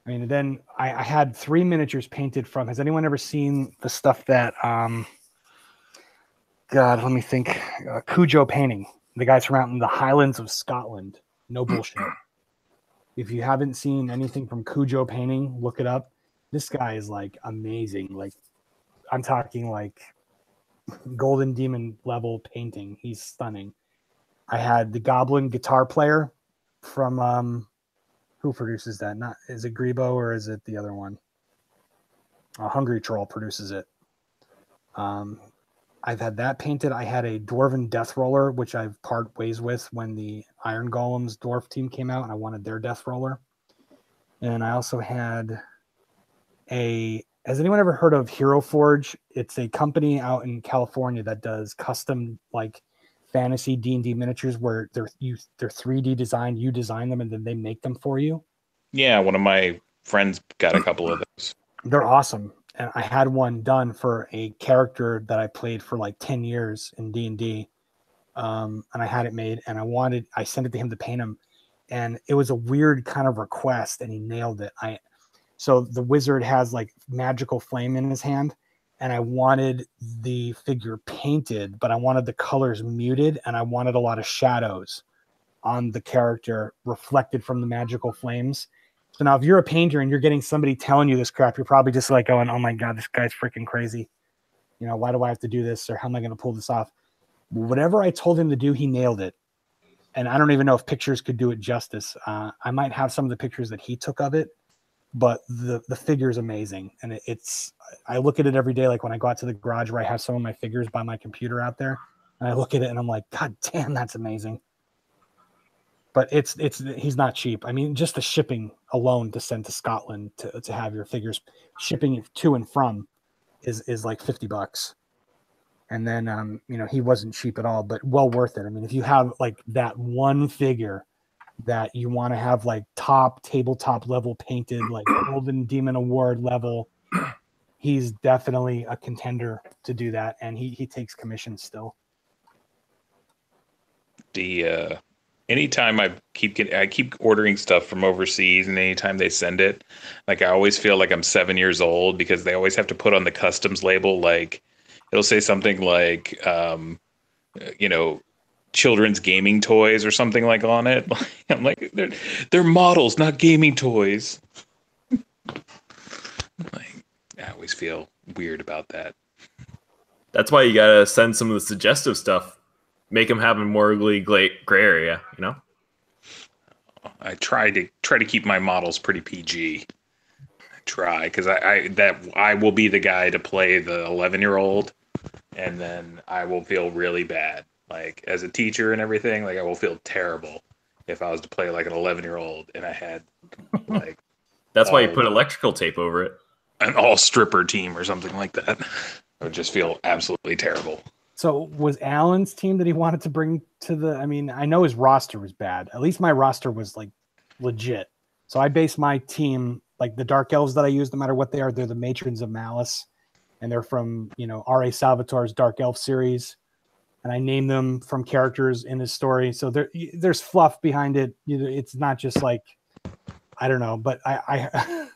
I mean, then I had 3 miniatures painted from. Has anyone ever seen the stuff that? God, let me think. Cujo painting. The guys from out in the Highlands of Scotland. No bullshit. If you haven't seen anything from Cujo painting, look it up. This guy is like amazing. Like, I'm talking like Golden Demon level painting. He's stunning. I had the Goblin guitar player from who produces that? Not is it Grebo or is it the other one? Hungry Troll produces it. I've had that painted. I had a Dwarven Death Roller, which I've part ways with when the Iron Golems Dwarf team came out, and I wanted their Death Roller. And I also had has anyone ever heard of Hero Forge? It's a company out in California that does custom like fantasy D&D miniatures where they're 3D designed. You design them and then they make them for you. Yeah, one of my friends got a couple of those. They're awesome. And I had one done for a character that I played for like 10 years in D&D. And I had it made and I sent it to him to paint him. And it was a weird kind of request and he nailed it. So the wizard has like magical flame in his hand, and I wanted the figure painted, but I wanted the colors muted, and I wanted a lot of shadows on the character reflected from the magical flames. So now if you're a painter and you're getting somebody telling you this crap, you're probably just like going, oh my God, this guy's freaking crazy. Why do I have to do this? Or how am I going to pull this off? Whatever I told him to do, he nailed it. And I don't even know if pictures could do it justice. I might have some of the pictures that he took of it, but the figure is amazing. And I look at it every day. Like when I go out to the garage where I have some of my figures by my computer out there, and I look at it and I'm like, God damn, that's amazing. But he's not cheap. I mean, just the shipping alone to send to Scotland to have your figures shipping to and from is like $50. And then, he wasn't cheap at all, but well worth it. I mean, if you have like that one figure that you want to have like top tabletop level painted, like Golden Demon Award level, he's definitely a contender to do that. And he takes commissions still. anytime I keep ordering stuff from overseas, and anytime they send it, like I always feel like I'm 7 years old because they always have to put on the customs label. Like it'll say something like, you know, children's gaming toys or something like on it. I'm like, they're models, not gaming toys. Like, I always feel weird about that. That's why you gotta send some of the suggestive stuff. Make them have a morally gray area, you know? I try to keep my models pretty PG. I try because I will be the guy to play the 11-year-old, and then I will feel really bad. Like as a teacher and everything, like I will feel terrible if I was to play like an 11-year-old and I had like That's why you put electrical tape over it. An all stripper team or something like that. I would just feel absolutely terrible. So was Alan's team that he wanted to bring to the, I mean, I know his roster was bad. At least my roster was like legit. So I base my team, like the Dark Elves that I use, no matter what they are, they're the Matrons of Malice. And they're from, you know, R.A. Salvatore's Dark Elf series. And I name them from characters in his story. So there's fluff behind it. You know, it's not just like, I don't know, but I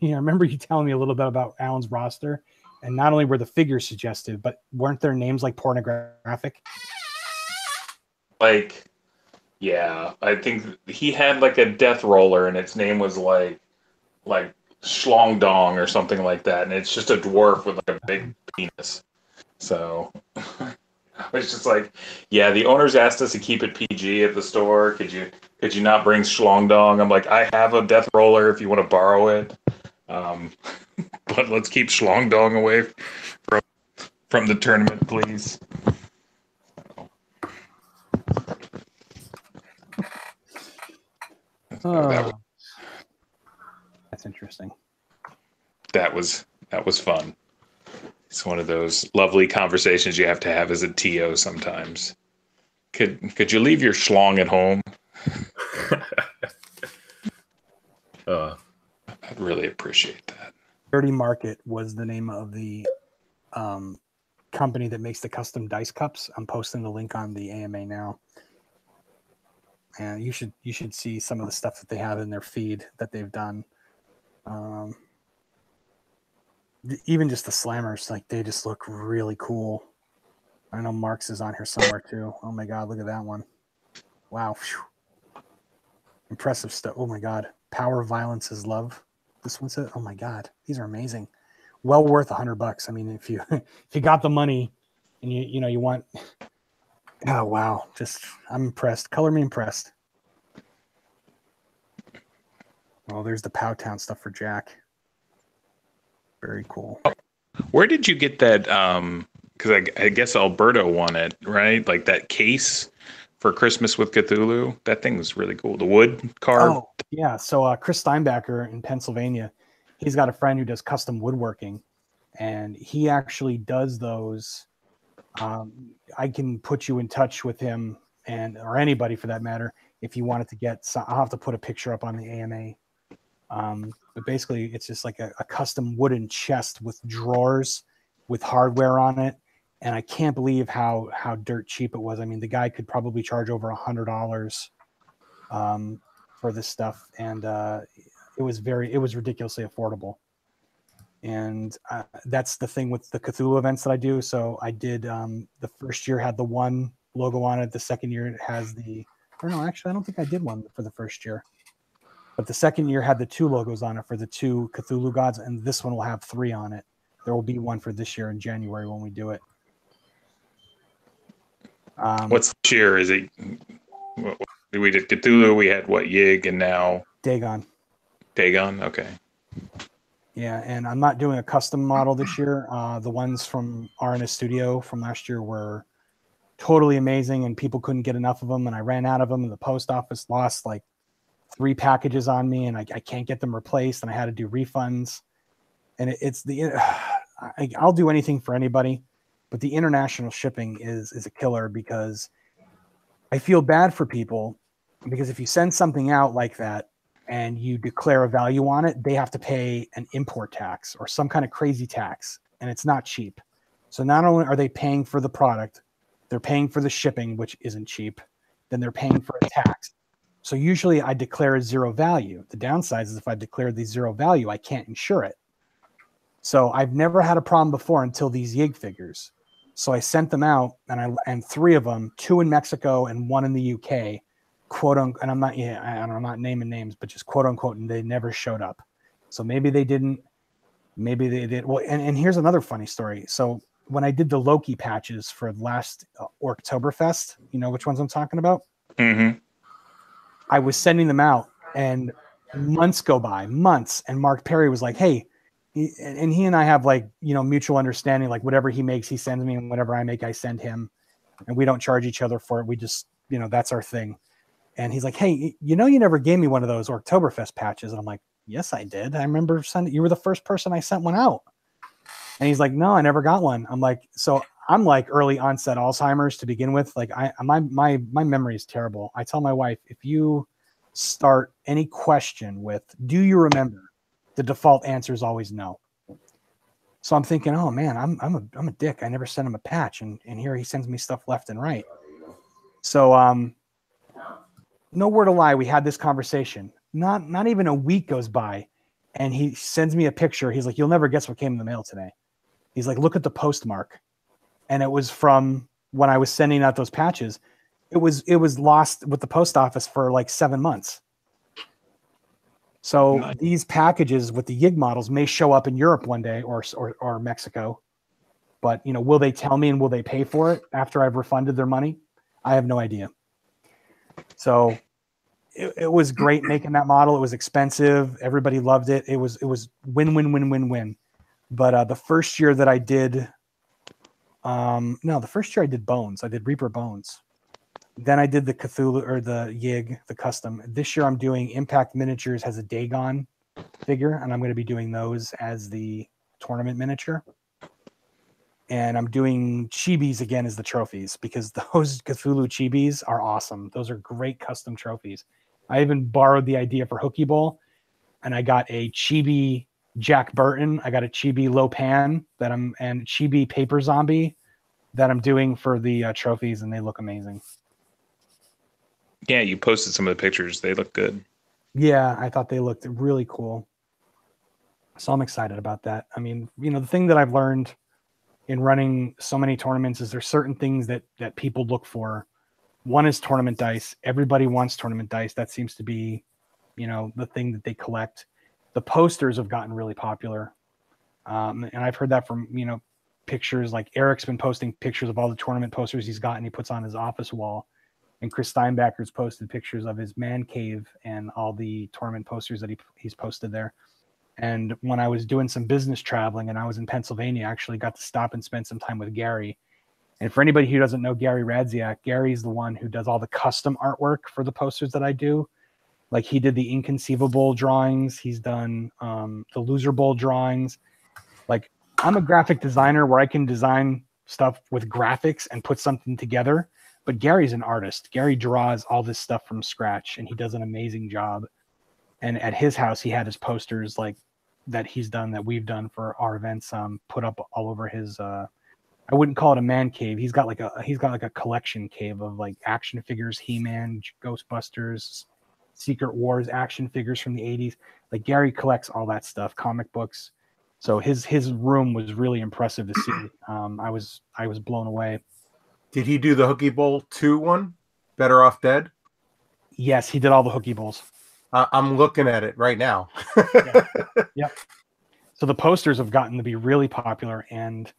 remember you telling me a little bit about Alan's roster. And not only were the figures suggested, but weren't their names like pornographic? Like, yeah, I think he had like a death roller, and its name was like Schlong Dong or something like that, and it's just a dwarf with like a big penis. So I was just like, yeah, the owners asked us to keep it PG at the store. Could you not bring Schlong Dong? I'm like, I have a death roller if you want to borrow it. But let's keep Schlong Dong away from the tournament, please. That's interesting. That was fun. It's one of those lovely conversations you have to have as a TO sometimes. Could you leave your schlong at home? I'd really appreciate that. Dirty Market was the name of the company that makes the custom dice cups. I'm posting the link on the AMA now. And you should see some of the stuff that they have in their feed that they've done. Even just the slammers, like they just look really cool. I know Mark's is on here somewhere too. Oh my God, look at that one. Wow. Whew. Impressive stuff. Oh my God. Power, Violence is Love. This one said, oh my God, these are amazing. Well worth $100. I mean, if you got the money and you want, oh wow, just I'm impressed. Color me impressed. Oh, there's the Powtown stuff for Jack. Very cool. Where did you get that? Because I guess Alberto won it, right? Like that case for Christmas with Cthulhu. That thing was really cool. The wood carved. Oh, yeah. So Chris Steinbacher in Pennsylvania, he's got a friend who does custom woodworking, and he actually does those. I can put you in touch with him or anybody for that matter if you wanted to get some. I'll have to put a picture up on the AMA. But basically, it's just like a custom wooden chest with drawers with hardware on it. And I can't believe how dirt cheap it was. I mean, the guy could probably charge over $100 for this stuff, and it was ridiculously affordable. And that's the thing with the Cthulhu events that I do. So I did the first year had the one logo on it. The second year it has actually I don't think I did one for the first year. But the second year had the two logos on it for the two Cthulhu gods, and this one will have 3 on it. There will be one for this year in January when we do it. What's this year? Is it? We did Cthulhu. We had Yig, and now Dagon. Dagon. Okay. Yeah, and I'm not doing a custom model this year. The ones from RNS Studio from last year were totally amazing, and people couldn't get enough of them, and I ran out of them, and the post office lost like 3 packages on me, and I can't get them replaced, and I had to do refunds. And I'll do anything for anybody, but the international shipping is a killer, because I feel bad for people, because if you send something out like that and you declare a value on it, they have to pay an import tax or some kind of crazy tax, and it's not cheap. So not only are they paying for the product, they're paying for the shipping, which isn't cheap, then they're paying for a tax. So usually I declare a zero value. The downside is if I declare the zero value, I can't insure it. So I've never had a problem before until these Yig figures. So I sent them out, and 3 of them, 2 in Mexico and 1 in the UK, quote unquote. And I'm not naming names, but just quote unquote, and they never showed up. So maybe they didn't. Maybe they did. Well, and here's another funny story. So when I did the Loki patches for last Oktoberfest, you know which ones I'm talking about? Mm-hmm. I was sending them out, and months go by, and Mark Perry was like, "Hey," he and I have like mutual understanding. Like whatever he makes, he sends me, and whatever I make, I send him, and we don't charge each other for it. We just that's our thing. And he's like, "Hey, you never gave me one of those Oktoberfest patches," and I'm like, "Yes, I did. I remember sending. You were the first person I sent one out." And he's like, "No, I never got one." I'm like, so I'm like early onset Alzheimer's to begin with. Like my memory is terrible. I tell my wife, if you start any question with, "Do you remember?" the default answer is always no. So I'm thinking, oh man, I'm a dick. I never sent him a patch, and here he sends me stuff left and right. So no word to lie, we had this conversation. Not even a week goes by, and he sends me a picture. He's like, "You'll never guess what came in the mail today." He's like, "Look at the postmark," and it was from when I was sending out those patches. It was lost with the post office for like 7 months. So Nice. These packages with the Yig models may show up in Europe one day or Mexico, but will they tell me and will they pay for it after I've refunded their money? I have no idea. So it was great making that model. It was expensive. Everybody loved it. It was win. But the first year that I did, the first year I did Bones. I did Reaper Bones. Then I did the Cthulhu or the Yig, the custom. This year I'm doing Impact Miniatures has a Dagon figure, and I'm going to be doing those as the tournament miniature. And I'm doing Chibis again as the trophies because those Cthulhu Chibis are awesome. Those are great custom trophies. I even borrowed the idea for Hookie Bowl, and I got a Chibi Jack Burton. I got a Chibi Lopan and Chibi Paper Zombie that I'm doing for the trophies, and they look amazing. Yeah, you posted some of the pictures. They look good. Yeah, I thought they looked really cool. So I'm excited about that. I mean, the thing that I've learned in running so many tournaments is there's certain things that people look for. One is tournament dice. Everybody wants tournament dice. That seems to be, the thing that they collect. The posters have gotten really popular. And I've heard that from, pictures like Eric's been posting pictures of all the tournament posters he's got and he puts on his office wall. And Chris Steinbacker's posted pictures of his man cave and all the tournament posters that he's posted there. And when I was doing some business traveling and I was in Pennsylvania, I actually got to stop and spend some time with Gary. And for anybody who doesn't know Gary Radziak, Gary's the one who does all the custom artwork for the posters that I do. Like he did the Inconceivable drawings. He's done the Loser Bowl drawings. Like I'm a graphic designer where I can design stuff with graphics and put something together. But Gary's an artist. Gary draws all this stuff from scratch, and he does an amazing job. And at his house, he had his posters like that he's done, that we've done for our events, put up all over his. I wouldn't call it a man cave. He's got like a collection cave of like action figures, He-Man, Ghostbusters, Secret Wars action figures from the 80s. Like Gary collects all that stuff, comic books. So his room was really impressive to see. I was blown away. Did he do the Hookie Bowl 2 one? Better Off Dead? Yes, he did all the Hookie Bowls. I'm looking at it right now. Yep. So the posters have gotten to be really popular, and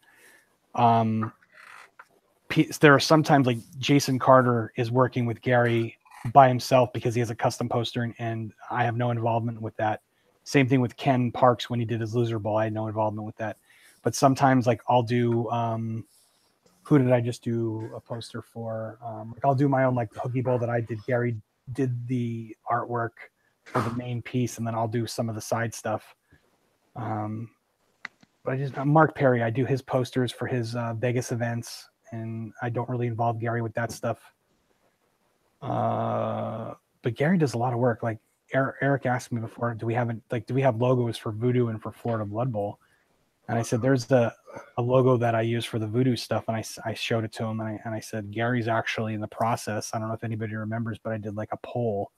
there are sometimes like Jason Carter is working with Gary by himself because he has a custom poster, and I have no involvement with that. Same thing with Ken Parks when he did his Loser Bowl. I had no involvement with that. But sometimes like I'll do who did I just do a poster for? Like I'll do my own like the Hookie Bowl that I did. Gary did the artwork for the main piece, and then I'll do some of the side stuff. But Mark Perry, I do his posters for his Vegas events, and I don't really involve Gary with that stuff. But Gary does a lot of work. Like Eric asked me before, do we have logos for Voodoo and for Florida Blood Bowl? And I said, there's a logo that I use for the voodoo stuff. And I showed it to him. And I said, Gary's actually in the process. I don't know if anybody remembers, but I did like a poll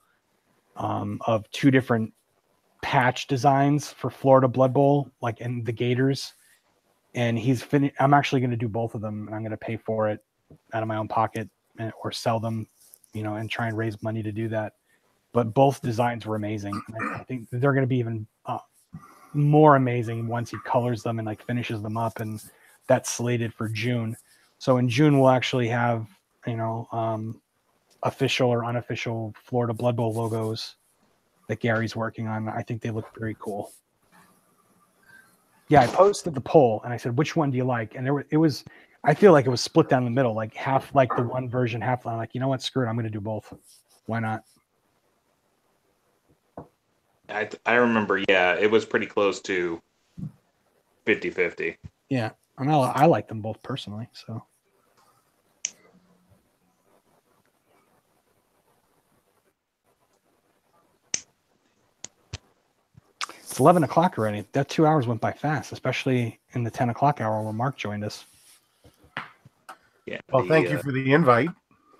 of 2 different patch designs for Florida Blood Bowl, like in the Gators. And I'm actually going to do both of them. And I'm going to pay for it out of my own pocket or sell them, and try and raise money to do that. But both designs were amazing. And I think they're going to be even more amazing once he colors them and like finishes them up, and that's slated for June. So in June we'll actually have official or unofficial Florida Blood Bowl logos that Gary's working on. I think they look very cool. Yeah, I posted the poll and I said, which one do you like? And I feel like it was split down the middle, like half like the one version, half I'm like, you know what, screw it, I'm going to do both. Why not? I remember, yeah, it was pretty close to 50-50. Yeah, I like them both personally. So it's 11 o'clock already. That 2 hours went by fast, especially in the 10 o'clock hour where Mark joined us. Yeah. Well, thank you for the invite.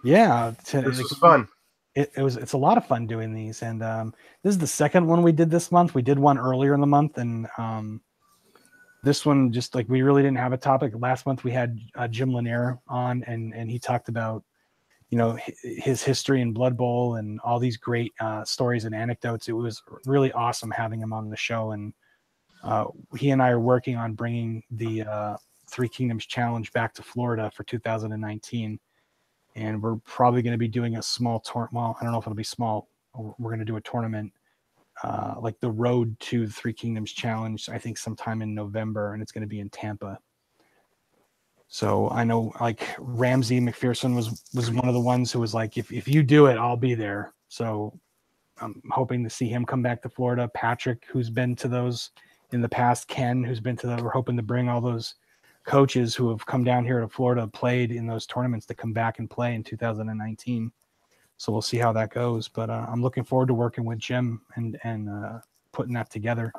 Yeah, this was fun. It's a lot of fun doing these, and this is the second one we did this month. We did one earlier in the month, and this one just like we really didn't have a topic. Last month we had Jim Lanier on, and he talked about his history in Blood Bowl and all these great stories and anecdotes. It was really awesome having him on the show, and he and I are working on bringing the Three Kingdoms Challenge back to Florida for 2019. And we're probably going to be doing a small tournament. Well, I don't know if it'll be small. We're going to do a tournament like the Road to the Three Kingdoms Challenge, I think sometime in November, and it's going to be in Tampa. So I know like Ramsey McPherson was one of the ones who was like, if you do it, I'll be there. So I'm hoping to see him come back to Florida. Patrick, who's been to those in the past, Ken, who's been to those. We're hoping to bring all those coaches who have come down here to Florida, played in those tournaments, to come back and play in 2019. So we'll see how that goes. But I'm looking forward to working with Jim and putting that together.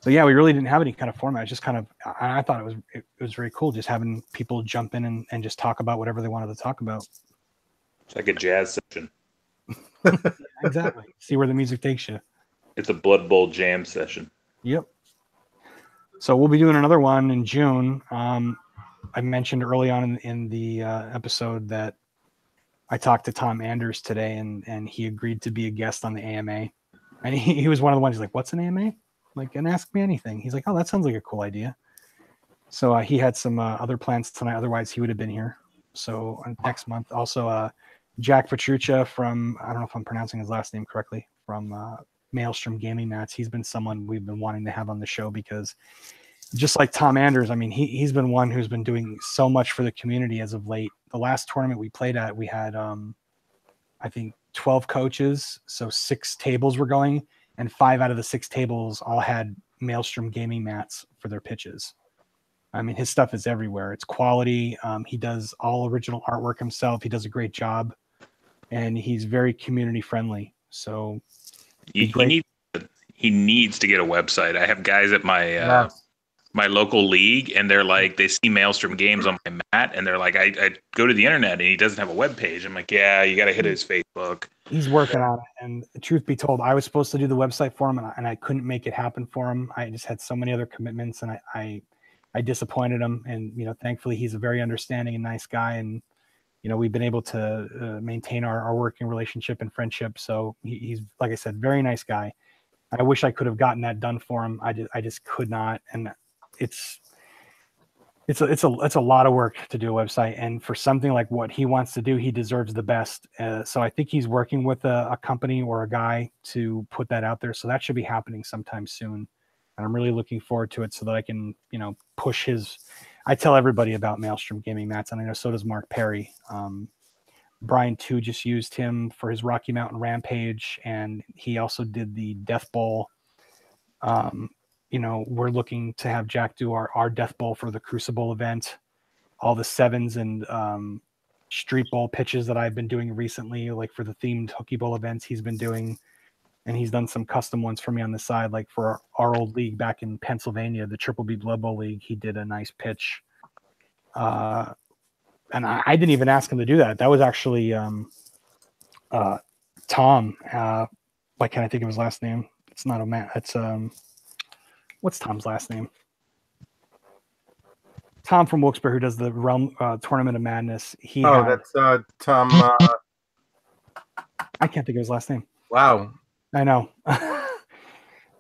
So yeah, we really didn't have any kind of format. It's just kind of, I thought it was very cool just having people jump in and just talk about whatever they wanted to talk about. It's like a jazz session. Yeah, exactly. See where the music takes you. It's a Blood Bowl jam session. Yep. So we'll be doing another one in June. I mentioned early on in the episode that I talked to Tom Anders today, and he agreed to be a guest on the AMA. And he was one of the ones who's like, "What's an AMA?" Like, and ask me anything. He's like, "Oh, that sounds like a cool idea." So he had some other plans tonight. Otherwise, he would have been here. So next month, also Jack Petruccia from, I don't know if I'm pronouncing his last name correctly, from Maelstrom Gaming Mats. He's been someone we've been wanting to have on the show because just like Tom Anders, I mean, he's been one who's been doing so much for the community as of late. The last tournament we played at, we had, I think 12 coaches. So 6 tables were going, and 5 out of the 6 tables all had Maelstrom Gaming Mats for their pitches. I mean, his stuff is everywhere. It's quality. He does all original artwork himself. He does a great job, and he's very community friendly. So he needs to get a website. I have guys at my my local league, and they're like, they see Maelstrom Games on my mat, and they're like, I go to the internet, and he doesn't have a web page. I'm like, yeah, you got to hit his Facebook. He's working on it, and truth be told, I was supposed to do the website for him, and I couldn't make it happen for him. I just had so many other commitments, and I disappointed him. And thankfully, he's a very understanding and nice guy, and we've been able to maintain our working relationship and friendship. So he's, like I said, very nice guy. I wish I could have gotten that done for him. I just could not, and it's a lot of work to do a website, and for something like what he wants to do, he deserves the best. So I think he's working with a company or a guy to put that out there. So that should be happening sometime soon, and I'm really looking forward to it so that I can push his. I tell everybody about Maelstrom Gaming Mats, and I know so does Mark Perry. Brian too just used him for his Rocky Mountain Rampage, and he also did the Death Bowl. We're looking to have Jack do our Death Bowl for the Crucible event. All the 7s and Street Bowl pitches that I've been doing recently, like for the themed Hookie Bowl events, he's been doing. and he's done some custom ones for me on the side, like for our old league back in Pennsylvania, the Triple B Blood Bowl League. He did a nice pitch, and I didn't even ask him to do that. That was actually Tom. Why can't I think of his last name? It's not a man. It's what's Tom's last name? Tom from Wilkes-Barre, who does the Realm Tournament of Madness. That's Tom. I can't think of his last name. Wow. I know.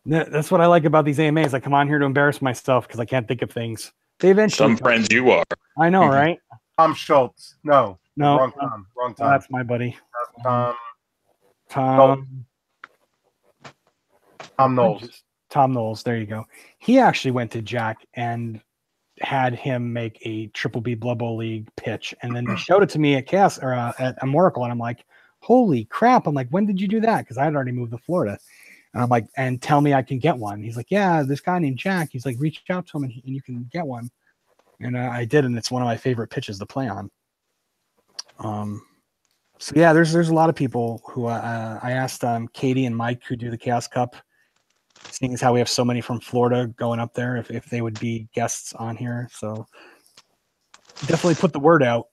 That's what I like about these AMAs. I come on here to embarrass myself because I can't think of things. They eventually. Some friends you are. I know, right? Tom Schultz. No. Wrong Tom. Wrong Oh, Tom. that's my buddy. Tom Knowles. Tom Knowles. There you go. He actually went to Jack and had him make a Triple B Blood Bowl League pitch, and then they showed it to me at Chaos or at Oracle, and I'm like, holy crap. I'm like, when did you do that? Because I had already moved to Florida. And I'm like, and tell me I can get one. He's like, yeah, this guy named Jack. He's like, reach out to him and you can get one. And I did, and it's one of my favorite pitches to play on. So yeah, there's a lot of people who I asked Katie and Mike who do the Chaos Cup, seeing as how we have so many from Florida going up there, if they would be guests on here. So definitely put the word out.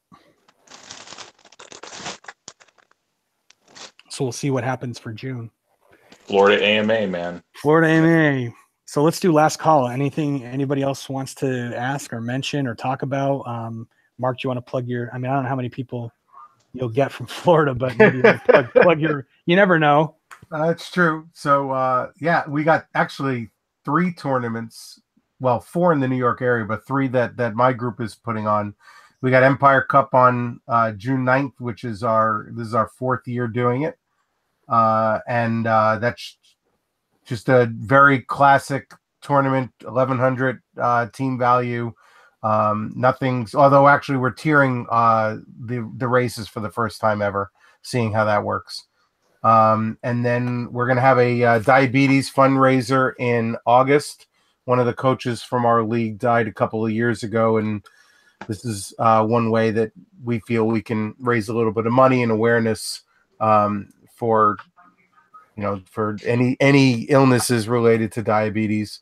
So we'll see what happens for June. Florida AMA, man. Florida AMA. So let's do last call. Anything anybody else wants to ask or mention or talk about? Mark, do you want to plug your? I mean, I don't know how many people you'll get from Florida, but maybe you plug your. You never know. That's true. So yeah, we got actually 3 tournaments. Well, 4 in the New York area, but 3 that my group is putting on. We got Empire Cup on June 9th, which is this is our 4th year doing it. And that's just a very classic tournament, 1,100 team value. Nothing's, although actually we're tiering the races for the first time ever, seeing how that works. And then we're going to have a diabetes fundraiser in August. One of the coaches from our league died a couple of years ago, and this is one way that we feel we can raise a little bit of money and awareness for any illnesses related to diabetes.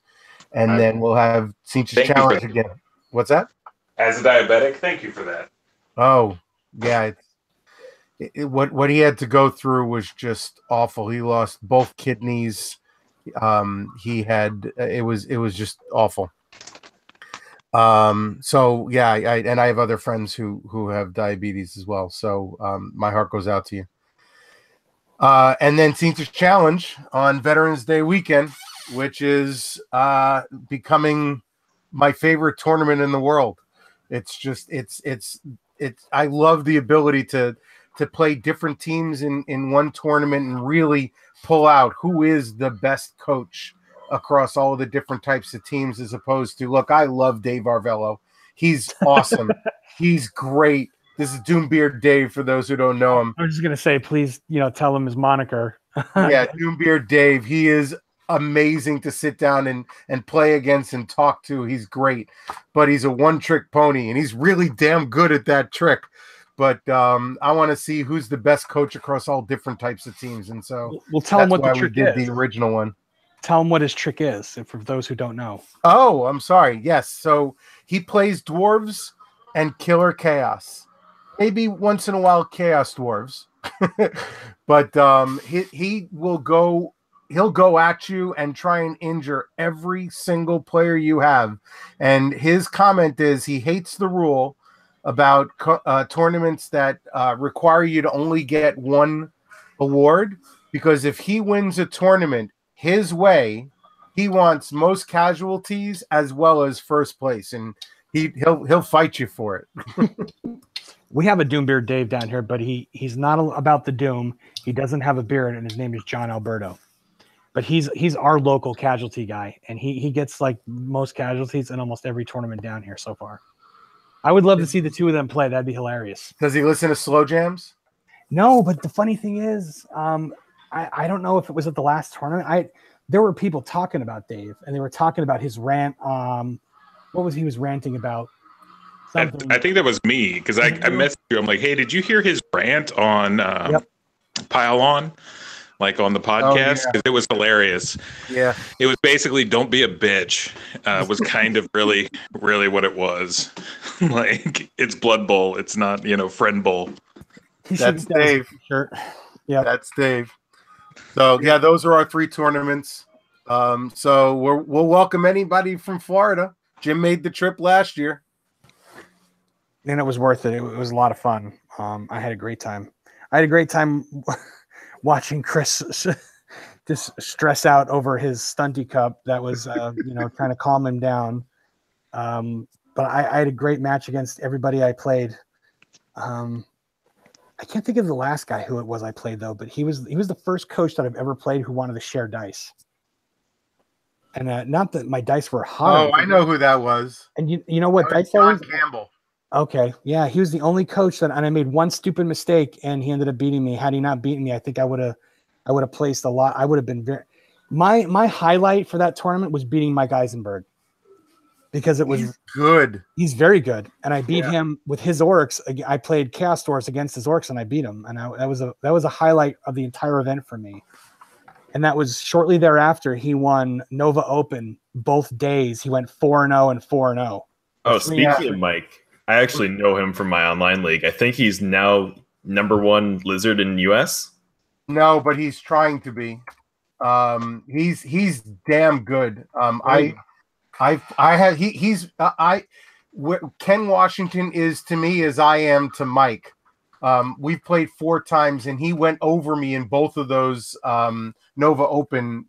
And then we'll have Cinch's Challenge again. What's that? As a diabetic, thank you for that. Oh, yeah. What he had to go through was just awful. He lost both kidneys. It was just awful. So yeah, I have other friends who have diabetes as well. So my heart goes out to you. And then Cinch's Challenge on Veterans Day weekend, which is becoming my favorite tournament in the world. It's I love the ability to play different teams in one tournament and really pull out who is the best coach across all of the different types of teams, as opposed to, look, I love Dave Arvello. He's awesome. He's great. This is Doombeard Dave for those who don't know him. I was just going to say, please, tell him his moniker. Yeah, Doombeard Dave. He is amazing to sit down and play against and talk to. He's great, but he's a one-trick pony, and he's really damn good at that trick. But I want to see who's the best coach across all different types of teams, and so we'll tell him what the trick is. The original one. Tell him what his trick is, for those who don't know. Oh, I'm sorry. Yes, so he plays dwarves and killer chaos. Maybe once in a while, chaos dwarves, but he will go. He'll go at you and try and injure every single player you have. And his comment is he hates the rule about tournaments that require you to only get one award, because if he wins a tournament his way, he wants most casualties as well as first place, and he'll fight you for it. We have a Doombeard Dave down here, but he's not about the Doom. He doesn't have a beard, and his name is John Alberto. But he's our local casualty guy, and he gets like most casualties in almost every tournament down here so far. I would love to see the two of them play. That'd be hilarious. Does he listen to slow jams? No, but the funny thing is, I don't know if it was at the last tournament. There were people talking about Dave, and they were talking about his rant. What was he was ranting about? Something. I think that was me, because I messaged you. I'm like, hey, did you hear his rant on Pile On? like on the podcast, Oh, yeah. because it was hilarious. Yeah. It was basically "Don't be a bitch." Was kind of really what it was. Like it's Blood Bowl. It's not Friend Bowl. That's Dave. Shirt. Yeah, that's Dave. So yeah, those are our 3 tournaments. So we'll welcome anybody from Florida. Jim made the trip last year, and it was worth it. It was a lot of fun. I had a great time. I had a great time watching Chris just stress out over his stunty cup. That was trying to calm him down. But I had a great match against everybody I played. I can't think of the last guy who it was I played though, but he was the first coach that I've ever played who wanted to share dice. And not that my dice were hard. Oh, I know who that was. And you know what dice John that was? Campbell. Okay, yeah, he was the only coach and I made one stupid mistake, and he ended up beating me. Had he not beaten me, I think I would have placed a lot. I would have been very. My highlight for that tournament was beating Mike Eisenberg, because he's good. He's very good, and I beat him with his orcs. I played Chaos Dwarfs against his orcs, and I beat him. And that was a highlight of the entire event for me. And that was shortly thereafter. He won Nova Open both days. He went 4-0 and 4-0. Oh, speaking of Mike, I actually know him from my online league. I think he's now #1 lizard in US. No, but he's trying to be. He's damn good. Ken Washington is to me as I am to Mike. We've played 4 times, and he went over me in both of those Nova Open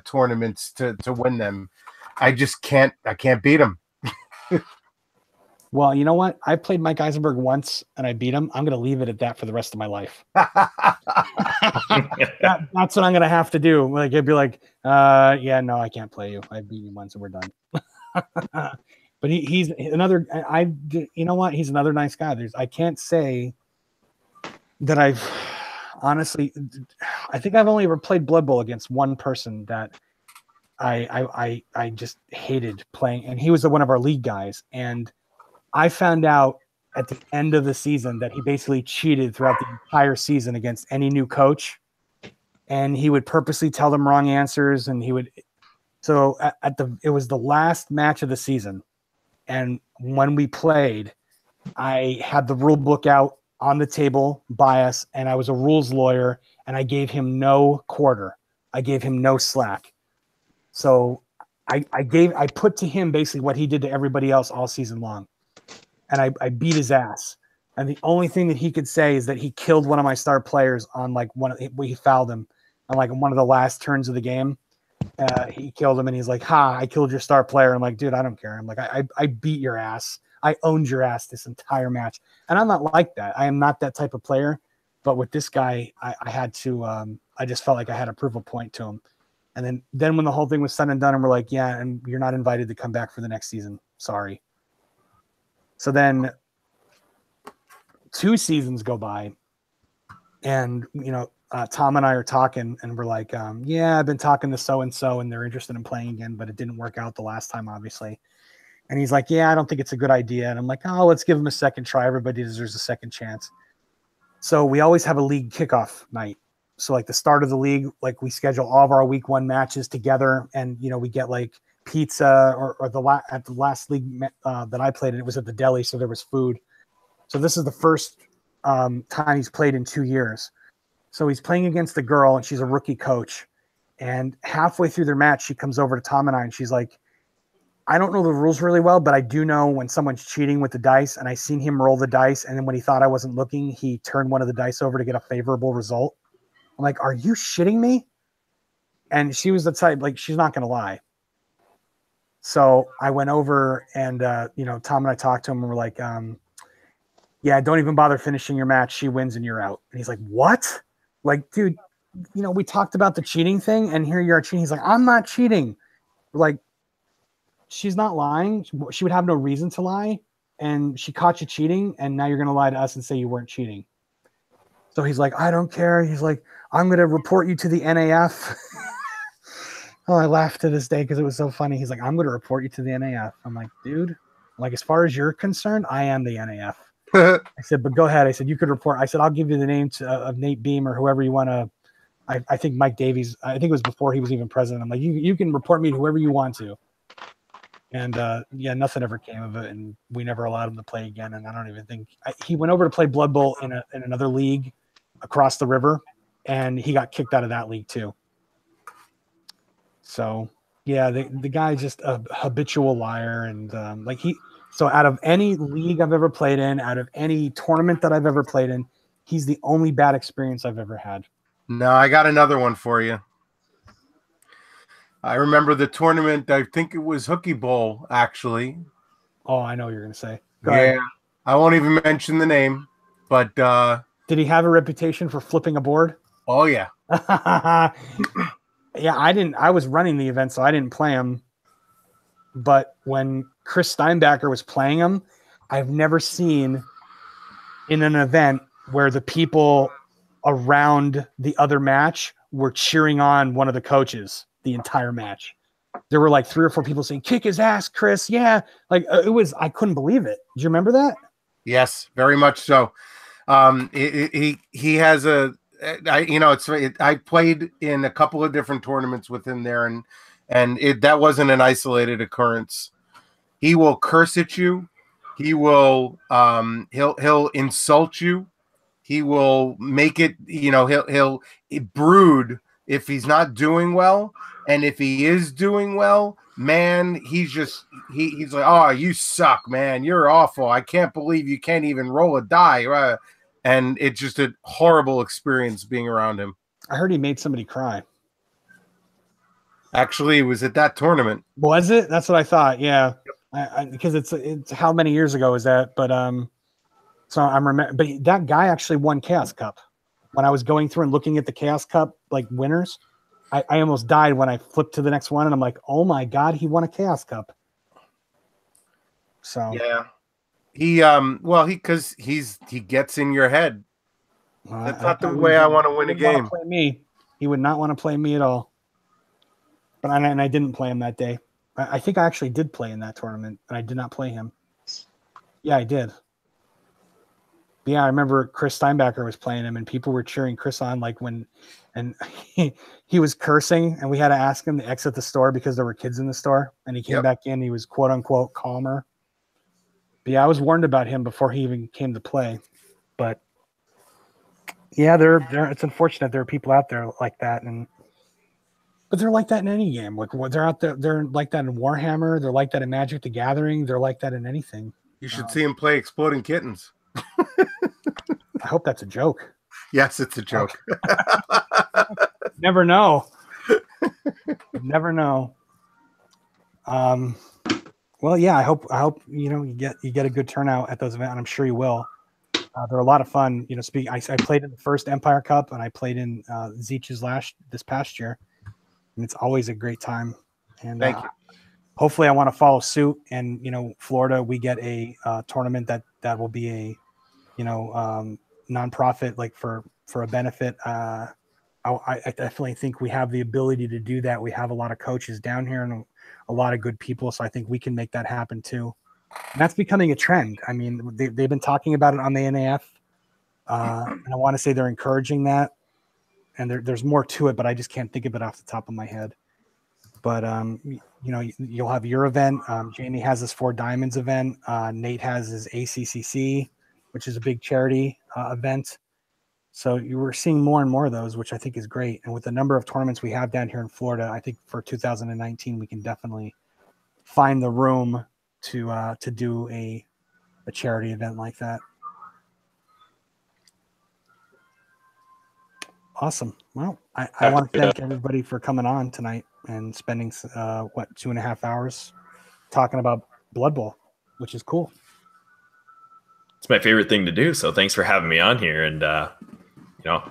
tournaments to win them. I can't beat him. Well, you know what? I played Mike Eisenberg once and I beat him. I'm going to leave it at that for the rest of my life. That's what I'm going to have to do. Like, it'd be like, yeah, no, I can't play you. I beat you once and we're done. But he's another, you know what? He's another nice guy. I can't say that I've honestly, I think I've only ever played Blood Bowl against one person that I just hated playing. And he was one of our league guys. And I found out at the end of the season that he basically cheated throughout the entire season against any new coach. And he would purposely tell them wrong answers. And it was the last match of the season. And when we played, I had the rule book out on the table by us, and I was a rules lawyer, and I gave him no quarter. I gave him no slack. So I put to him basically what he did to everybody else all season long. And I beat his ass. And the only thing that he could say is that he killed one of my star players on he fouled him on one of the last turns of the game. He killed him, and he's like, "Ha! I killed your star player." I'm like, "Dude, I don't care." I'm like, "I beat your ass. I owned your ass this entire match." And I'm not like that. I am not that type of player. But with this guy, I had to. I just felt like I had to prove a point to him. And then when the whole thing was said and done, and we're like, "Yeah, and you're not invited to come back for the next season. Sorry." So then 2 seasons go by, and Tom and I are talking, and we're like, yeah, I've been talking to so-and-so, and they're interested in playing again, but it didn't work out the last time, obviously. And he's like, yeah, I don't think it's a good idea. And I'm like, oh, let's give him a second try. Everybody deserves a second chance. So we always have a league kickoff night. So the start of the league, we schedule all of our week 1 matches together, and we get pizza or at the last league that I played in, it was at the deli, so there was food. So this is the first time he's played in 2 years. So he's playing against a girl, and she's a rookie coach. And halfway through their match, she comes over to Tom and I, and she's like, I don't know the rules really well, but I do know when someone's cheating with the dice, and I seen him roll the dice, and then when he thought I wasn't looking, he turned one of the dice over to get a favorable result. I'm like, are you shitting me? And she was the type, she's not going to lie. So I went over, and Tom and I talked to him, and we're like, yeah, don't even bother finishing your match. She wins and you're out. And he's like, what? Dude, we talked about the cheating thing, and here you are cheating. He's like, I'm not cheating. She's not lying. She would have no reason to lie. And she caught you cheating, and now you're going to lie to us and say you weren't cheating. So he's like, I don't care. He's like, I'm going to report you to the NAF. Oh, I laughed to this day because it was so funny. He's like, I'm going to report you to the NAF. I'm like, dude, as far as you're concerned, I am the NAF. I said, but go ahead. I said, you could report. I said, I'll give you the name of Nate Beam or whoever you want to I think Mike Davies, I think it was before he was even president. I'm like, you can report me to whoever you want to. And yeah, nothing ever came of it, and we never allowed him to play again. And I don't even think he went over to play Blood Bowl in another league across the river, and he got kicked out of that league too. So yeah, the guy's just a habitual liar, and so out of any league I've ever played in, out of any tournament that I've ever played in, he's the only bad experience I've ever had. No, I got another one for you. I remember the tournament. I think it was Hookie Bowl, actually. Oh, I know what you're going to say. Go ahead. I won't even mention the name, but did he have a reputation for flipping a board? Oh yeah. Yeah, I was running the event, so I didn't play him. But when Chris Steinbacher was playing him, I've never seen in an event where the people around the other match were cheering on one of the coaches the entire match. There were like 3 or 4 people saying, "Kick his ass, Chris." Yeah. Like I couldn't believe it. Did you remember that? Yes, very much so. He has I played in a couple of different tournaments with him there, and that wasn't an isolated occurrence. He will curse at you. He will he'll insult you. He will make it, he'll brood if he's not doing well, and if he is doing well, man, he's like, "Oh, you suck, man. You're awful. I can't believe you can't even roll a die." And it's just a horrible experience being around him. I heard he made somebody cry. Actually, it was at that tournament. Was it? That's what I thought. Yeah, because it's how many years ago is that? But so I'm remember. But that guy actually won Chaos Cup. When I was going through and looking at the Chaos Cup like winners, I almost died when I flipped to the next one, and I'm like, "Oh my god, he won a Chaos Cup!" So yeah. He gets in your head. That's not the way I want to win a game. Play me. He would not want to play me at all. But I didn't play him that day. I think I actually did play in that tournament, and I did not play him. Yeah, I did. Yeah, I remember Chris Steinbacher was playing him, and people were cheering Chris on and he was cursing, and we had to ask him to exit the store because there were kids in the store, and he came back in. He was quote unquote calmer. But yeah, I was warned about him before he even came to play. But yeah, it's unfortunate there are people out there like that, but they're like that in any game. Like they're out there, they're like that in Warhammer. They're like that in Magic the Gathering. They're like that in anything. You should see him play Exploding Kittens. I hope that's a joke. Yes, it's a joke. Never know. Never know. Well, yeah, I hope you get a good turnout at those events, and I'm sure you will. They're a lot of fun. I played in the first Empire Cup, and I played in Zeech's this past year, and it's always a great time. And thank you. Hopefully, I want to follow suit, and Florida, we get a tournament that will be a nonprofit, like for a benefit. I definitely think we have the ability to do that. We have a lot of coaches down here and a lot of good people, so I think we can make that happen too. And that's becoming a trend. I mean, they've been talking about it on the NAF, and I want to say they're encouraging that. And there's more to it, but I just can't think of it off the top of my head. But you'll have your event. Jamie has his 4 Diamonds event. Nate has his ACCC, which is a big charity event. So you were seeing more and more of those, which I think is great. And with the number of tournaments we have down here in Florida, I think for 2019 we can definitely find the room to do a charity event like that. Awesome. Well, I want to thank everybody for coming on tonight and spending 2.5 hours talking about Blood Bowl, which is cool. It's my favorite thing to do. So thanks for having me on here and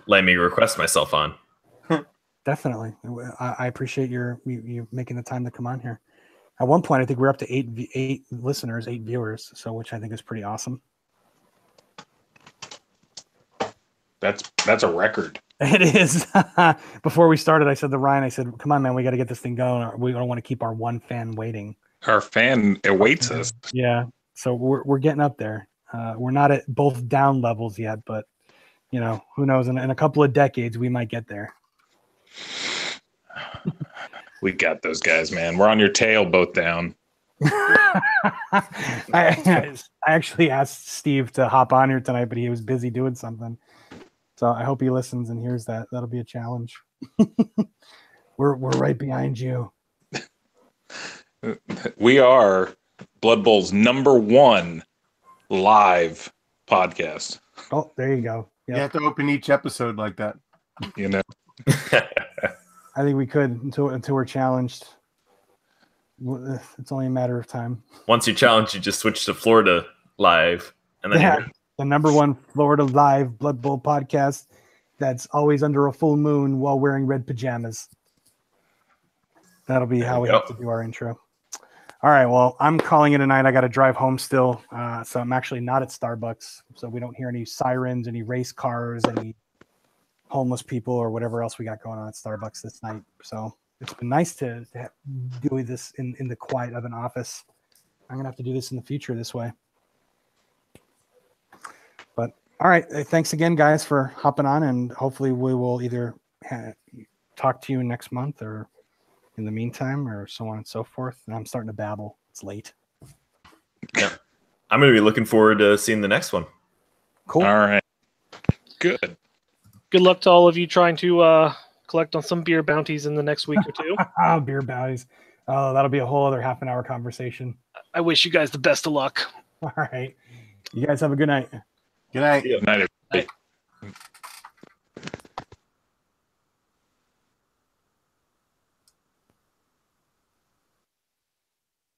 letting me request myself on. Definitely. I appreciate you making the time to come on here. At one point, I think we're up to 8 listeners, 8 viewers, which I think is pretty awesome. That's a record. It is. Before we started, I said to Ryan, come on, man, we got to get this thing going. We don't want to keep our one fan waiting. Our fan awaits us. Yeah. So we're getting up there. We're not at both down levels yet, but who knows? In a couple of decades, we might get there. We got those guys, man. We're on your tail, both down. I actually asked Steve to hop on here tonight, but he was busy doing something. So I hope he listens and hears that. That'll be a challenge. We're right behind you. We are Blood Bowl's #1 live podcast. Oh, there you go. You have to open each episode like that. You know, I think we could until we're challenged. It's only a matter of time. Once you're challenged, you just switch to Florida live, and then Yeah, the #1 Florida live Blood Bowl podcast that's always under a full moon while wearing red pajamas. That'll be how we have to do our intro. All right, well, I'm calling it a night. I got to drive home still, so I'm actually not at Starbucks, so we don't hear any sirens, any race cars, any homeless people, or whatever else we got going on at Starbucks this night. So it's been nice to do this in the quiet of an office. I'm going to have to do this in the future this way. But all right, thanks again, guys, for hopping on, and hopefully we will either talk to you next month or in the meantime, or so on and so forth. And I'm starting to babble. It's late. yeah, I'm going to be looking forward to seeing the next one. Cool. all right, good. Good luck to all of you trying to collect on some beer bounties in the next week or two. Beer bounties. Oh, that'll be a whole other half an hour conversation. I wish you guys the best of luck. All right. You guys have a good night. Good night. Yeah. Night, everybody.